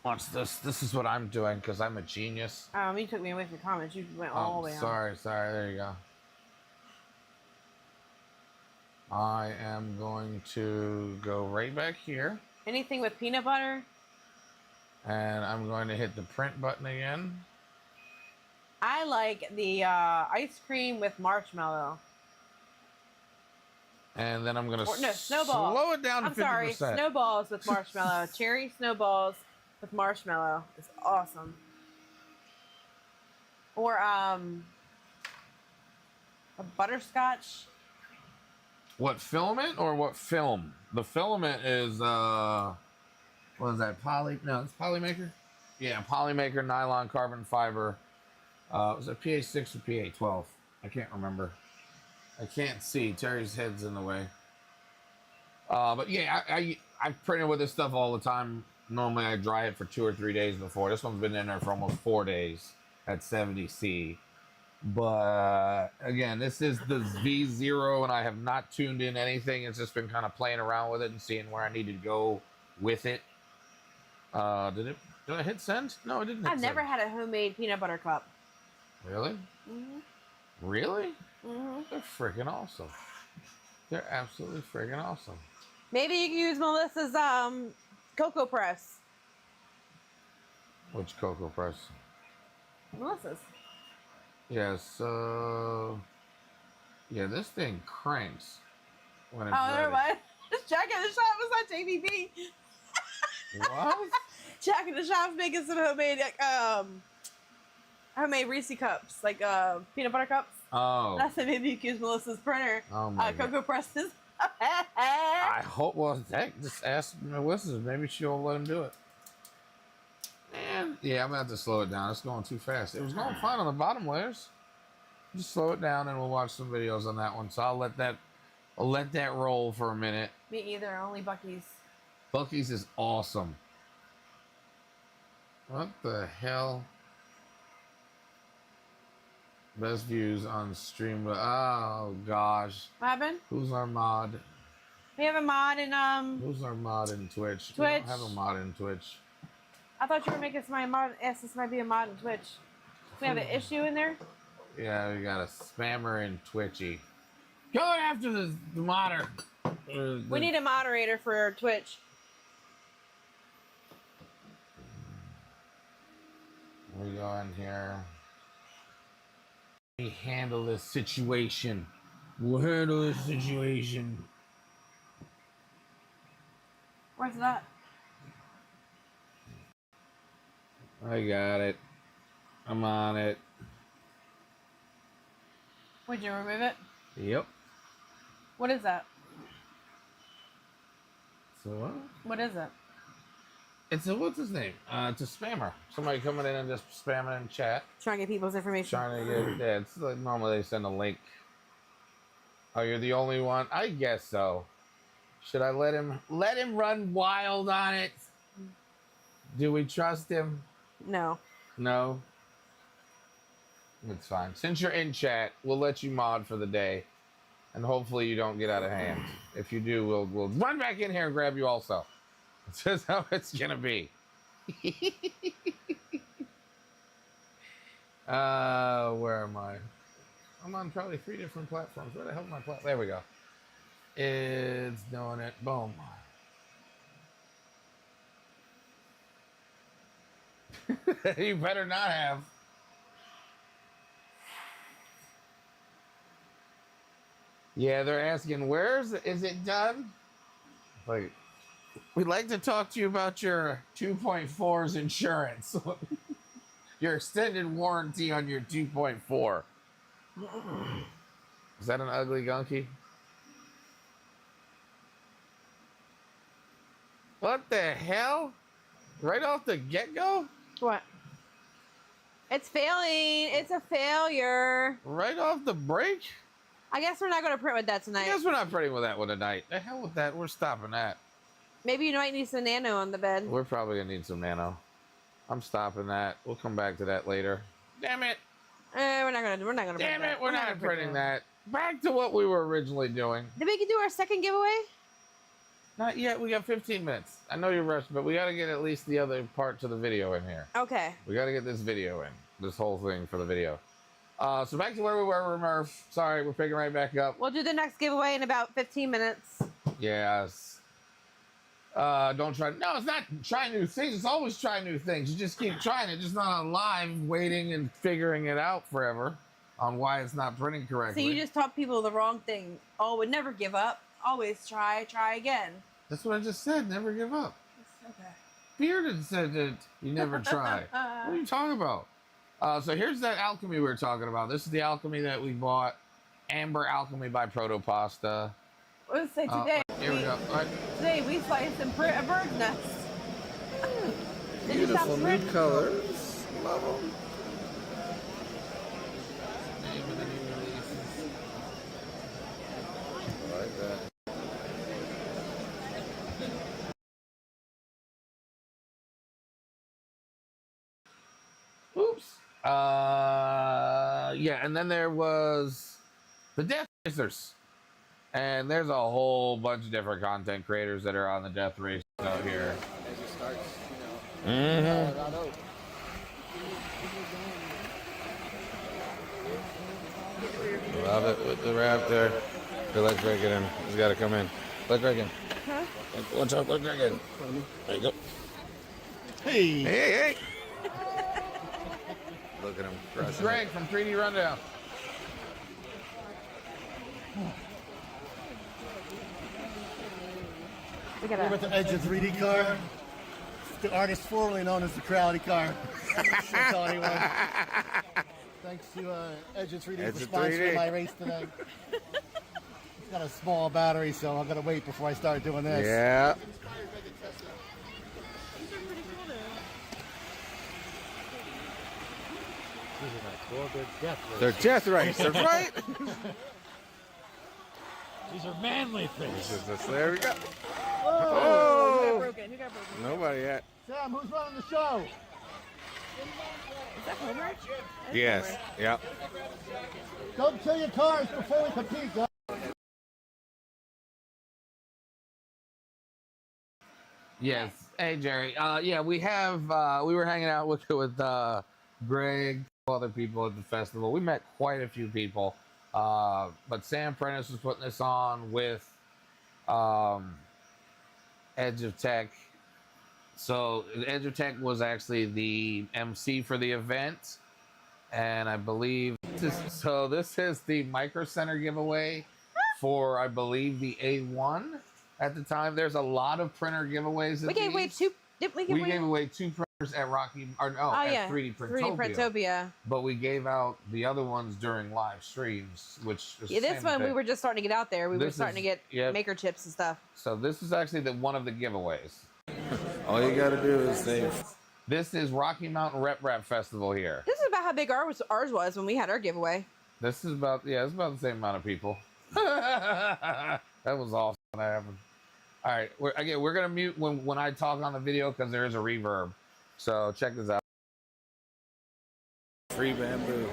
Watch this. This is what I'm doing because I'm a genius. You took me away from comments. You went all the way on. Sorry. There you go. I am going to go right back here. Anything with peanut butter? And I'm going to hit the print button again. I like the ice cream with marshmallow. And then I'm going to snowball. slow it down to 50%. I'm sorry, snowballs with marshmallow. Cherry snowballs with marshmallow is awesome. Or a butterscotch. What, filament or what film? The filament is, what is that, no, it's Polymaker? Yeah, Polymaker, nylon, carbon fiber. Was it PA6 or PA12? I can't remember. I can't see. Terry's head's in the way. But yeah, I printed with this stuff all the time. Normally I dry it for 2 or 3 days before. This one's been in there for almost 4 days at 70C. But again, this is the V0 and I have not tuned in anything. It's just been kind of playing around with it and seeing where I need to go with it. Did I hit send? No, it didn't hit I've never had a homemade peanut butter cup. Really? Mm-hmm. Really? Mm-hmm. They're freaking awesome. They're absolutely freaking awesome. Maybe you can use Melissa's Cocoa Press. Which Cocoa Press? Melissa's. Yes, yeah, this thing cranks when it's never ready. mind. Jack in the Shop was on JVP. What? Jack in the Shop's making some homemade Reese cups, like peanut butter cups. Oh. That's maybe you can use Melissa's printer. Oh my God. Cocoa Presses. I hope, well, heck, just ask Melissa. Maybe she'll let him do it. Man. Yeah, I'm going to have to slow it down. It's going too fast. It was going fine on the bottom layers. Just slow it down and we'll watch some videos on that one. So I'll let that roll for a minute. Me either, only Bucky's. Bucky's is awesome. What the hell? Best views on stream. Oh gosh. What happened? Who's our mod? We have a mod in Who's our mod in Twitch? We Twitch. don't have a mod in Twitch. I thought you were making somebody mod. Yes, this might be a mod in Twitch. We have an issue in there. Yeah, we got a spammer in Twitchy. Go after the modder. We need a moderator for Twitch. We go in here. We handle this situation. We'll handle this situation. Where's that? I got it. I'm on it. Would you remove it? Yep. What is that? So what? What is it? It's a, what's his name? It's a spammer. Somebody coming in and just spamming in chat. Trying to get people's information. Trying to get, yeah, it's like normally they send a link. Oh, you're the only one? I guess so. Should I let him run wild on it? Do we trust him? No. No? It's fine. Since you're in chat, we'll let you mod for the day. And hopefully you don't get out of hand. If you do, we'll run back in here and grab you also. That's just how it's gonna be. Where am I? I'm on probably 3 different platforms. Where the hell is my platform? There we go. It's doing it. Boom. You better not have. Yeah, they're asking, is it done? Like, we'd like to talk to you about your 2.4's insurance. your extended warranty on your 2.4. Is that an ugly gunky? What the hell? Right off the get-go? What? It's failing. It's a failure. Right off the break? I guess we're not going to print with that tonight. I guess we're not printing with that one tonight. The hell with that. We're stopping that. Maybe you might need some nano on the bed. We're probably going to need some nano. I'm stopping that. We'll come back to that later. Damn it. We're not gonna Damn it, we're not printing that. Back to what we were originally doing. Did we do our second giveaway? Not yet. We got 15 minutes. I know you're rushed, but we got to get at least the other part to the video in here. Okay. We got to get this video in. This whole thing for the video. So back to where we were, Murph. Sorry, we're picking right back up. We'll do the next giveaway in about 15 minutes. Yes. Don't try. No, it's not try new things. It's always try new things. You just keep trying it. Just not on live, waiting and figuring it out forever on why it's not printing correctly. So you just taught people the wrong thing. Oh, would never give up. Always try again. That's what I just said. Never give up. Okay. Bearded said that you never try. What are you talking about? So here's that alchemy we were talking about. This is the alchemy that we bought. Amber Alchemy by Protopasta. Let's say today. Here we go. Today we sliced and print a bird's nest. Beautiful new colors. Love them. I like that. Oops. Yeah, and then there was the Death Racers. And there's a whole bunch of different content creators that are on the Death Race out here. Love it with the raptor. Okay, let Greg get in. He's got to come in. Let Greg in. Huh? Watch out, let Greg in. There you go. Hey. Hey. Look at him. It's Greg from 3D Rundown. We're with the Edge of 3D car. The artist formerly known as the Crowley car. Don't tell anyone. Thanks to Edge of 3D for sponsoring my race today. It's got a small battery, so I'm gonna wait before I start doing this. Yeah. They're death racers, right? These are manly things. There we go. Oh! Who got broken? Nobody yet. Sam, who's running the show? Is that Homer? Yes. Yep. Don't kill your cars before we compete, guys. Yes. Hey, Jerry. Yeah, we have. We were hanging out with Greg, other people at the festival. We met quite a few people. But Sam Prentice was putting this on with Edge of Tech. So Edge of Tech was actually the MC for the event, and I believe this is the Micro Center giveaway for, I believe, the A1 at the time. There's a lot of printer giveaways. We gave away two. We gave away two printers at Rocky, or no, at 3D Printopia. 3D Printopia. But we gave out the other ones during live streams, which is this one we were just starting to get out there. We were starting to get maker chips and stuff. So this is actually one of the giveaways. All you got to do is say. This is Rocky Mountain Rep Festival here. This is about how big ours was when we had our giveaway. This is about it's about the same amount of people. That was awesome. That happened. All right, we're gonna mute when I talk on the video because there is a reverb. So check this out. Free bamboo.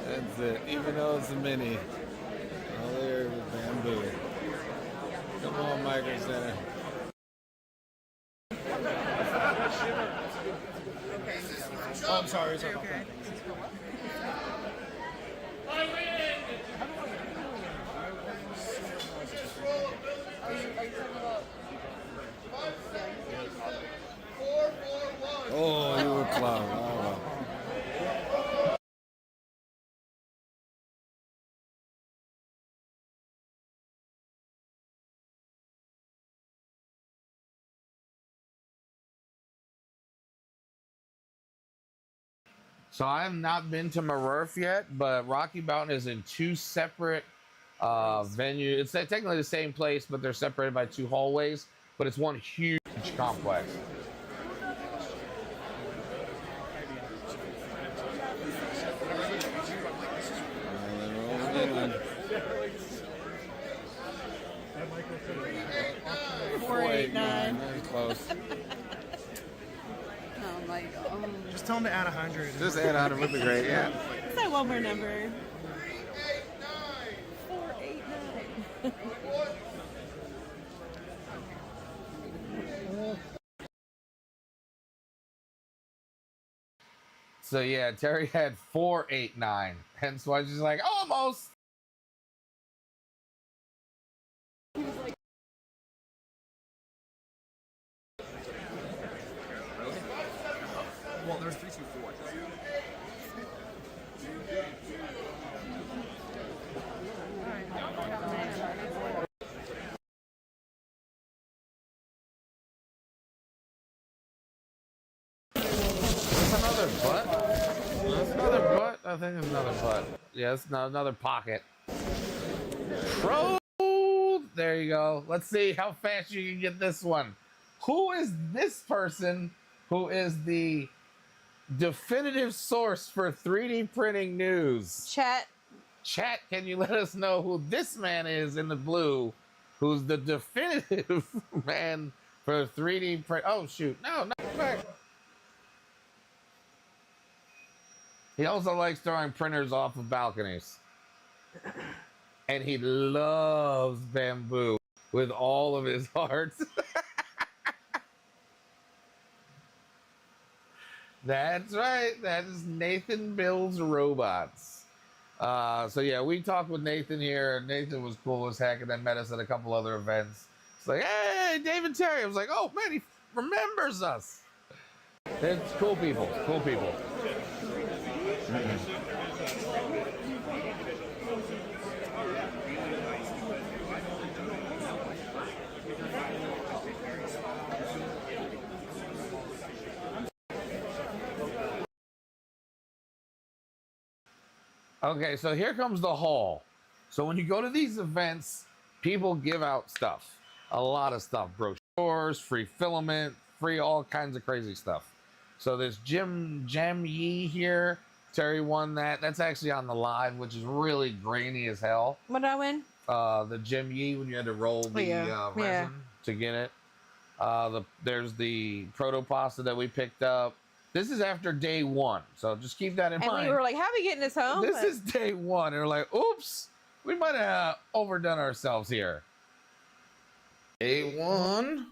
That's it. Even though it's a mini, all there is bamboo. Come on, Micro Center. Oh, I'm sorry. Sorry. Oh, you were clown. So I have not been to RMRRF yet, but Rocky Mountain is in two separate venues. It's technically the same place, but they're separated by two hallways. But it's one huge complex. Close. Oh my god. Just tell them to add 100. Just add 100 would be great, yeah. Say one more number. 489. So yeah, Terry had 489. Hence why she's like, almost. Well, there's 324. That's another butt. That's another butt. I think it's another butt. Yeah, it's not another pocket. Pro. There you go. Let's see how fast you can get this one. Who is this person who is the definitive source for 3D printing news? Chat. Chat, can you let us know who this man is in the blue, who's the definitive man for 3D print? Oh, shoot. No, not back. He also likes throwing printers off of balconies. And he loves bamboo with all of his heart. That's right. That is Nathan Builds Robots. So yeah, we talked with Nathan here. Nathan was cool as heck, and then met us at a couple other events. It's like, hey, David Terry. I was like, oh man, he remembers us. It's cool people. Cool people. Okay, so here comes the haul. So when you go to these events, people give out stuff. A lot of stuff. Brochures, free filament, free all kinds of crazy stuff. So there's Jam Yee here. Terry won that. That's actually on the live, which is really grainy as hell. What did I win? The Jam Yee, when you had to roll the resin to get it. There's the proto pasta that we picked up. This is after day one, so just keep that in mind. And we were like, how are we getting this home? This is day one. And we're like, oops, we might have overdone ourselves here. Day one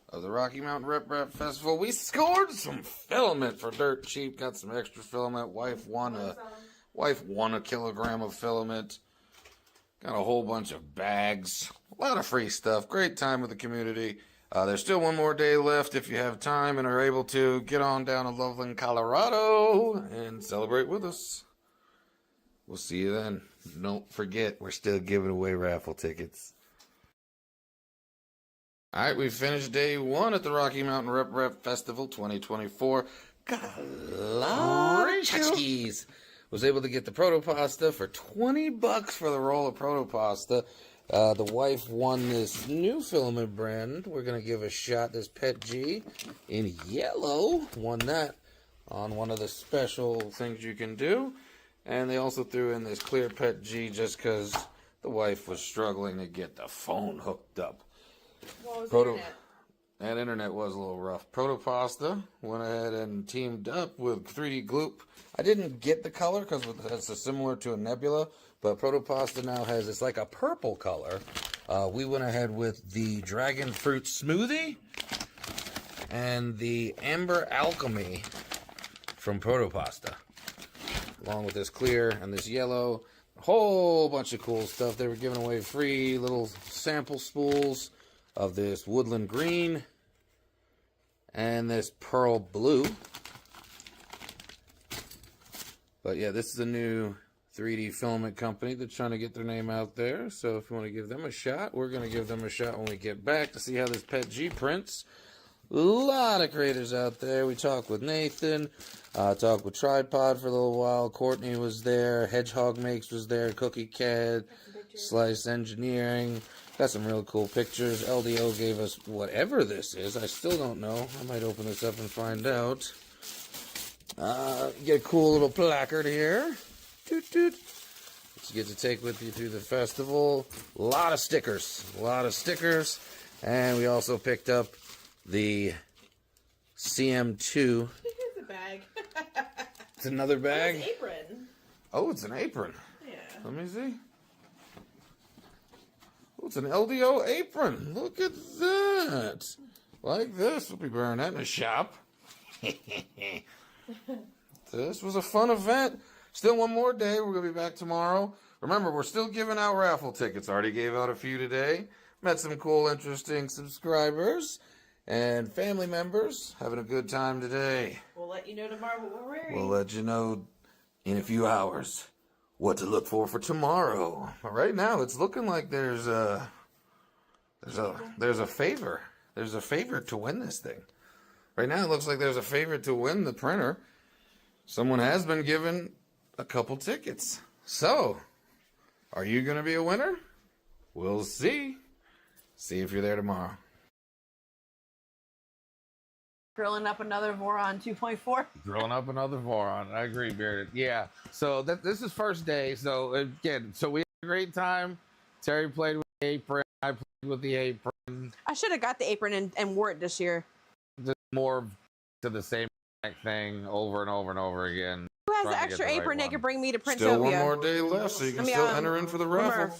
of the Rocky Mountain RMRRF Festival. We scored some filament for dirt cheap. Got some extra filament. Wife won a kilogram of filament. Got a whole bunch of bags. A lot of free stuff. Great time with the community. There's still one more day left. If you have time and are able to, get on down to Loveland, Colorado and celebrate with us. We'll see you then. Don't forget, we're still giving away raffle tickets. All right, we finished day one at the Rocky Mountain RMRRF Festival 2024. Got a lot of tchotchkes. Was able to get the proto pasta for $20 for the roll of proto pasta. The wife won this new filament brand. We're going to give a shot. This Pet G in yellow. Won that on one of the special things you can do. And they also threw in this clear Pet G just because the wife was struggling to get the phone hooked up. What was That internet was a little rough. Proto Pasta went ahead and teamed up with 3D Gloop. I didn't get the color because it's similar to a nebula, but Proto Pasta now has, it's like a purple color. We went ahead with the Dragon Fruit Smoothie and the Amber Alchemy from Proto Pasta, along with this clear and this yellow. A whole bunch of cool stuff. They were giving away free little sample spools of this Woodland Green and this Pearl Blue. But yeah, this is a new 3D filament company that's trying to get their name out there. So if you want to give them a shot, we're going to give them a shot when we get back to see how this Pet G prints. A lot of creators out there. We talked with Nathan, talked with Tripod for a little while. Courtney was there. Hedgehog Makes was there. Cookie Cat, Slice Engineering. Got some real cool pictures. LDO gave us whatever this is. I still don't know. I might open this up and find out. Get a cool little placard here. Toot toot. That you get to take with you to the festival. A lot of stickers. A lot of stickers. And we also picked up the CM2. Here's a bag. It's another bag. It's an apron. Oh, it's an apron. Yeah. Let me see. Oh, it's an LDO apron. Look at that. Like this. We'll be wearing that in the shop. This was a fun event. Still one more day. We're going to be back tomorrow. Remember, we're still giving out raffle tickets. Already gave out a few today. Met some cool, interesting subscribers and family members. Having a good time today. We'll let you know tomorrow what we're wearing. We'll let you know in a few hours what to look for tomorrow. But right now, it's looking like there's a favor. There's a favorite to win this thing. Right now, it looks like there's a favorite to win the printer. Someone has been given a couple tickets. So, are you going to be a winner? We'll see. See if you're there tomorrow. Grilling up another Voron 2.4. Grilling up another Voron. I agree, Bearded. Yeah. So this is first day. So again, we had a great time. Terry played with the apron. I played with the apron. I should have got the apron and wore it this year. Just more to the same thing over and over and over again. Who has an extra apron they could bring me to Printopia? Still one more day left, so you can still enter in for the raffle.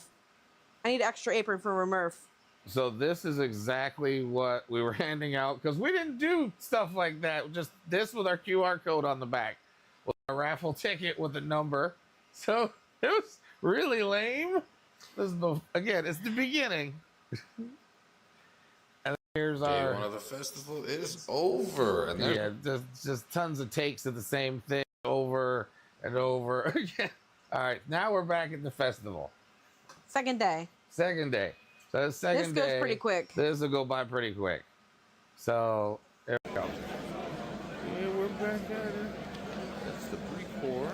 I need an extra apron for Remurf. So this is exactly what we were handing out because we didn't do stuff like that. Just this with our QR code on the back, with a raffle ticket with a number. So it was really lame. This is it's the beginning. And here's Day one of the festival is over, and yeah, just tons of takes of the same thing over and over again. All right, now we're back at the festival. Second day. Second day. So the second day. This goes pretty quick. This will go by pretty quick. So there we go. Yeah, we're back at it. That's the pre-core.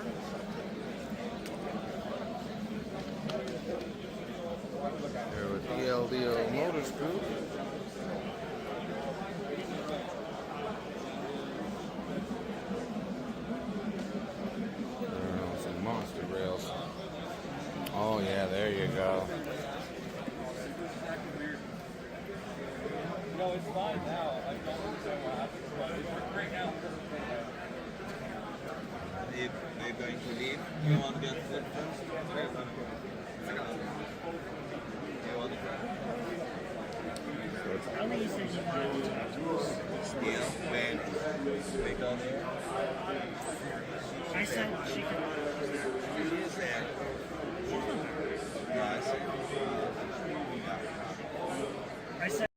Here with ELDO Motors Group. Some monster rails. Oh yeah, there you go. No, it's fine now. I don't understand what happened, but it's great now. If they're going to leave, you want to get food first? How many things you want to do? Steel, band, make on there. I said she can. She is there. No, I said. I said.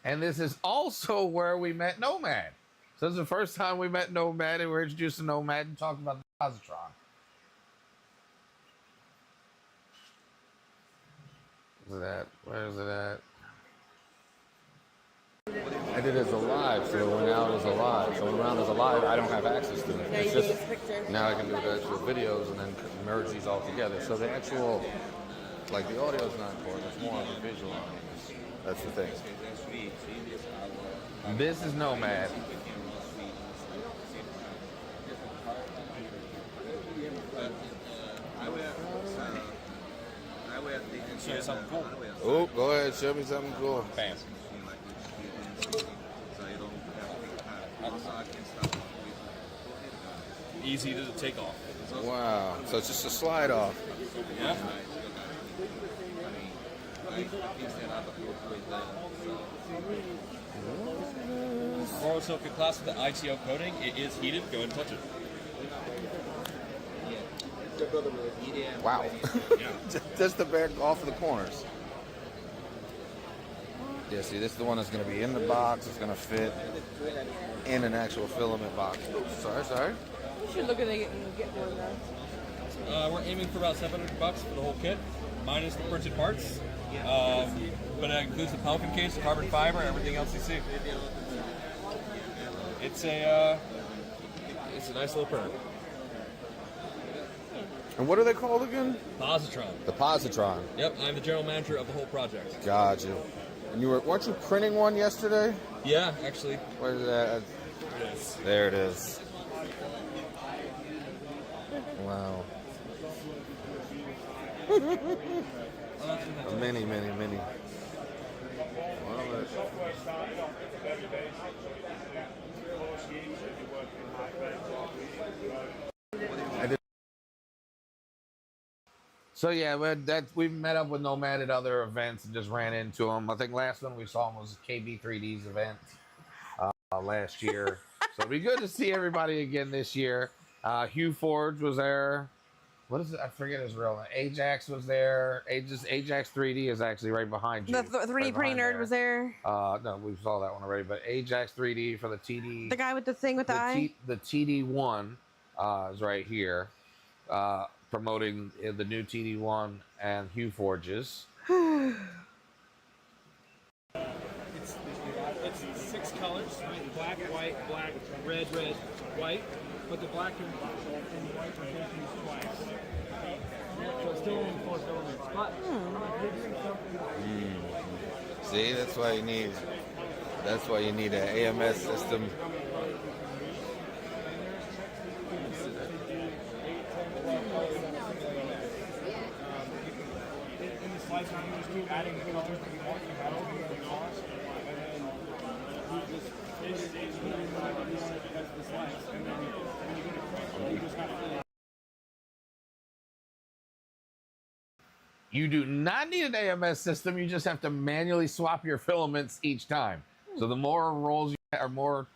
And this is also where we met Nomad. So this is the first time we met Nomad, and we're introducing Nomad and talking about the positron. Where's it at? Where's it at? I did it as a live, so it went out as a live. So it went out as a live, I don't have access to it. It's just, now I can do the actual videos and then merge these all together. So the actual, like the audio is not important, it's more of a visual. That's the thing. This is Nomad. Show you something cool. Oh, go ahead, show me something cool. Bam. Easy to take off. Wow, so it's just a slide off. Yeah. Also, if you're class with the ITO coating, it is heated. Go ahead and touch it. Wow. Just the bare off of the corners. Yeah, see, this is the one that's going to be in the box. It's going to fit in an actual filament box. Oops, sorry. You should look at it and get one of those. We're aiming for about $700 for the whole kit, minus the printed parts. but it includes the Pelican case, carbon fiber, everything else you see. It's a nice little printer. And what are they called again? Positron. The Positron. Yep, I'm the general manager of the whole project. Gotcha. And weren't you printing one yesterday? Yeah, actually. Where is that? There it is. There it is. Wow. A mini. Love it. So yeah, we've met up with Nomad at other events and just ran into him. I think last one we saw him was KB3D's event last year. So it'd be good to see everybody again this year. Hugh Forge was there. What is it? I forget his real name. Ajax was there. Ajax 3D is actually right behind you. The 3D printing nerd was there. No, we saw that one already. But Ajax 3D for the TD. The guy with the thing with the eye. The TD1 is right here, promoting the new TD1 and Hugh Forges. It's 6 colors, right? Black, white, red, white. But the black and white are used twice. So it's still only 4 filaments. But See, that's why you need an AMS system. in the slice, you just keep adding colors that you want. You have to do the cost. And then you just finish it as the slice. And then when you get it print, you just have to. You do not need an AMS system. You just have to manually swap your filaments each time. So the more rolls you have, or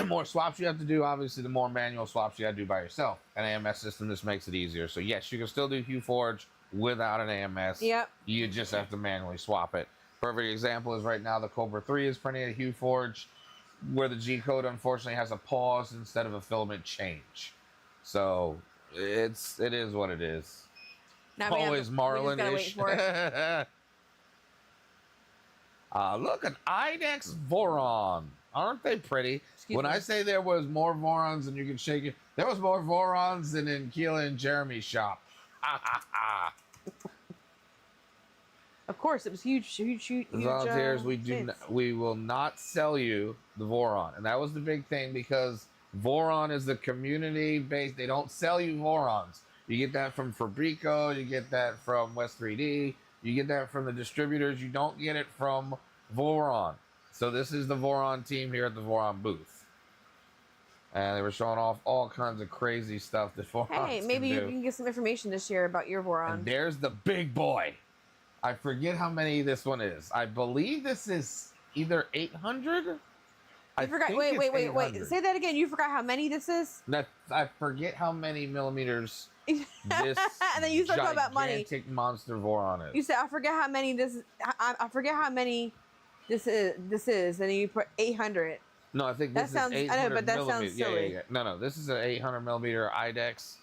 more swaps you have to do, obviously the more manual swaps you have to do by yourself. An AMS system just makes it easier. So yes, you can still do Hugh Forge without an AMS. Yep. You just have to manually swap it. Perfect example is right now the Cobra 3 is printing a Hugh Forge where the G code unfortunately has a pause instead of a filament change. So it is what it is. Now Always Marlin-ish. Look, an IDEX Voron. Aren't they pretty? When I say there was more Vorons than you can shake it, there was more Vorons than in Keela and Jeremy's shop. Of course, it was huge. Volunteers, we will not sell you the Voron, and that was the big thing because Voron is the community based. They don't sell you Vorons. You get that from Fabrico, you get that from West 3D, you get that from the distributors. You don't get it from Voron. So this is the Voron team here at the Voron booth. And they were showing off all kinds of crazy stuff that Voron Hey, maybe you can get some information this year about your Voron. And there's the big boy. I forget how many this one is. I believe this is either 800. I forgot. Wait. Say that again. You forgot how many this is? I forget how many millimeters this and then you start talking about money. Gigantic monster Voron is. You said I forget how many this is. I forget how many this is, and then you put 800. No, I think this is 800 I know, but that millimeters. sounds silly. Yeah. No, this is an 800 millimeter IDEX.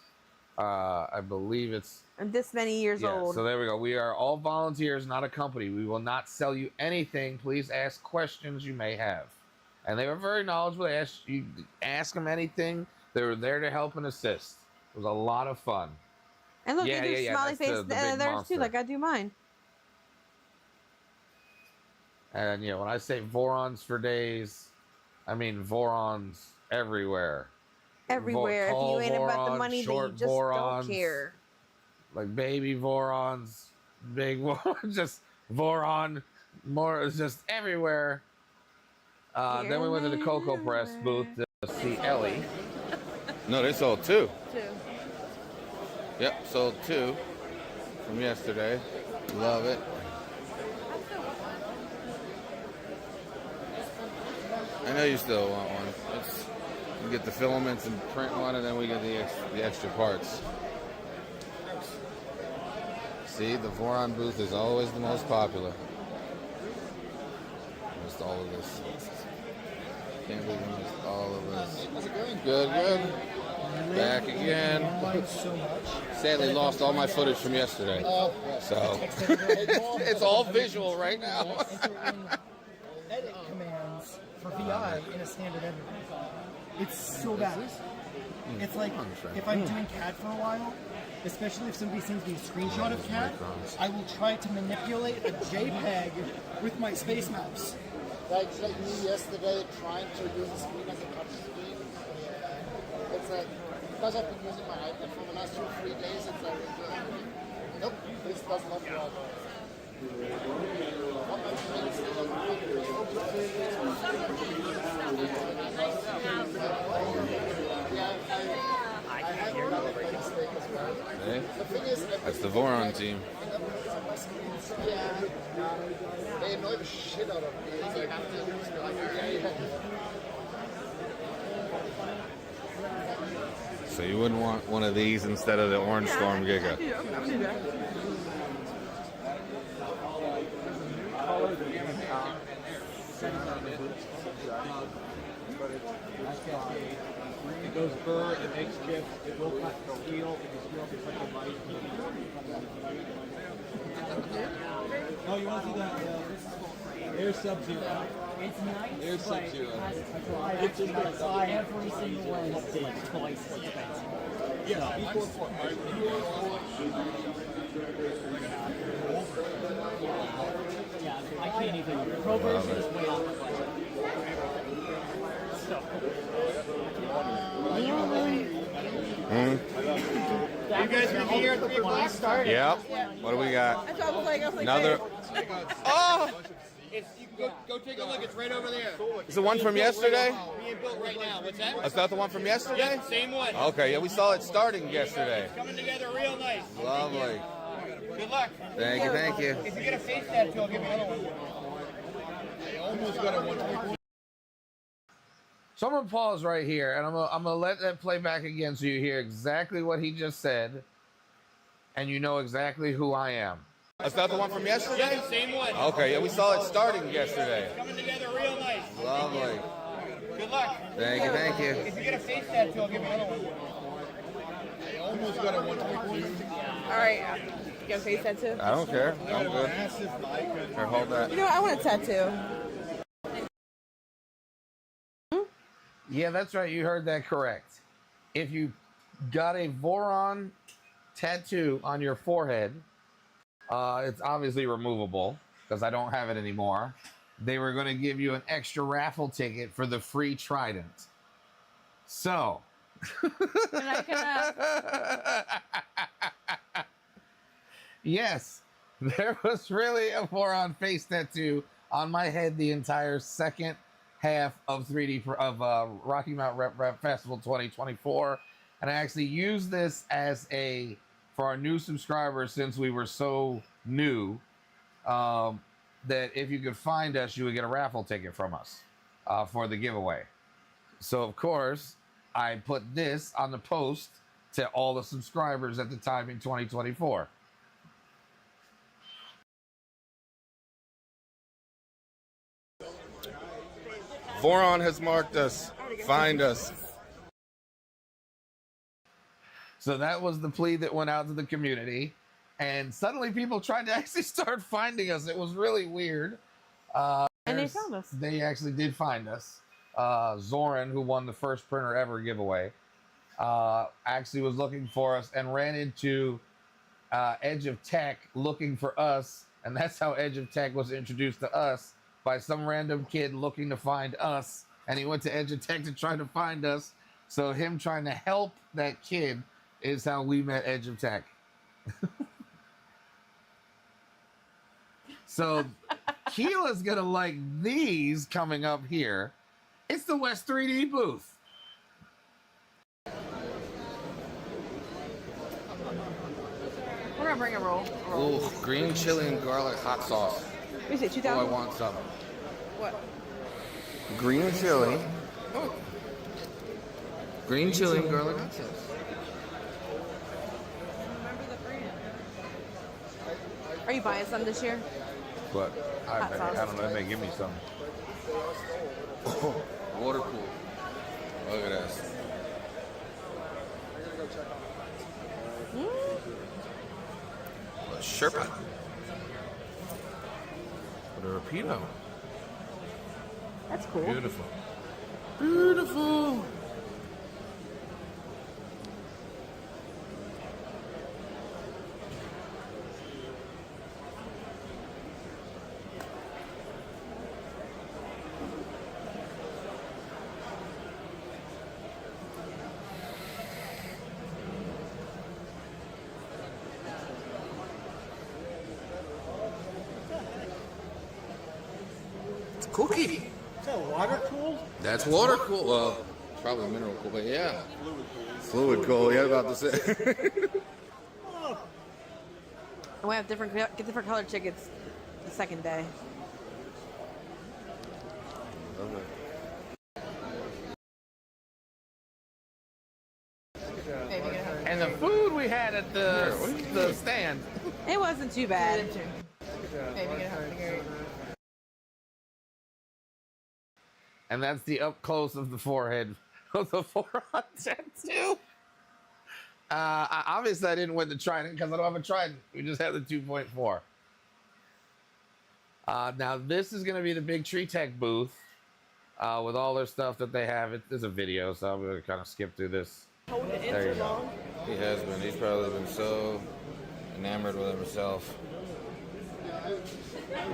I believe it's this many years old. So there we go. We are all volunteers, not a company. We will not sell you anything. Please ask questions you may have. And they were very knowledgeable. They ask them anything. They were there to help and assist. It was a lot of fun. And look, you do smiley face there too, like I do mine. And when I say Vorons for days, I mean Vorons everywhere. Everywhere. If you ain't about the money, then you just don't care. Like baby Vorons, big Vorons, just Voron, more is just everywhere. Then we went to the Cocoa Press booth to see Ellie. No, they sold 2. 2. Yep, sold 2 from yesterday. Love it. I know you still want one. You get the filaments and print one, and then we get the extra parts. See, the Voron booth is always the most popular. Almost all of this. Can't believe almost all of this. How's it going? Good. Back again. Sadly lost all my footage from yesterday. So it's all visual right now. Edit commands for VI in a standard editor. It's so bad. It's like if I'm doing CAD for a while, especially if somebody sends me a screenshot of CAD, I will try to manipulate a JPEG with my space mouse. Like me yesterday trying to use the screen as a touch screen. It's like, because I've been using my iPad for the last 2 or 3 days, it's like, nope, this does not work. Hey, that's the Voron team. Yeah, they annoy the shit out of me. It's like, So you wouldn't want one of these instead of the Orange Storm Giga? It goes burr, it makes chips, it will cut steel, it is real, it's like a mic. Oh, you want to see that? Air Sub-Zero. It's nice, Air but Sub-Zero. it's just every single one is twice as expensive. Yeah, yeah, I can't even. Pro version is way off the budget. So. You guys gonna be here at 3 o'clock? Yep. What do we got? That's what I was like. Another. Oh! You can go take a look. It's right over there. Is the one from yesterday? Being built right now. What's that? That's not the one from yesterday? Yep, same one. Okay, yeah, we saw it starting yesterday. It's coming together real nice. Lovely. Good luck. Thank you, thank you. If you get a face tattoo, I'll give you another one. I almost got a 120. So I'm gonna pause right here, and I'm gonna let that play back again, so you hear exactly what he just said, and you know exactly who I am. That's not the one from yesterday? Yeah, same one. Okay, yeah, we saw it starting yesterday. It's coming together real nice. Lovely. Good luck. Thank you, thank you. If you get a face tattoo, I'll give you another one. I almost got a 120. All right. You got a face tattoo? I don't care. I'm good. Here, hold that. You know what? I want a tattoo. Yeah, that's right. You heard that correct. If you got a Voron tattoo on your forehead, it's obviously removable because I don't have it anymore. They were going to give you an extra raffle ticket for the free Trident. So, yes, there was really a Voron face tattoo on my head the entire second half of 3D of Rocky Mountain Rep Festival 2024, and I actually used this as for our new subscribers, since we were so new, that if you could find us, you would get a raffle ticket from us for the giveaway. So of course, I put this on the post to all the subscribers at the time in 2024. Voron has marked us. Find us. So that was the plea that went out to the community. And suddenly people tried to actually start finding us. It was really weird. And they found us. They actually did find us. Zoran, who won the first printer ever giveaway, actually was looking for us and ran into Edge of Tech looking for us. And that's how Edge of Tech was introduced to us, by some random kid looking to find us. And he went to Edge of Tech to try to find us. So him trying to help that kid is how we met Edge of Tech. So Keela's gonna like these coming up here. It's the West 3D booth. We're gonna bring a roll. Ooh, green chili and garlic hot sauce. What is it, 2,000? Oh, I want some. What? Green chili. Green chili and garlic hot sauce. Are you buying some this year? But I Hot sauce. don't know, they may give me some. Water cool. Look at this. Sherpa. With a Rapido. That's cool. Beautiful. Beautiful. It's a cookie. Is that water cooled? That's water cool. Well, probably mineral cool, but yeah. Fluid cool. Yeah, about to say. And we have different colored tickets the second day. And the food we had at the stand. It wasn't too bad. And that's the up close of the forehead of the forearm tattoo. Obviously, I didn't win the Trident because I don't have a Trident. We just have the 2.4. Now, this is going to be the Big Tree Tech booth with all their stuff that they have. There's a video, so I'm going to kind of skip through this. There you go. He has been. He's probably been so enamored with himself. I'm going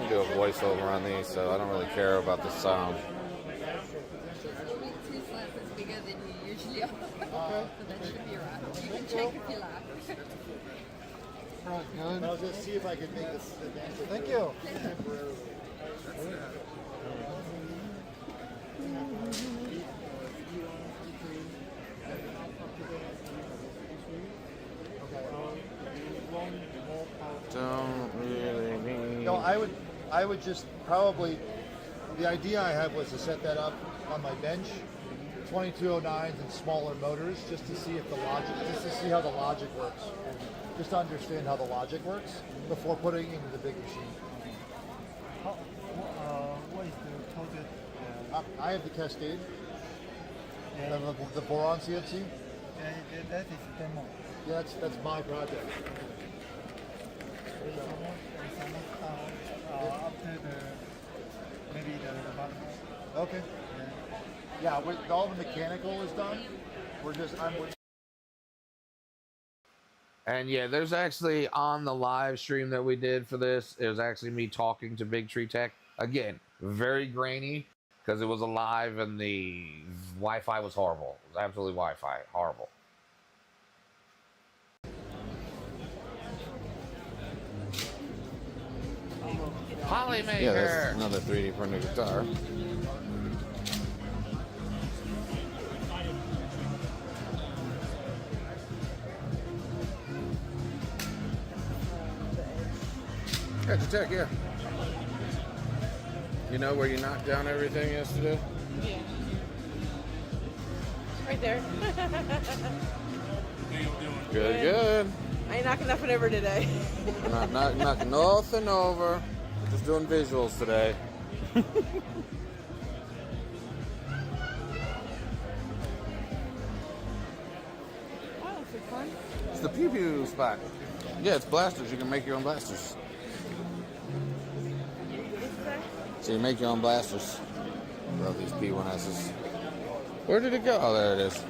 to do a voiceover on these, so I don't really care about the sound. Two slices bigger than you usually are. So that should be right. You can check if you like. Right, good. I'll just see if I can make this. Thank you. Don't really need... No, I would just probably, the idea I had was to set that up on my bench, 2209s and smaller motors, just to see if the logic, just to see how the logic works, just to understand how the logic works before putting it into the big machine. What is the total? I have the Cascade, the Boron CNC. That is demo. Yeah, that's my project. After maybe the bottom. Okay. Yeah, all the mechanical is done. And yeah, there's actually on the live stream that we did for this, it was actually me talking to Big Tree Tech. Again, very grainy because it was a live and the Wi-Fi was horrible. It was absolutely Wi-Fi horrible. Polymaker. Yeah, that's another 3D printed guitar. Gotcha Tech, yeah. You know where you knocked down everything yesterday? Yeah. Right there. Good, good. I ain't knocking nothing over today. Not knocking nothing over. Just doing visuals today. Wow, this is fun. It's the pew pew spot. Yeah, it's blasters. You can make your own blasters. So you make your own blasters. Love these P1Ss. Where did it go? Oh, there it is.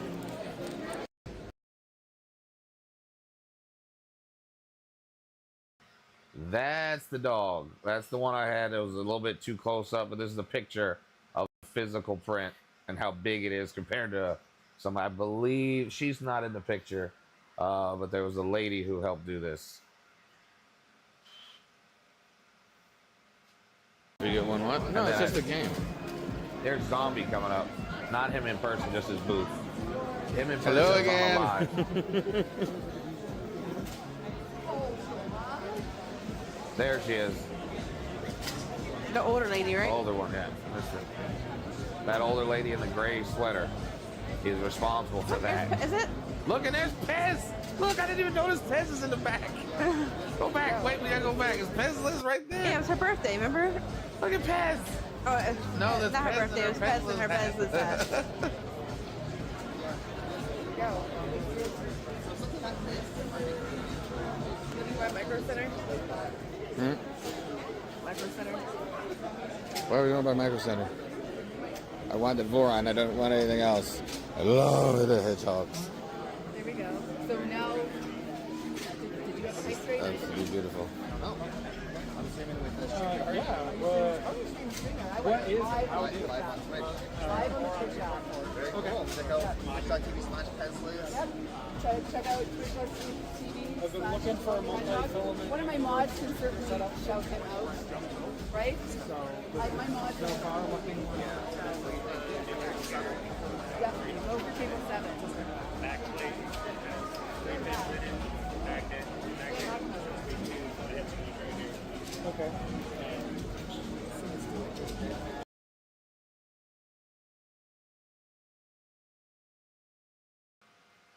That's the dog. That's the one I had. It was a little bit too close up, but this is a picture of the physical print and how big it is compared to some. I believe she's not in the picture, but there was a lady who helped do this. You get one what? No, it's just a game. There's Zombie coming up. Not him in person, just his booth. Him in person. Hello is again. on the live. There she is. The older lady, right? The older one, yeah. That's it. That older lady in the gray sweater is responsible for that. Is it? Look, and there's Pez. Look, I didn't even notice Pez is in the back. Go back. Wait, we gotta go back. Is Pez Liz right there? Yeah, it was her birthday, remember? Look at Pez. Oh, no, that's not her Pez birthday. It was Pez and her Pez was that. go. Living by Micro Center. Micro Center. Why are we going by Micro Center? I want the Voron. I don't want anything else. I love the hedgehogs. There we go. So now, did you have a price rate? Absolutely beautiful. What is live on Twitch app. Very cool. Check out Twitch.tv/Pezliz. Yep. Check out Twitch.tv. I've been looking for a multi-filament. One of my mods can certainly shout him out. Right? Like my mod. So far, looking Yep. Go for table 7. Okay.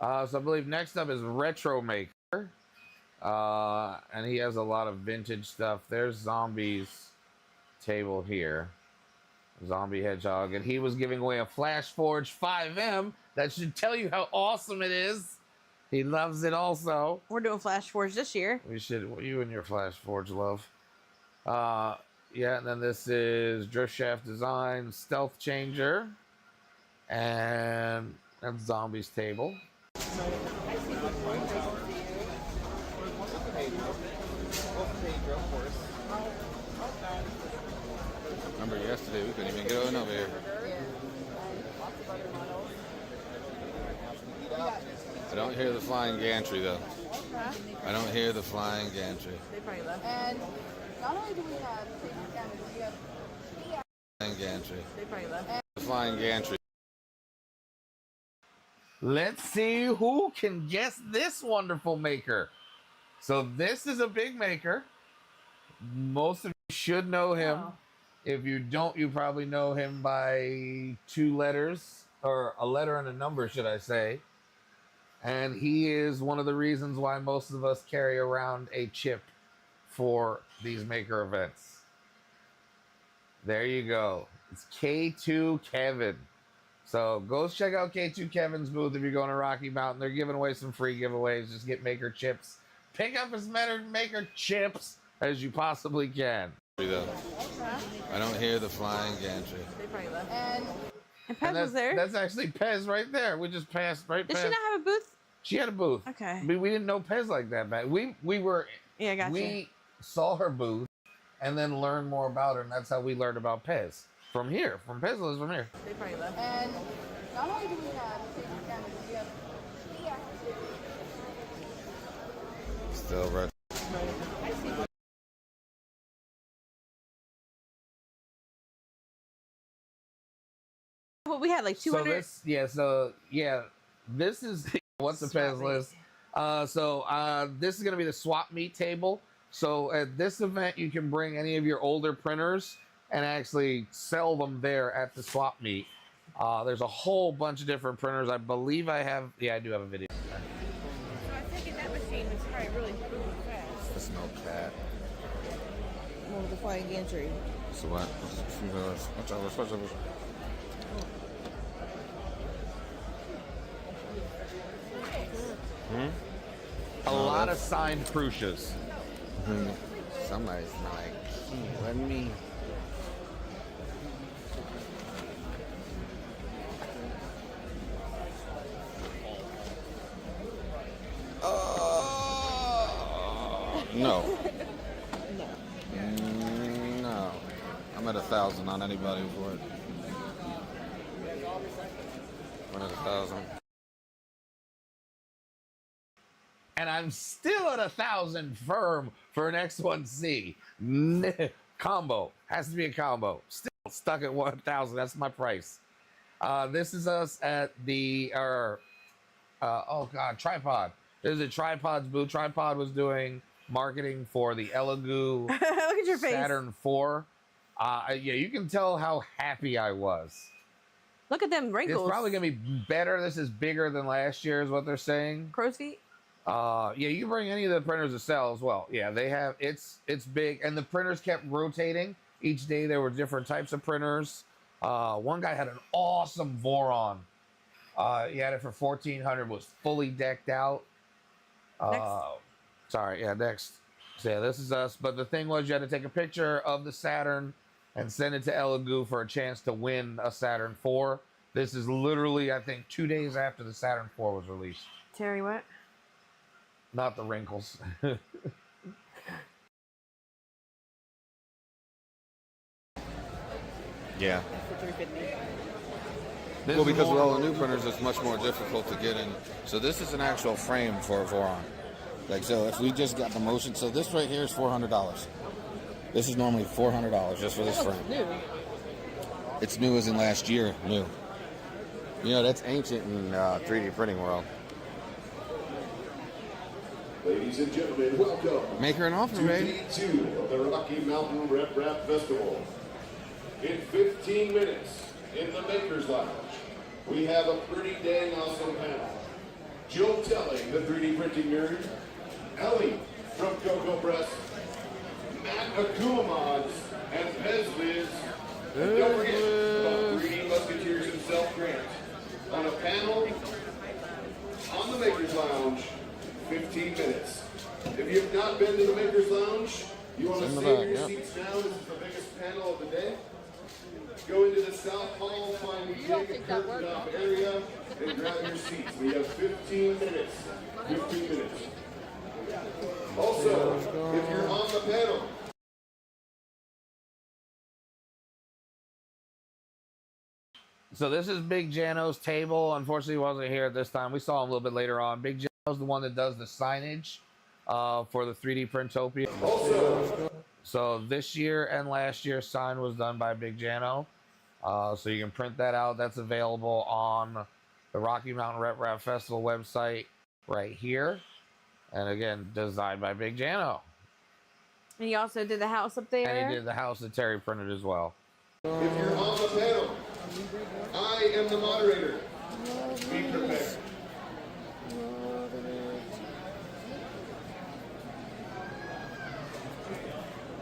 So I believe next up is Retro Maker. And he has a lot of vintage stuff. There's Zombie's table here. Zombie Hedgehog. And he was giving away a Flash Forge 5M. That should tell you how awesome it is. He loves it also. We're doing Flash Forge this year. We should, you and your Flash Forge love. Yeah, and then this is Drift Shaft Design Stealth Changer. And that's Zombie's table. Remember yesterday we couldn't even get on over here. I don't hear the flying gantry though. I don't hear the flying gantry. They probably left. And not only do we have paper cameras, we have Flying gantry. They probably left. The flying gantry. Let's see who can guess this wonderful maker. So this is a big maker. Most of you should know him. Oh. If you don't, you probably know him by 2 letters, or a letter and a number, should I say. And he is one of the reasons why most of us carry around a chip for these maker events. There you go. It's K2 Kevin. So go check out K2 Kevin's booth if you're going to Rocky Mountain. They're giving away some free giveaways. Just get maker chips. Pick up as many maker chips as you possibly can. I don't hear the flying gantry. They probably left. And Pez was there. That's actually Pez right there. We just passed right Did past. she not have a booth? She had a booth. Okay. We didn't know Pez like that back. We were. Yeah, gotcha. We saw her booth and then learned more about her, and that's how we learned about Pez. From here, from Pezliz, from here. They probably left. And not only do we have paper cameras, we have Still red. What we had, like 200. So this is what's the Pez list. This is gonna be the swap meet table. So at this event, you can bring any of your older printers and actually sell them there at the swap meet. There's a whole bunch of different printers. I believe I have. Yeah, I do have a video. So I think that machine was probably really moving fast. There's no cat. What was the flying gantry? So what? Watch out. A lot of signed Prussias. Somebody's like, let me. No. No. I'm at 1,000 on anybody for it. I'm at 1,000. And I'm still at 1,000 firm for an X1C. Combo. Has to be a combo. Still stuck at 1,000. That's my price. This is us at the, Tripod. There's a Tripod's booth. Tripod was doing marketing for the Elegoo Look at your face. Saturn 4. Yeah, you can tell how happy I was. Look at them wrinkles. It's probably going to be better. This is bigger than last year is what they're saying. Crow's feet? Yeah, you can bring any of the printers to sell as well. Yeah, they have, it's big. And the printers kept rotating. Each day there were different types of printers. One guy had an awesome Voron He had it for 1400, was fully decked out. Sorry, yeah, next. So yeah, this is us. But the thing was, you had to take a picture of the Saturn and send it to Elegoo for a chance to win a Saturn 4. This is literally, I think, 2 days after the Saturn 4 was released. Terry, what? Not the wrinkles. Yeah. For 350. Well, because with all the new printers, it's much more difficult to get in. So this is an actual frame for a Voron. Like, so if we just got the motion, so this right here is $400. This is normally $400 just for this frame. New. It's new as in last year, new. You know, that's ancient in 3D printing world. Ladies and gentlemen, welcome. Make her an offer, to baby. Day 2 of the Rocky Mountain RMRRF Festival. In 15 minutes, in the Maker's Lounge, we have a pretty dang awesome panel. Jill Telling, the 3D printing nerd, Ellie from Coco Press, Matt Akumamods, and Pez Liz. And don't forget about 3D Musketeers himself, Grant, on a panel on the Maker's Lounge, 15 minutes. If you have not been to the Maker's Lounge, you want to save your seats now. This is the biggest panel of the day. Go into the South Hall, find the big curtained off area, and grab your seats. We have 15 minutes. 15 minutes. Also, if you're on the panel, So this is Big Jano's table. Unfortunately, he wasn't here at this time. We saw him a little bit later on. Big Jano's the one that does the signage for the 3D Printopia. So this year and last year's sign was done by Big Jano. So you can print that out. That's available on the Rocky Mountain RMRRF Festival website right here. And again, designed by Big Jano. And he also did the house up there. And he did the house that Terry printed as well. if you're on the panel, I am the moderator. Be prepared.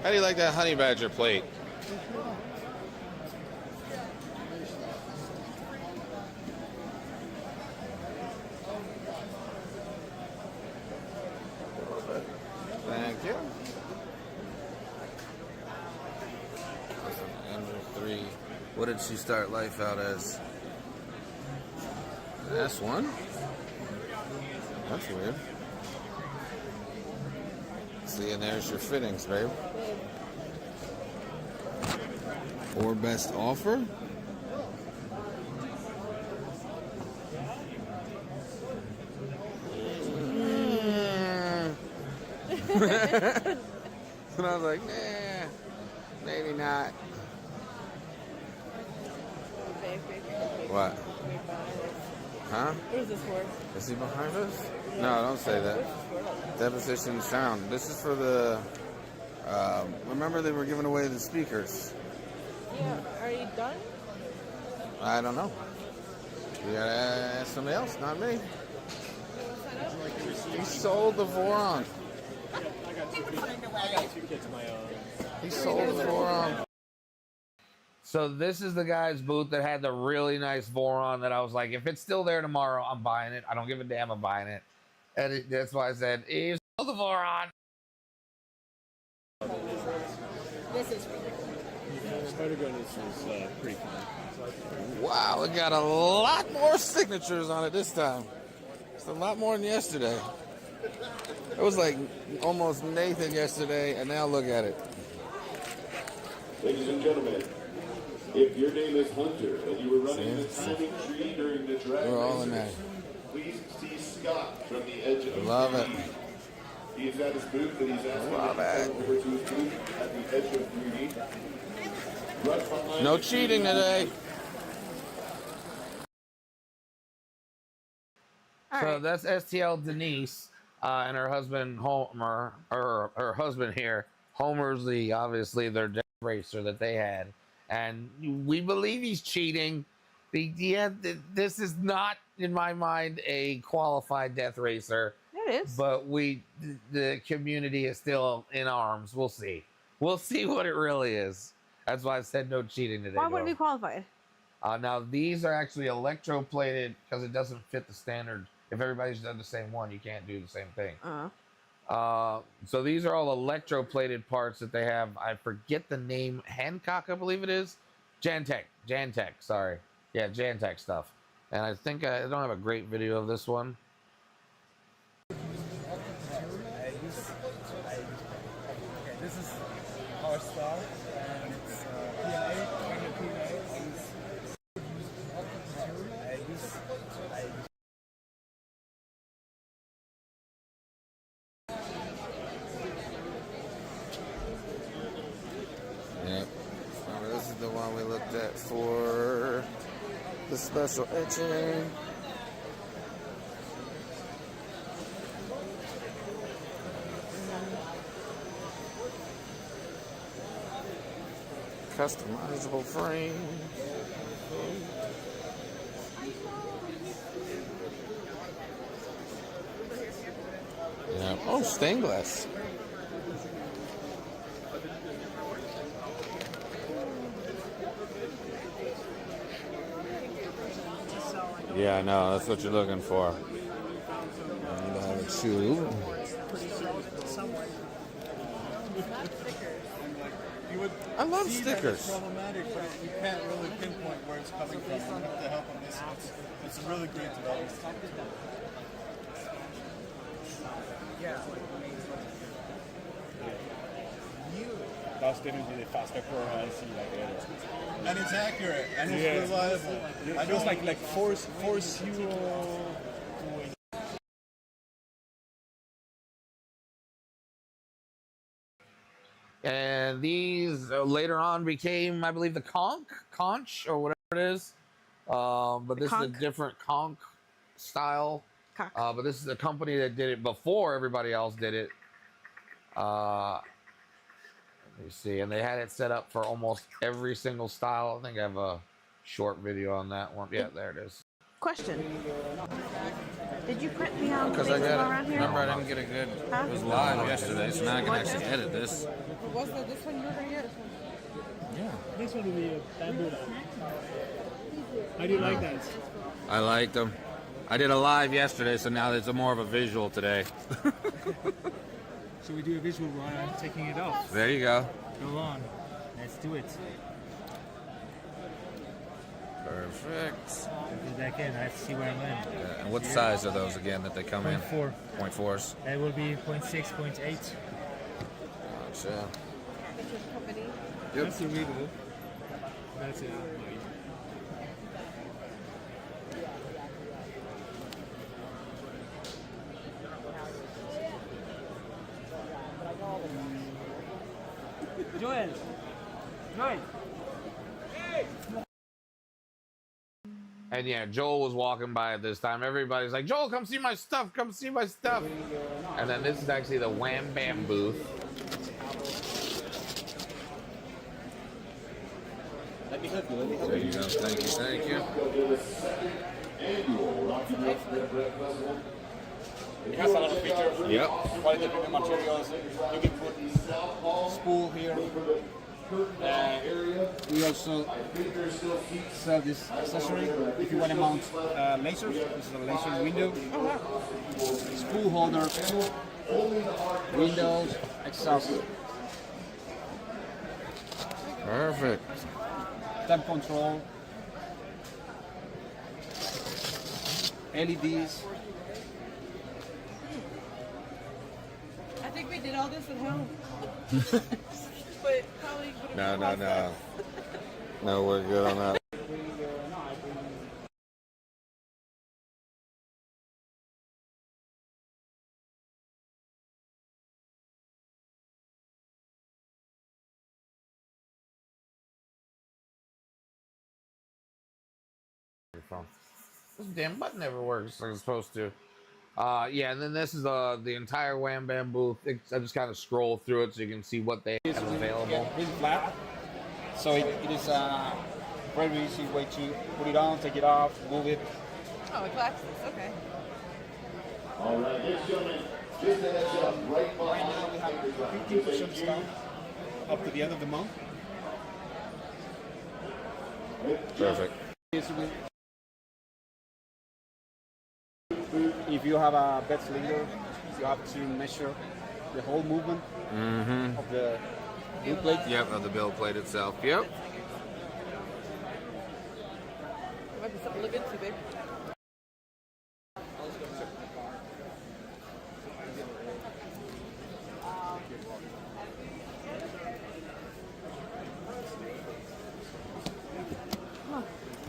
How do you like that honey badger plate? Thank you. Andrew 3. What did she start life out as? S1? That's weird. See, and there's your fittings, babe. Or best offer? And I was like, nah, maybe not. What? Huh? What is this for? Is he behind us? No, don't say that. Deposition sound. This is for the. Remember they were giving away the speakers. Yeah, are you done? I don't know. You gotta ask somebody else, not me. He sold the Voron. I got 2 kids of my own. He sold the Voron. So this is the guy's booth that had the really nice Voron that I was like, if it's still there tomorrow, I'm buying it. I don't give a damn, I'm buying it. And that's why I said, he's the Voron. This is Spider-Gun is pretty fun. Wow, it got a lot more signatures on it this time. It's a lot more than yesterday. It was like almost Nathan yesterday, and now look at it. Ladies and gentlemen, if your name is Hunter and you were running the timing tree during the drag We're all in races, there. please see Scott from the edge of Love 3D. it. He is at his booth and he's asking Love you to it. come over to his booth at the edge of 3D. Right behind No the cheating today. So that's STL Denise and her husband Homer, or her husband here. Homer's obviously their death racer that they had, and we believe he's cheating. This is not, in my mind, a qualified death racer. It is. But the community is still in arms. We'll see. We'll see what it really is. That's why I said no cheating today. Why wouldn't it be qualified? Now these are actually electroplated because it doesn't fit the standard. If everybody's done the same one, you can't do the same thing. So these are all electroplated parts that they have. I forget the name. Hancock, I believe it is. Jantech, sorry. Yeah, Jantech stuff. And I think I don't have a great video of this one. This is our style, and it's PLA, Yep. This is the one we looked at for the special etching. Customizable frame. Yeah. Oh, stained glass. Yeah, I know. That's what you're looking for. And you have a tube. I love stickers. It's problematic, but you can't really pinpoint where it's coming from. You have to help on this. It's a really great development. That's definitely the faster core I see like ever. And it's accurate and it's reliable. I just like force you. And these later on became, I believe, the conch, or whatever it is. But this is a different conch style. But this is the company that did it before everybody else did it. Let me see. And they had it set up for almost every single style. I think I have a short video on that one. Yeah, there it is. Question. Did you print the Because I got around it. here? Remember, I didn't get a good. It was live yesterday, so now I can actually edit this. Was there this one you were going to get? Yeah. This one will be a bamboo. I do like that. I liked them. I did a live yesterday, so now it's more of a visual today. So we do a visual while I'm taking it off. There you go. Go on. Let's do it. Perfect. Go back in. I have to see where I'm in. Yeah, and what size are those again that they come in? 0.4. 0.4s. That will be 0.6, 0.8. Gotcha. Yep. That's the real. That's it. Joel. And yeah, Joel was walking by at this time. Everybody's like, Joel, come see my stuff. Come see my stuff. And then this is actually the Wham Bam booth. There you go. Thank you. It has a lot of features. Yep. Quality printed materials. You can put spool here. We also sell this accessory if you want to mount lasers. This is a laser window. Spool holder, windows, exhaust. Perfect. Temp control. LEDs. I think we did all this at home. But probably No. No, we're good on that. This damn button never works like it's supposed to. Yeah, and then this is the entire Wham Bam booth. I just kind of scroll through it so you can see what they have available. It's flat, so it is a very easy way to put it on, take it off, move it. Oh, it collapses. Okay. All right, ladies and gentlemen, just a heads up, right now we have 15% discount up to the end of the month. Perfect. If you have a bed slinger, you have to measure the whole movement of the build plate. Yep, of the build plate itself. Yep. Might be something to look into, babe.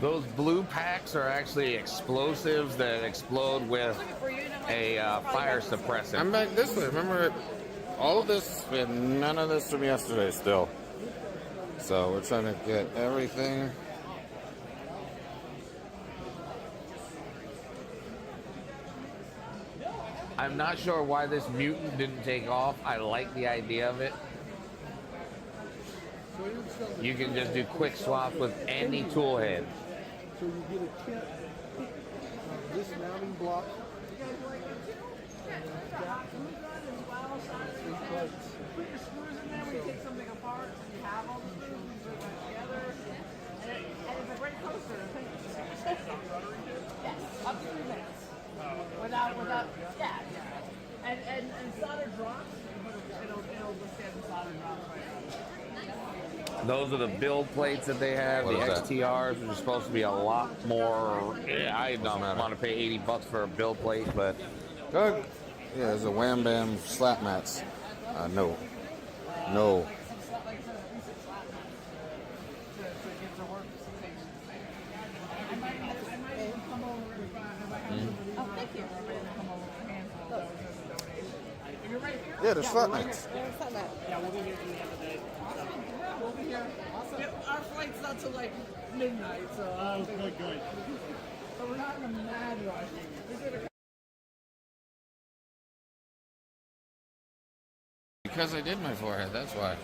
Those blue packs are actually explosives that explode with a fire suppressant. I'm back this way. Remember, all of this, we had none of this from yesterday still. So we're trying to get everything. I'm not sure why this mutant didn't take off. I like the idea of it. You can just do quick swaps with any tool head. So you get a kit, this mounting block, and it's got 3 plates. Put your screws in there when you take something apart, and you have all the screws, you put it back together, and it's a great coaster. Yes, up to 3 minutes. Without, yeah. And solder drops, it'll withstand the solder drops right now. Those are the build plates that they have, What the is that? XTRs, which are supposed to be a lot more. Yeah, I don't want to pay $80 for a build plate, but Good. Yeah, there's a Wham Bam slap mats. No. No. Oh, thank you. You're right here? Yeah, there's slap mats. Yeah, we'll be here till the end of the day. We'll be here. Yep, our flight's not till like midnight, so. Oh, good. So we're not in a mad rush. Because I did my forehead, that's why.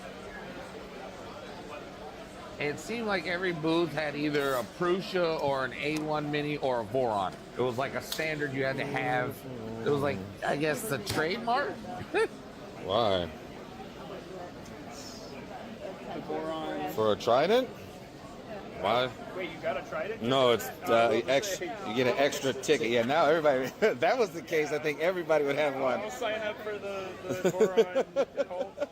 it seemed like every booth had either a Prusa or an A1 Mini or a Voron. It was like a standard you had to have. It was like, I guess, the trademark? Why? For a Trident? Why? Wait, you got a Trident? No, it's extra. You get an extra ticket. Yeah, now everybody. That was the case. I think everybody would have one. I'll sign up for the Boron cult.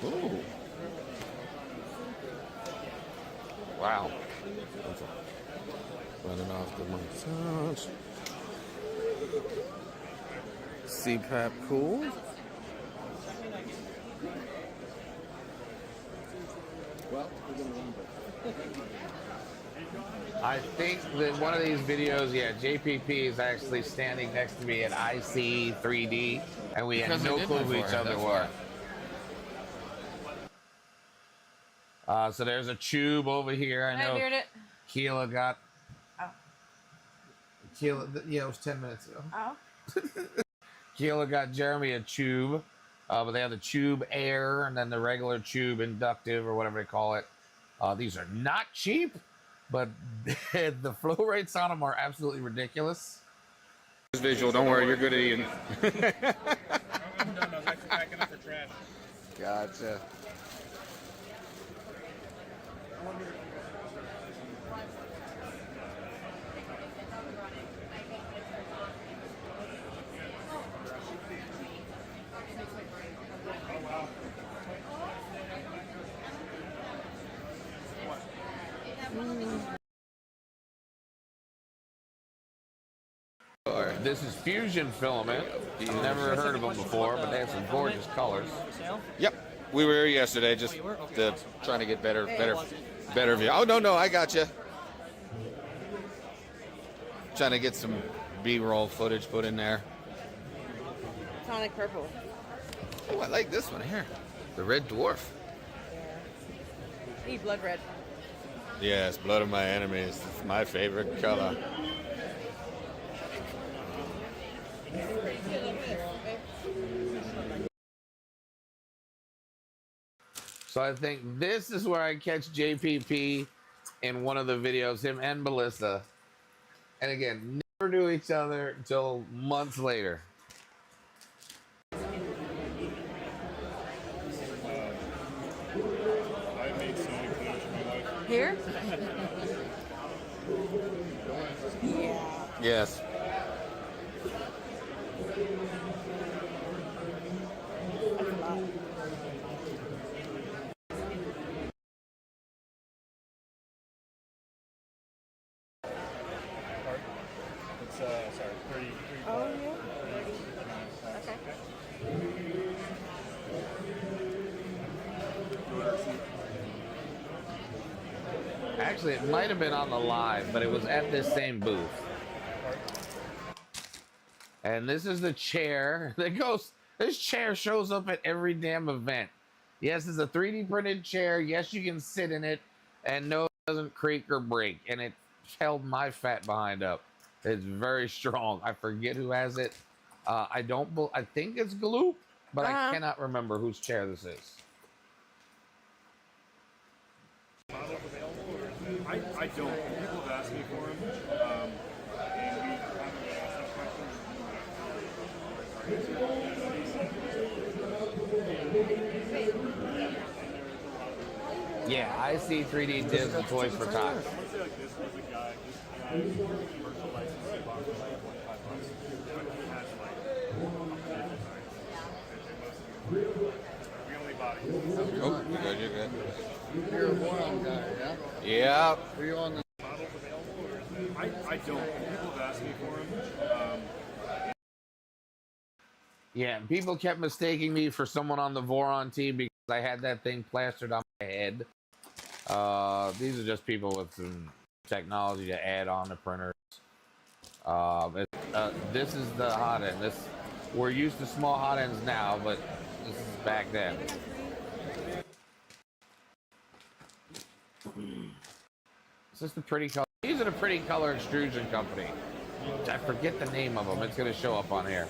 Ooh. Wow. Running off the massage. CPAP cool. Well, we're gonna run I think that one of these videos, yeah, JPP is actually standing next to me at IC 3D, and we had no clue who each other were. So there's a tube over here. I know Keela got. Oh. Keela, yeah, it was 10 minutes ago. Oh. Keela got Jeremy a tube, but they have the tube air and then the regular tube inductive or whatever they call it. These are not cheap, but the flow rates on them are absolutely ridiculous. Visual, don't worry, you're good at eating. I'm done. I was actually packing up for trash. Gotcha. This is Fusion Filament. You've never heard of them before, but they have some gorgeous colors. Yep, we were here yesterday, just trying to get better view. Oh no, I got you. Trying to get some B-roll footage put in there. Tonic purple. Oh, I like this one here, the Red Dwarf. I need blood red. Yes, blood of my enemies. It's my favorite color. So I think this is where I catch JPP in one of the videos, him and Melissa. And again, never knew each other until months later. Here? Yes. It's sorry, pretty. Oh yeah. Okay. Actually, it might have been on the live, but it was at this same booth. And this is the chair that goes. This chair shows up at every damn event. Yes, it's a 3D printed chair. Yes, you can sit in it, and no, it doesn't creak or break. And it held my fat behind up. It's very strong. I forget who has it. I think it's Gloop, but I cannot remember whose chair this is. I don't. People have asked me for them, and we haven't asked that question. Yeah, I see 3D Divs and Toys for Tots. I want to say like this was a guy, this guy's commercial license he bought for like $25, but he has like we only bought it. Oh, you're good. You're a Boron guy, yeah? Yeah. Are you on the Models available, or is it? I don't. People have asked me for them. Yeah, people kept mistaking me for someone on the Voron team because I had that thing plastered on my head. These are just people with some technology to add on to printers. This is the hot end. We're used to small hot ends now, but this is back then. Is this the pretty color? These are the pretty color extrusion company. I forget the name of them. It's going to show up on here.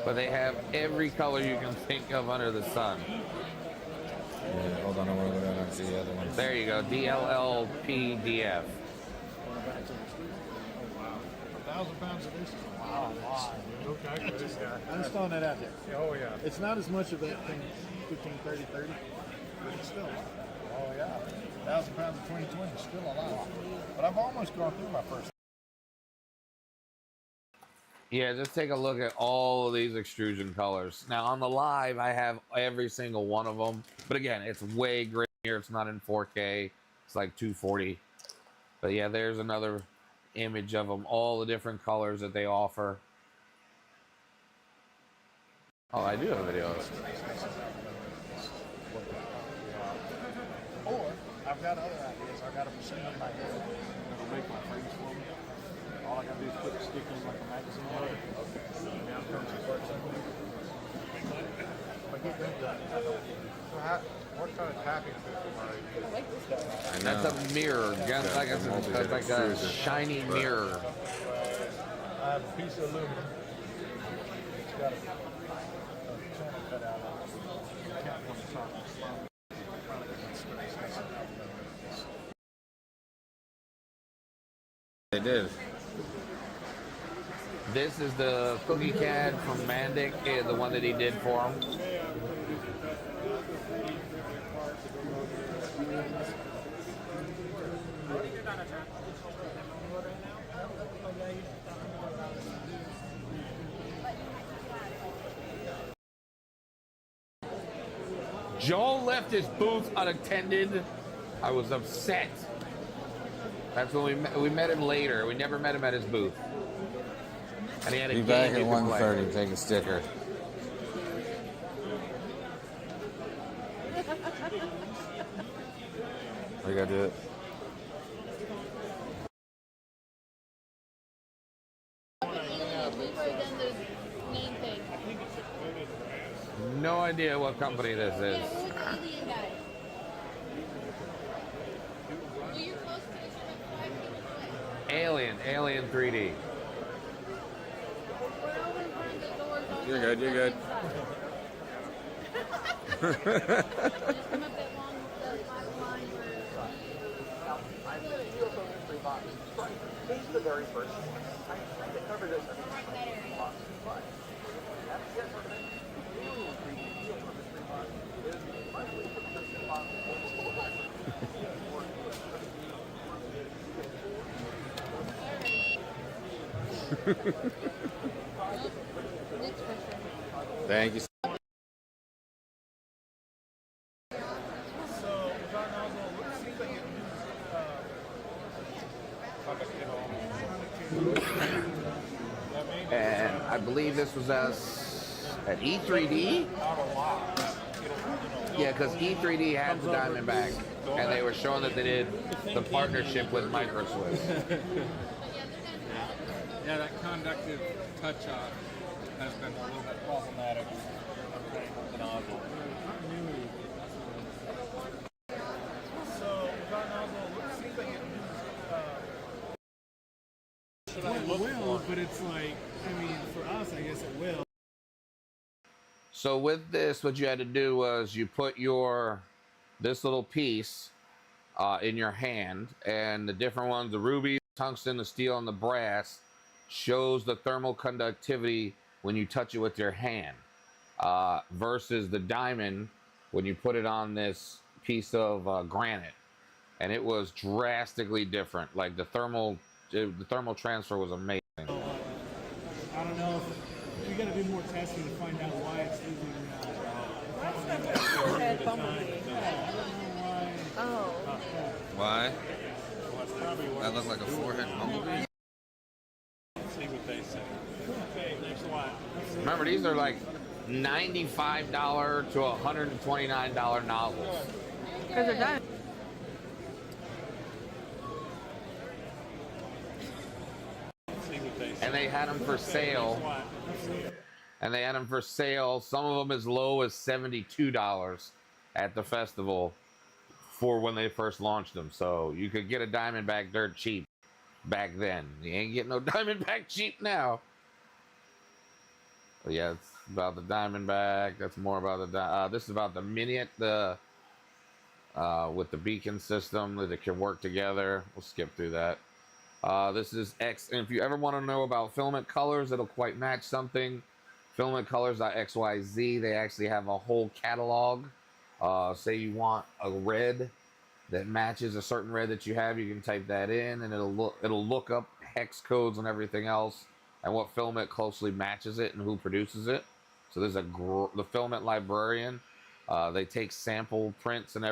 But they have every color you can think of under the sun. Yeah, hold on, I want to go down and see the other ones. There you go, DLLPDF. 1,000 pounds of this is a lot. Okay, good. Yeah. I'm just throwing that out there. Oh yeah. It's not as much of that thing, 15, 30, 30, but it's still a lot. Oh yeah. 1,000 pounds of 2020 is still a lot. But I've almost gone through my first. Yeah, just take a look at all of these extrusion colors. Now, on the live, I have every single one of them. But again, it's way grainier. It's not in 4K. It's like 240. But yeah, there's another image of them. All the different colors that they offer. Oh, I do have a video of it. Or, I've got other ideas. I've got a machine in my head that'll make my frames for me. All I gotta do is put a stick in like a magazine motor. And now it comes to work something. If I get that done, I don't. So what kind of tapping system are you using? I like this guy. That's a mirror. That's like a shiny mirror. I have a piece of aluminum. It's got a channel cut out of it. Cap on the top. They did. This is the cookie CAD from Mandic, the one that he did for him. Joel left his booth unattended. I was upset. That's when we met him later. We never met him at his booth. And he had a Be game back he at could play. 1:30. Take a sticker. We gotta do it. No idea what company this is. Alien 3D. You're good, you're good. This is the very first one. I covered this. Thank you. And I believe this was us at E3D. Yeah, because E3D had the Diamondback, and they were showing that they did the partnership with Microswiss. Yeah, that conductive touch has been a little bit problematic. The nozzle. So, that nozzle seems like it will, but it's like, I mean, for us, I guess it will. So with this, what you had to do was you put this little piece in your hand, and the different ones, the ruby, tungsten, the steel, and the brass, shows the thermal conductivity when you touch it with your hand versus the diamond when you put it on this piece of granite. And it was drastically different. Like the thermal transfer was amazing. I don't know if we got to do more testing to find out why it's losing. Oh. Why? That looked like a forehead bumblebee. See what they say. Okay, thanks a lot. Remember, these are like $95 to $129 nozzles. Because they're done. And they had them for sale. Some of them as low as $72 at the festival for when they first launched them. So you could get a Diamondback dirt cheap back then. You ain't getting no Diamondback cheap now. But yeah, it's about the Diamondback. That's more about the this is about the Miniat, with the beacon system that it can work together. We'll skip through that. This is X, and if you ever want to know about filament colors that'll quite match something, filamentcolors.xyz. They actually have a whole catalog. Say you want a red that matches a certain red that you have, you can type that in, and it'll look up hex codes and everything else, and what filament closely matches it and who produces it. So there's the filament librarian. They take sample prints and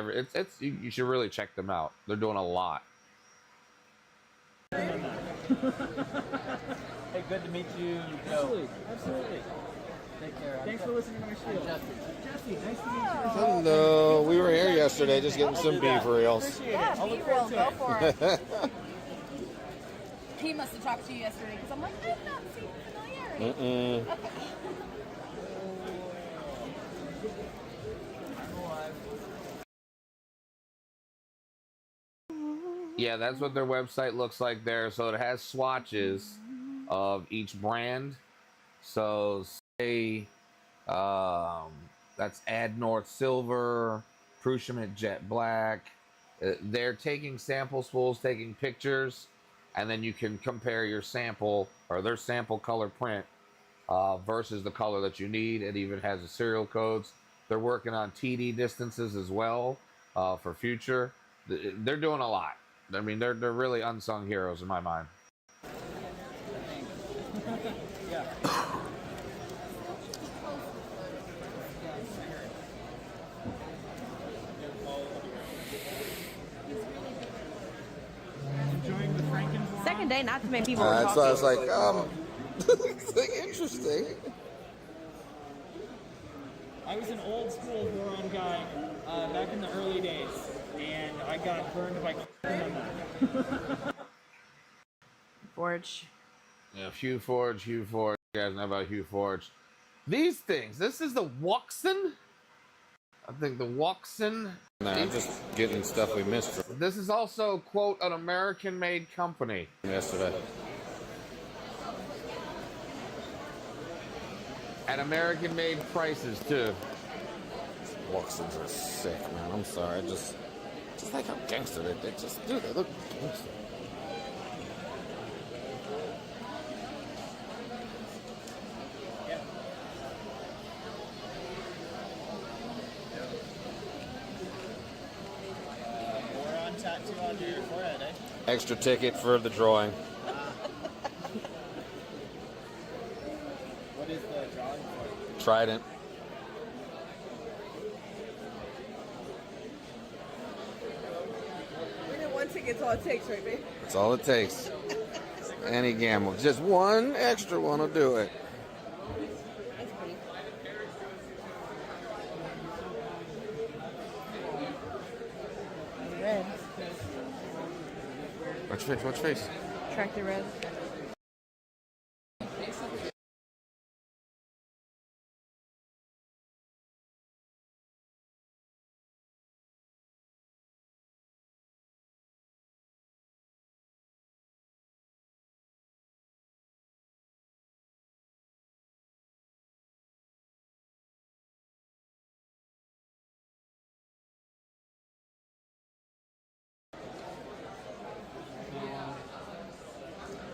you should really check them out. They're doing a lot. Hey, good to meet you. Absolutely, absolutely. Take care. Thanks for listening to my spiel. Jesse, nice to meet you. Hello. We were here yesterday just getting some beef reels. Yeah, B-roll, go for it. He must have talked to you yesterday because I'm like, I've not seen familiar. Yeah, that's what their website looks like there. So it has swatches of each brand. So say that's Ad North Silver, Prussian Jet Black. They're taking sample spools, taking pictures, and then you can compare your sample or their sample color print versus the color that you need. It even has the serial codes. They're working on TD distances as well for future. They're doing a lot. I mean, they're really unsung heroes in my mind. Yeah. Enjoying the Frankenborn. Second day, not too many people were talking. So I was like, it's like interesting. I was an old school Boron guy back in the early days, and I got burned by Forge. Yeah, Hugh Forge. You guys know about Hugh Forge. These things. This is the Wuxen. I think the Wuxen. Nah, I'm just getting stuff we missed from This is also, quote, an American-made company. yesterday. At American-made prices, too. Wuxens are sick, man. I'm sorry. Just like how gangster they just do. They look gangster. Boron tattoo on your forehead, eh? Extra ticket for the drawing. Trident. We know one ticket's all it takes, right, babe? That's all it takes. Any gamble. Just one extra one will do it. That's pretty. Red. Watch face, watch face. Tractor red.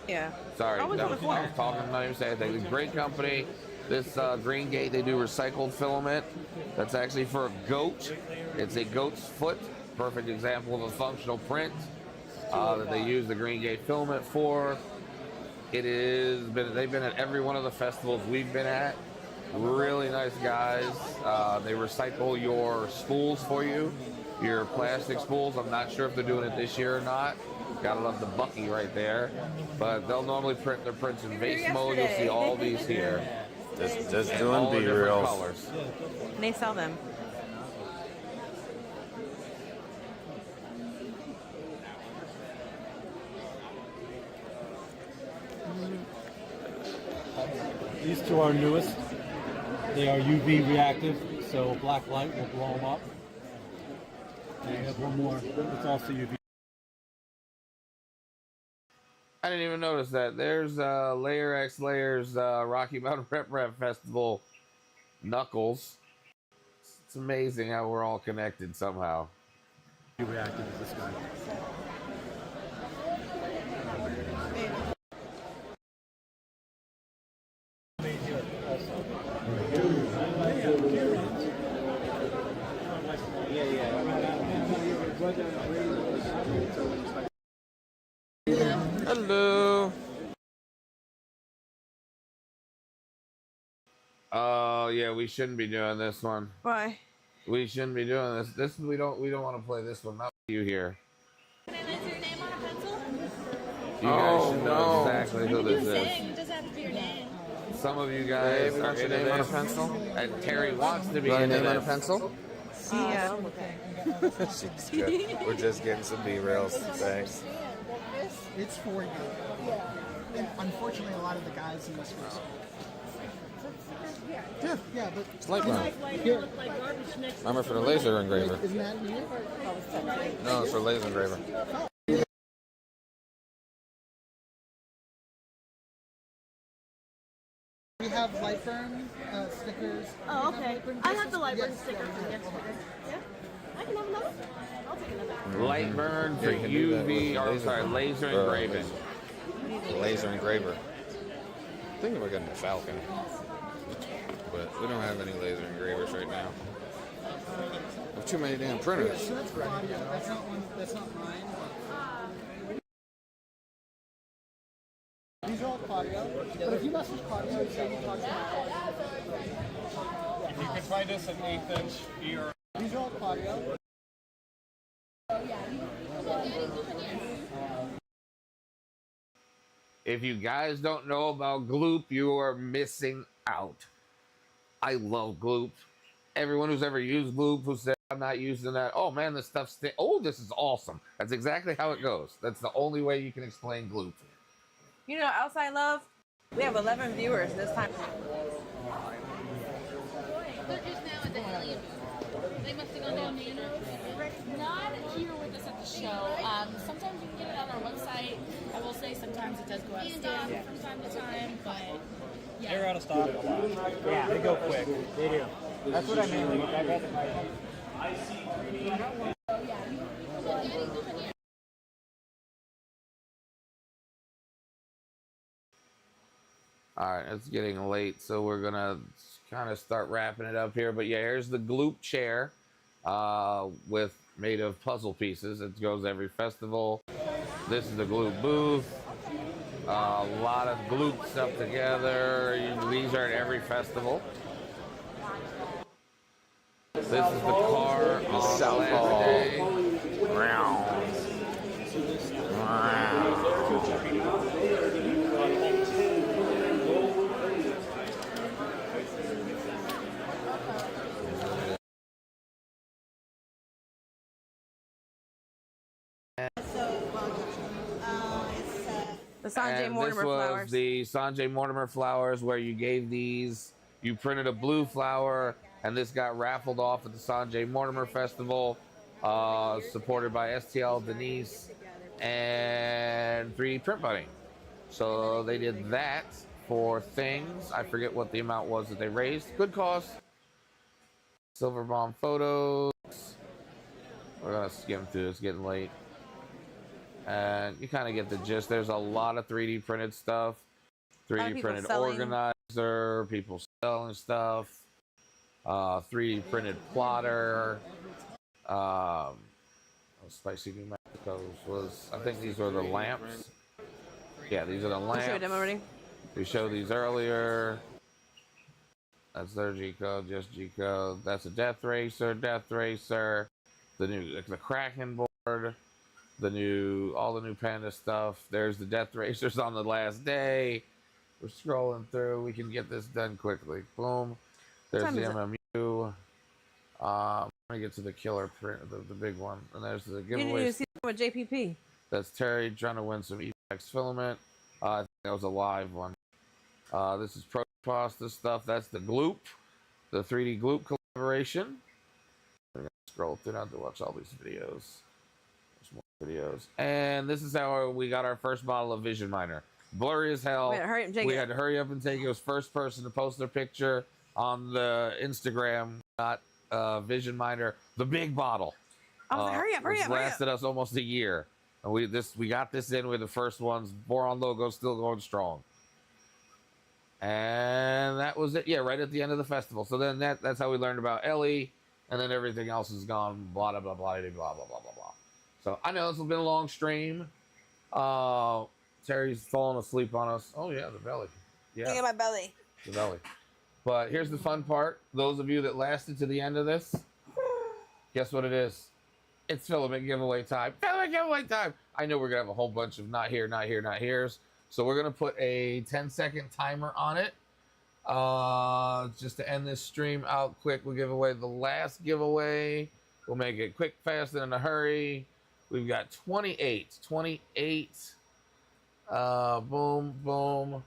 Yeah. Sorry, I was that on the was, I corner. was talking, not even saying anything. Great company. This Green Gate, they do recycled filament. That's actually for a goat. It's a goat's foot. Perfect example of a functional print that they use the Green Gate filament for. They've been at every one of the festivals we've been at. Really nice guys. They recycle your spools for you, your plastic spools. I'm not sure if they're doing it this year or not. Gotta love the Bucky right there. But they'll normally print their prints in base mode. You'll see all these here. Just And doing all the different B-reels. colors. And they sell them. These two are newest. They are UV reactive, so black light will blow them up. And we have one more. It's also UV. I didn't even notice that. There's Layer X Layers Rocky Mountain RMRRF Festival Knuckles. It's amazing how we're all connected somehow. Reactive is this guy. Hello. Oh yeah, we shouldn't be doing this one. Why? We shouldn't be doing this. We don't want to play this one. Not you here. Can I laser your name on a pencil? You guys should know exactly who You this can is. sing, it doesn't have to be your name. Some of you guys Babe, are want your into name on a this, pencil? and Terry wants to be Want a into name on a this. pencil? Yeah. She's good. We're just getting some B-reels. Thanks. It's for you. And unfortunately, a lot of the guys in this race. Yeah, but It's light burn. here. Remember for the laser engraver. Isn't that new? No, it's for laser engraver. We have light burn stickers. Oh, We okay. burn I have the light burn yes, sticker for the extra. Yeah? I can have another? I'll take another. Light burn for Yeah, you can do that UV, with or laser. sorry, laser Or engraving. Laser engraver. I think we're getting a Falcon. But we don't have any laser engravers right now. We have too many damn printers. So that's Claudia. That's not one. That's not mine. These are all Claudia. But if you message Claudia and say you talk to her, If you can find us an 1/8 inch ER. these are all Claudia. If you guys don't know about Gloop, you are missing out. I love Gloop. Everyone who's ever used Gloop who said, I'm not using that, oh man, this stuff's oh, this is awesome. That's exactly how it goes. That's the only way you can explain Gloop. You know, outside love, we have 11 viewers this time. They're just now at the Alien booth. They must have gone down Nano. Not here with us at the show. Sometimes you can get it on our website. I will say sometimes it does go out of stock from time to time, but yeah. They're out of stock a lot. Yeah, They go quick. They do. That's what I mainly get. All right, it's getting late, so we're gonna kind of start wrapping it up here. But yeah, here's the Gloop chair made of puzzle pieces. It goes every festival. This is the Gloop booth. A lot of Gloop stuff together. These are at every festival. This is the car on the last day. The Sanjay And Mortimer this was flowers. the Sanjay Mortimer flowers, where you gave these, you printed a blue flower, and this got raffled off at the Sanjay Mortimer Festival, supported by STL, Denise, and 3D Print Bunny. So they did that for things. I forget what the amount was that they raised. Good cause. Silver Bomb photos. We're gonna skim through. It's getting late. And you kind of get the gist. There's a lot of 3D printed stuff. 3D printed organizer, people selling stuff. 3D printed plotter. Spicy New Mexico's was, I think these were the lamps. Yeah, these are the lamps. Show them already. We showed these earlier. That's their G code, just G code. That's a Death Racer. The new, the Kraken board. All the new Panda stuff. There's the Death Racers on the last day. We're scrolling through. We can get this done quickly. Boom. There's the MMU. I'm gonna get to the killer print, the big one. And there's the giveaway. You didn't see with JPP. That's Terry trying to win some EX filament. I think that was a live one. This is Pro Pasta stuff. That's the Gloop, the 3D Gloop collaboration. I'm gonna scroll through now to watch all these videos. There's more videos. And this is how we got our first bottle of Vision Miner. Blurry as hell. We had to hurry up and take it. It was first person to post their picture on the Instagram. Got Vision Miner, the big bottle. Hurry up, hurry up. Lasted us almost a year. And we got this in with the first ones. Boron logo still going strong. And that was it. Yeah, right at the end of the festival. So then that's how we learned about Ellie, and then everything else is gone. Blah blah blah blah blah blah blah blah blah. So I know this has been a long stream. Terry's falling asleep on us. Oh yeah, the belly. Yeah. Look at my belly. The belly. But here's the fun part. Those of you that lasted to the end of this, guess what it is? It's filament giveaway time. Filament giveaway time. I know we're going to have a whole bunch of not here, not here, not here's. So we're going to put a 10-second timer on it. Just to end this stream out quick. We'll give away the last giveaway. We'll make it quick, fast, and in a hurry. We've got 28. 28. Boom, boom.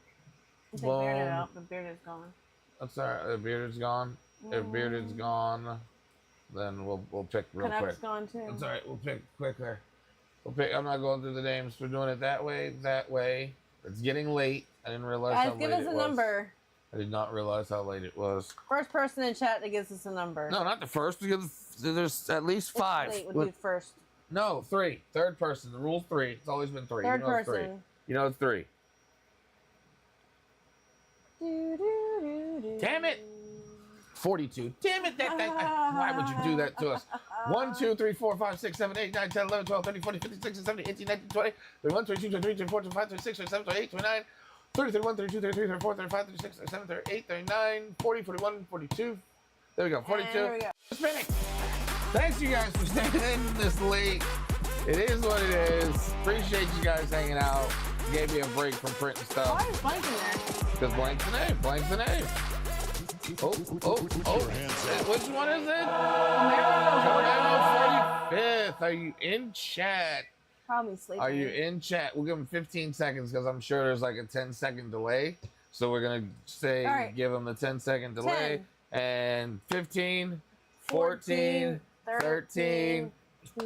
Take bearded out. The beard is gone. That's all right. The bearded's gone. If bearded's gone, then we'll pick real quick. Gone too. That's all right. We'll pick quicker. We'll pick. I'm not going through the names. We're doing it that way. That way. It's getting late. I didn't realize how late it was. Give us a number. I did not realize how late it was. First person in chat that gives us a number. No, not the first, because there's at least 5. Late would be first. No, 3. Third person. The rule's 3. It's always been 3. Third you know person. It's 3. You know it's 3. Damn it! 42. Damn it! Why would you do that to us? 1, 2, 3, 4, 5, 6, 7, 8, 9, 10, 11, 12, 13, 14, 15, 16, 17, 18, 19, 20, 21, 22, 23, 24, 25, 26, 27, 28, 29, 30, 31, 32, 33, 34, 35, 36, 37, 38, 39, 40, 41, 42. There we go. 42. There we go. Spinning. Thanks you guys for staying in this late. It is what it is. Appreciate you guys hanging out. Gave me a break from printing stuff. Why is Blank in there? Because Blank's the name. Blank's the name. Oh. Which one is it? Camaro 45th. Are you in chat? Probably sleeping. Are you in chat? We'll give him 15 seconds because I'm sure there's like a 10-second delay. So we're going to say, right. Give him the 10-second delay. 10, and 15, 14, 13,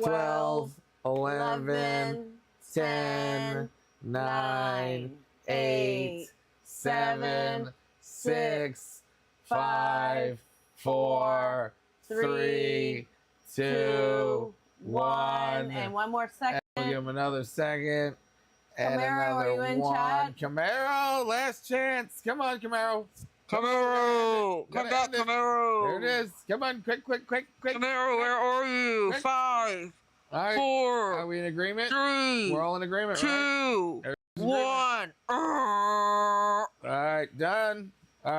12, 11, 10, 9, 8, 7, 6, 5, 4, 3, 2, 1. And one more second. We'll give him another second. And Camaro, another are you in 1. chat? Camaro, last chance. Come on, Camaro. Camaro! Come back, Camaro! There it is. Come on, quick. Camaro, where are you? Quick. 5, All right. 4, Are we in agreement? 3, We're all in agreement, 2, right? 1. All right, done. All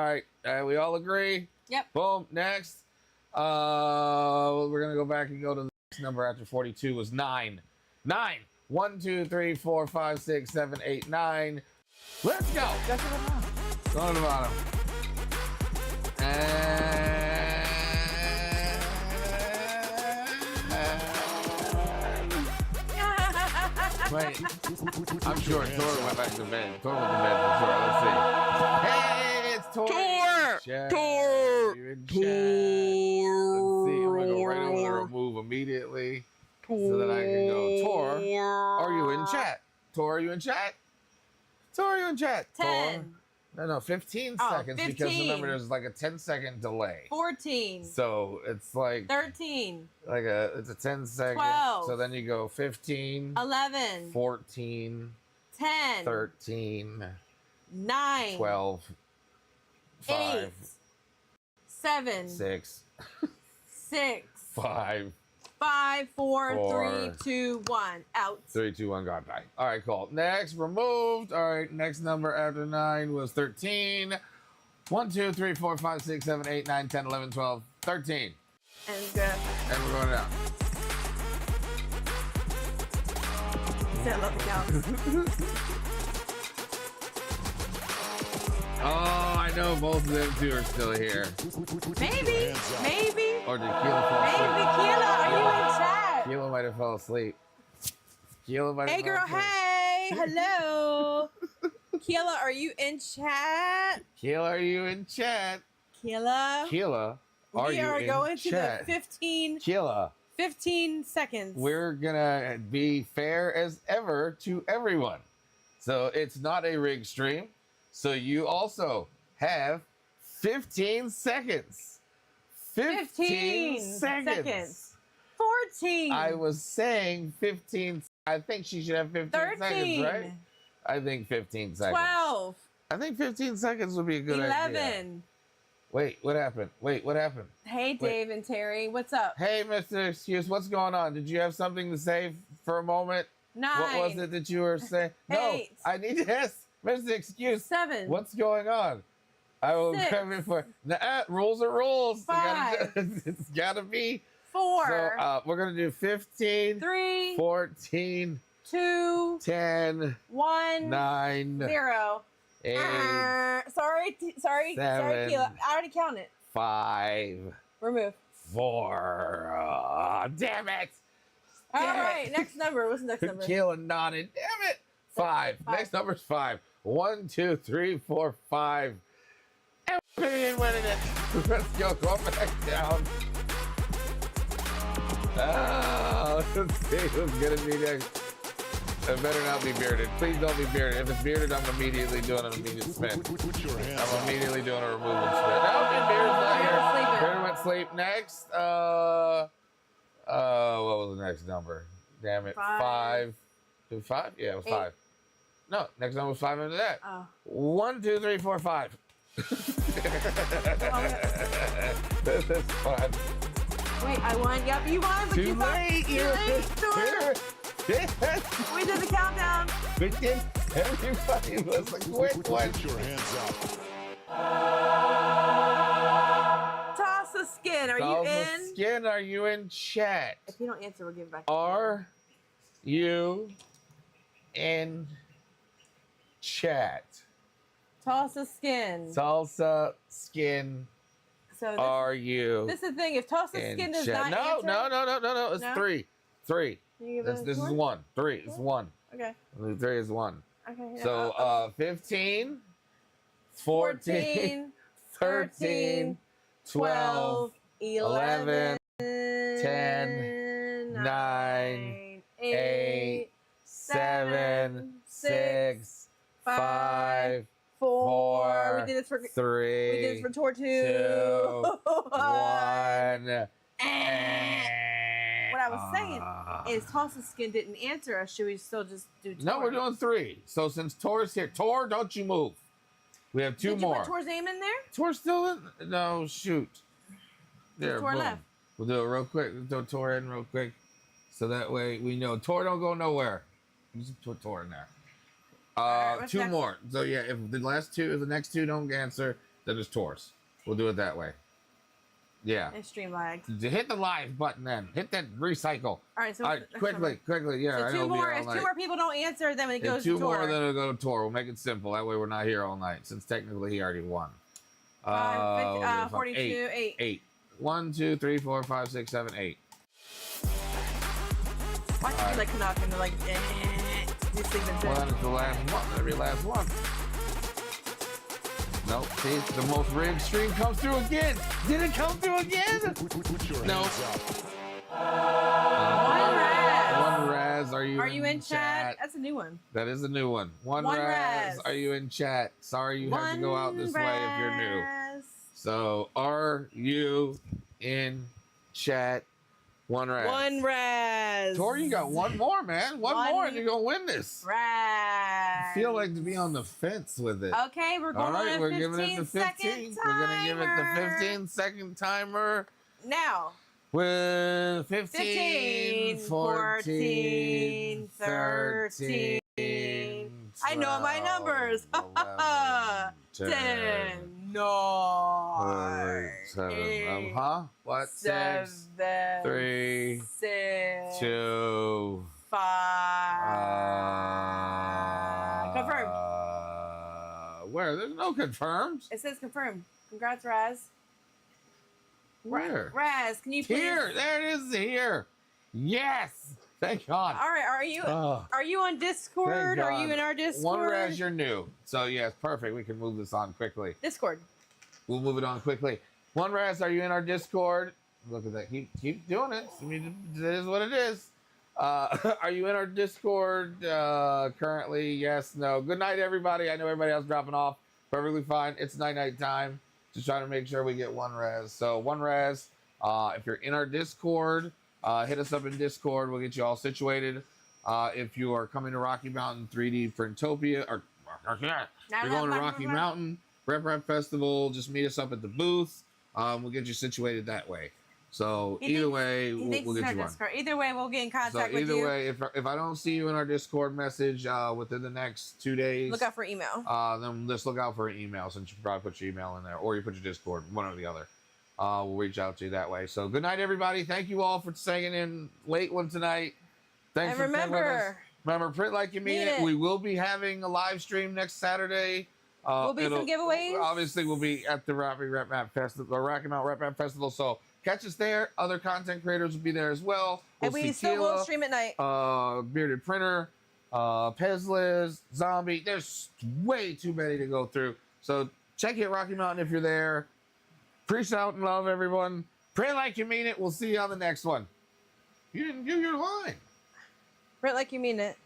right, we all agree? Yep. Boom, next. We're gonna go back and go to the next number after 42 was 9. 9. 1, 2, 3, 4, 5, 6, 7, 8, 9. Let's go. That's what I'm on. Go to the bottom. Wait, I'm sure Tor went back to bed. Tor went to bed for sure. Let's see. Hey, it's Tor. Tor. You're in chat. Let's see. I'm gonna go right over to remove immediately so that I can go. Tor, are you in chat? Tor, are you in chat? Tor, are you in chat? 10. No, 15 Oh, seconds because 15. remember there's like a 10-second delay. 14. So it's like 13. it's a 10-second. 12. So then you go 15, 11. 14, 10. 13, 9. 12, 5, 8. 7. 6, 6. 5, 5, 4, 4, 3, 2, 1. Out. 3, 2, 1, God, bye. All right, cool. Next, removed. All right, next number after 9 was 13. 1, 2, 3, 4, 5, 6, 7, 8, 9, 10, 11, 12, 13. And go. And we're going down. I love the counts. Oh, I know both of them two are still here. Maybe. Maybe. Or did Keela fall asleep? Maybe. Keela, are you in chat? Keela might have fell asleep. Keela might have Hey, fell girl. asleep. Hey. Hello. Keela, are you in chat? Keela, are you in chat? Keela. Keela, are We you are in going to chat? the 15 Keela, seconds. we're gonna be fair as ever to everyone. So it's not a rigged stream. So you also have 15 seconds. 15 seconds. 14. I was saying 15. I think she should have 15 13. seconds, right? I think 15 seconds. 12. I think 15 seconds would be a good 11. idea. Wait, what happened? Wait, what happened? Hey, Dave and Terry. What's up? Hey, Mr. Excuse, what's going on? Did you have something to say for a moment? 9. What was it that you were saying? 8. No, I need to ask Mr. Excuse. 7. What's going on? I will 6. grab it for. Rules are rules. 5. It's gotta be. 4. So we're gonna do 15, 3, 14, 2, 10, 1, 9, 0. 8, Sorry, 7, Keila. I already counted. 5, Remove. 4. Damn it! All right, next number. What's the next number? Keila nodded. Damn it! 5. Next number's 5. 1, 2, 3, 4, 5. And we're winning it. Let's go. Go back down. Let's see who's gonna be next. It better not be bearded. Please don't be bearded. If it's bearded, I'm immediately doing an immediate spin. I'm immediately doing a removal spin. No, bearded's not here. Bearded went sleep. Next, what was the next number? Damn it. 5. Did it 5? Yeah, it was 5. No, next number was 5 after that. 1, 2, 3, 4, 5. This is fun. Wait, I won. Yep, you won, but Too you late. Too late. We did the countdown. We did. Everybody was a quick one. Put your hands up. Toss a skin. Are Toss you a in? Skin, are you in chat? If you don't answer, we'll give it back. Are you in chat? Toss a skin. Salsa Skin, So this, are you? this is the thing. If toss a in skin does chat? not No, answer. no. It's No? 3. 3. Can you give This it a is score? 1. 3. It's 1. Okay. 3 is 1. Okay. Yeah. So 15, 14, 13, 12, 11, 10, 9, 8, 7, 6, 5, 4. We did this for 3. We did this for tour 2. 2, 1. What I was saying is toss a skin didn't answer us. Should we still just do tour? No, we're doing 3. So since Tor's here, Tor, don't you move. We have 2 Did more. you put Tor's name in there? Tor's still in? No, shoot. There, Tor boom. left. We'll do it real quick. We'll throw Tor in real quick. So that way we know. Tor don't go nowhere. Just put Tor in there. what's 2 next? more. So yeah, if the next 2 don't answer, then it's Tor's. We'll do it that way. Yeah. And stream lagged. Hit the live button then. Hit that recycle. All right, so quickly. Yeah, So I two know more. we'll be If all two night. more people don't answer, then it goes Two to tour. more, then it'll go to tour. We'll make it simple. That way we're not here all night, since technically he already won. 42, 8. 8. 1, 2, 3, 4, 5, 6, 7, 8. Why do you like Canuck and they're like, these things Well, that's the last one. Every last one. Nope. See, the most rigged stream comes through again. Did it come through again? No. One Raz, are you in chat? That's a new one. That is a new one. One Raz, are you in chat? Sorry you have to go out this way if you're new. So, are you in chat? One Raz. One Raz. Tor, you got one more, man. One more and you're going to win this. Raz. I feel like to be on the fence with it. Okay, we're going All right, on we're a giving it the 15. We're going to give it the 15-second timer. Now. With 15, 14, 13. I know my numbers. 10, 9, 7. What? 7, 6, 3, 6, 2, 5. Confirm. Where? There's no confirmed. It says confirmed. Congrats, Raz. Where? Raz, can you please? Here. There it is. Here. Yes. Thank God. All right. Are you on Discord? Are you in our Discord? One Raz, you're new. So yes, perfect. We can move this on quickly. Discord. We'll move it on quickly. One Raz, are you in our Discord? Look at that. Keep doing it. I mean, it is what it is. Are you in our Discord currently? Yes, no. Good night, everybody. I know everybody else dropping off. Perfectly fine. It's night time. Just trying to make sure we get One Raz. So One Raz, if you're in our Discord, hit us up in Discord. We'll get you all situated. If you are coming to Rocky Mountain 3D Printopia, or you're going to Rocky Mountain Rep Festival, just meet us up at the booth. We'll get you situated that way. So either way, we'll get you on. Either way, we'll get in contact with you. Either way, if I don't see you in our Discord message within the next 2 days, look out for email. Then just look out for an email, since you probably put your email in there, or you put your Discord, one or the other. We'll reach out to you that way. So good night, everybody. Thank you all for staying in late one tonight. Thanks for staying with us. Remember, print like you mean it. We will be having a live stream next Saturday. Will be some giveaways. Obviously, we'll be at the Rocky Mountain Rep Map Festival. So catch us there. Other content creators will be there as well. And we still will stream at night. Bearded Printer, Pezliz, Zombie. There's way too many to go through. So check it, Rocky Mountain, if you're there. Peace out and love, everyone. Pray like you mean it. We'll see you on the next one. You didn't give your line. Print like you mean it.